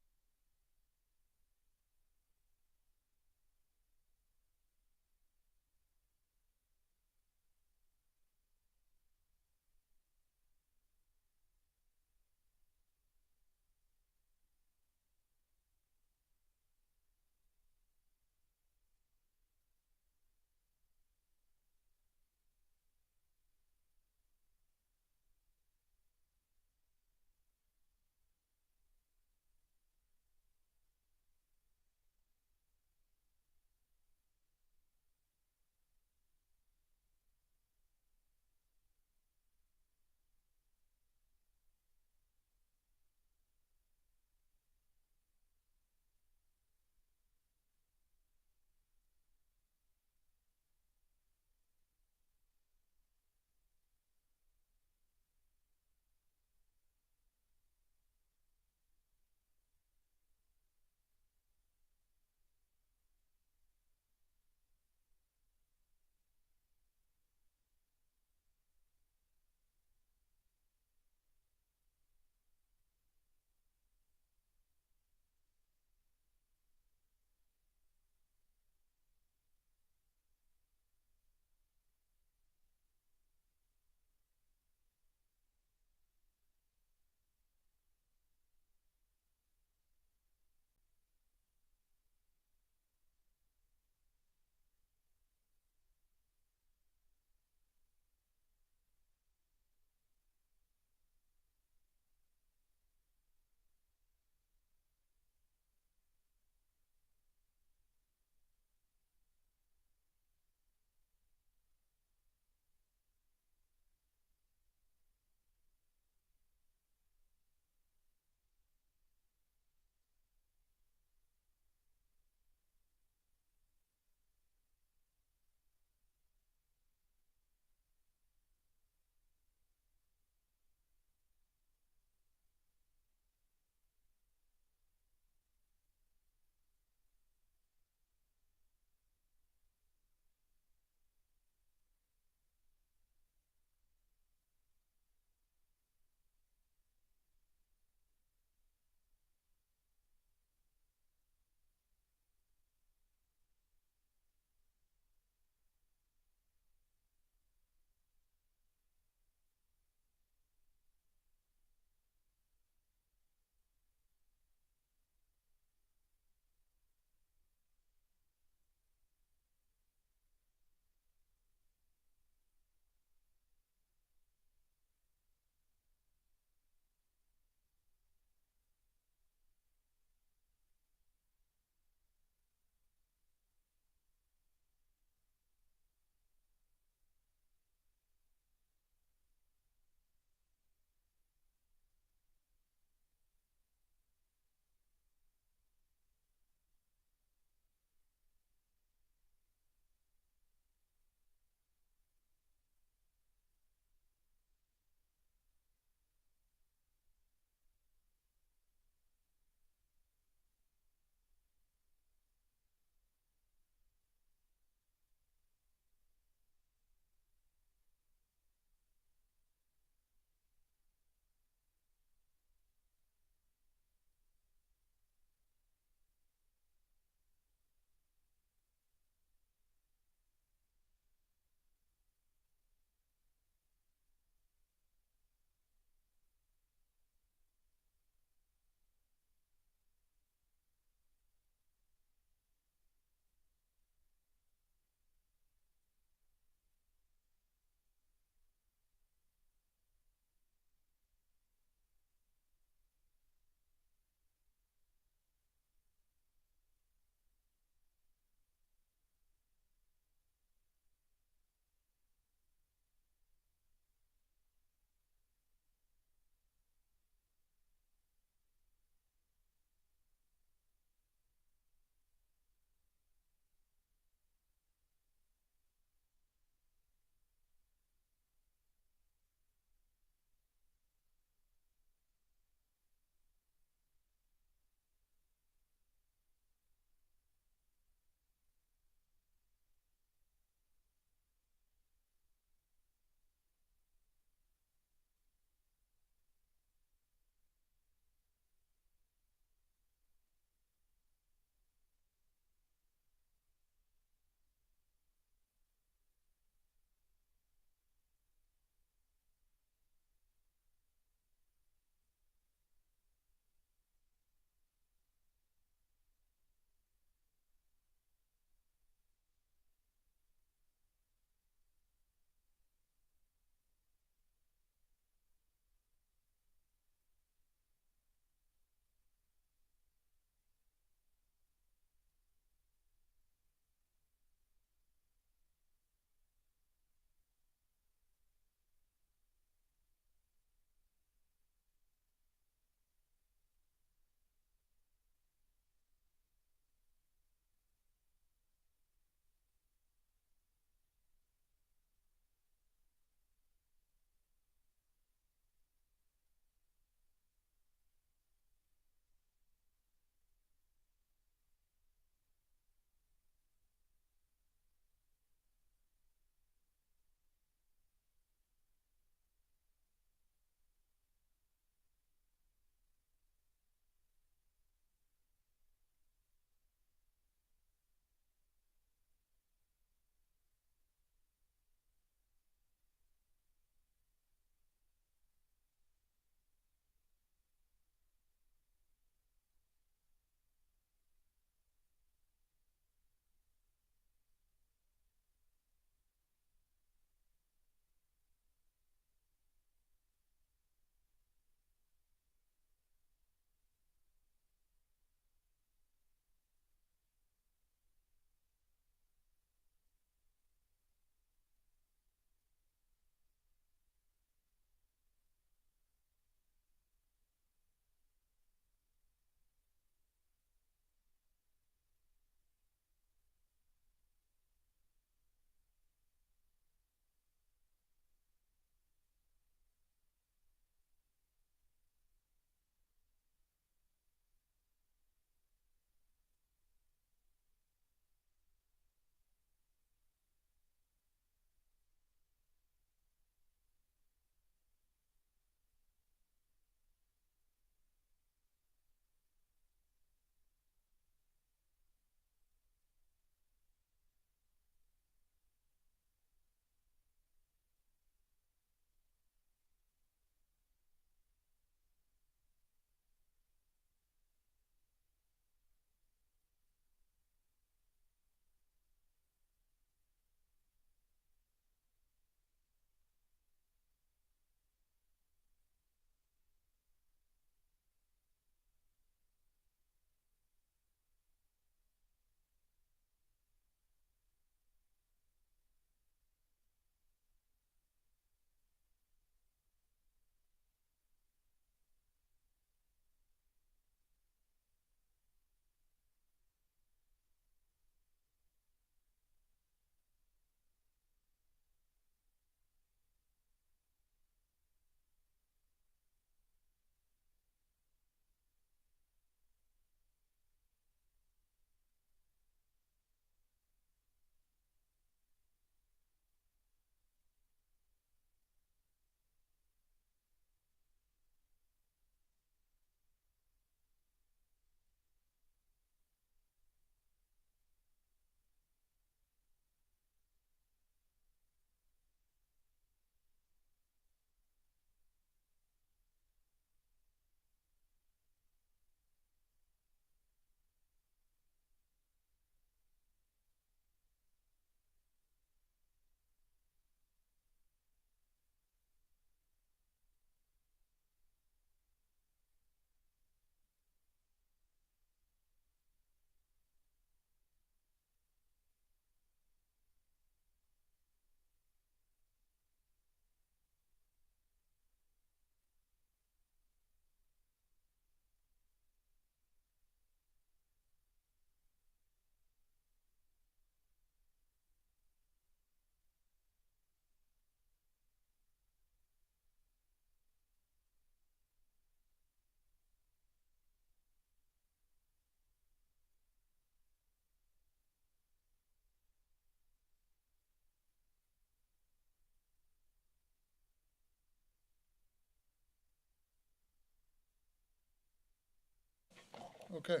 Okay.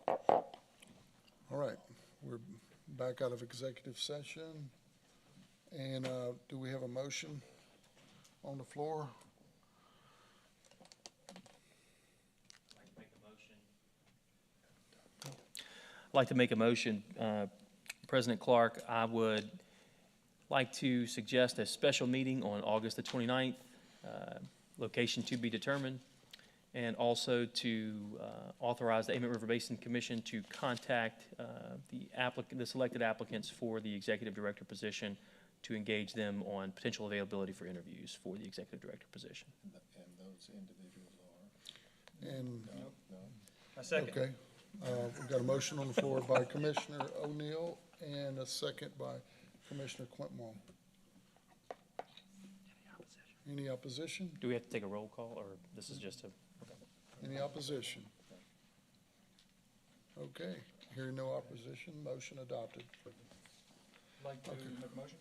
All right, we're back out of executive session. And do we have a motion on the floor? I'd like to make a motion, President Clark, I would like to suggest a special meeting on August the 29th, location to be determined, and also to authorize the Amite River Basin Commission to contact the selected applicants for the executive director position to engage them on potential availability for interviews for the executive director position. And those individuals are? And, A second. okay, we've got a motion on the floor by Commissioner O'Neill and a second by Commissioner Quintmore. Any opposition? Do we have to take a roll call, or this is just a? Any opposition? Okay, hearing no opposition, motion adopted. Like to make a motion?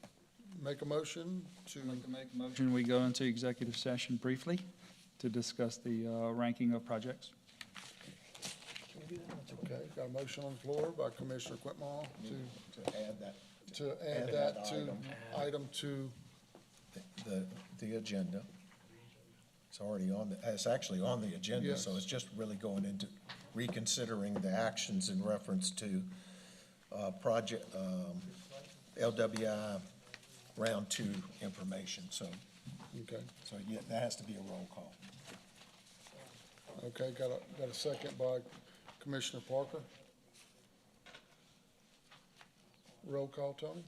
Make a motion to, Make a motion, we go into executive session briefly to discuss the ranking of projects. okay, got a motion on the floor by Commissioner Quintmore To add that. to add that to item two. The agenda. It's already on, it's actually on the agenda, so Yes. it's just really going into reconsidering the actions in reference to project, LWI round two information, so, Okay, yeah, that has to be a roll call. okay, got a second by Commissioner Parker. Roll call, Tony?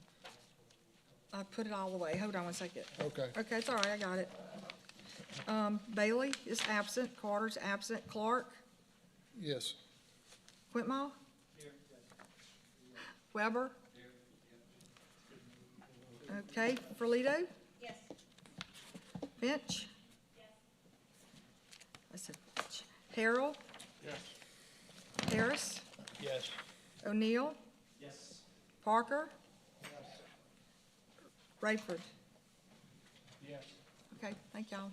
I put it all away. Hold on one second. Okay, Okay, it's all right, I got it. Bailey is absent, Carter's absent, Clark, yes. Whitmore? Weber? Okay, Ferlito? Yes. Finch? I said Finch. Harrell? Yes. Harris? Yes. O'Neill? Yes. Parker? Rayford? Yes. Okay, thank y'all.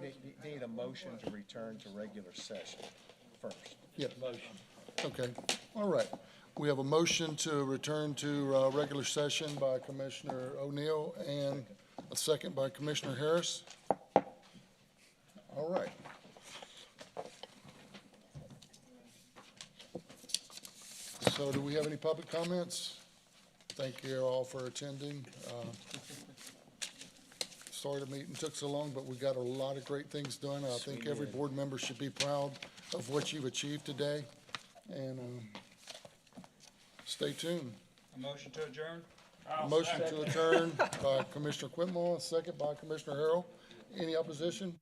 we need a motion to return to regular session first. Yeah. Okay, all right. We have a motion to return to regular session by Commissioner O'Neill and a second by Commissioner Harris. All right. So do we have any public comments? Thank you all for attending. Sorry the meeting took so long, but we got a lot of great things done. I think every board member should be proud of what you've achieved today. And stay tuned. A motion to adjourn? Motion to adjourn by Commissioner Quinmore, second by Commissioner Harrell. Any opposition?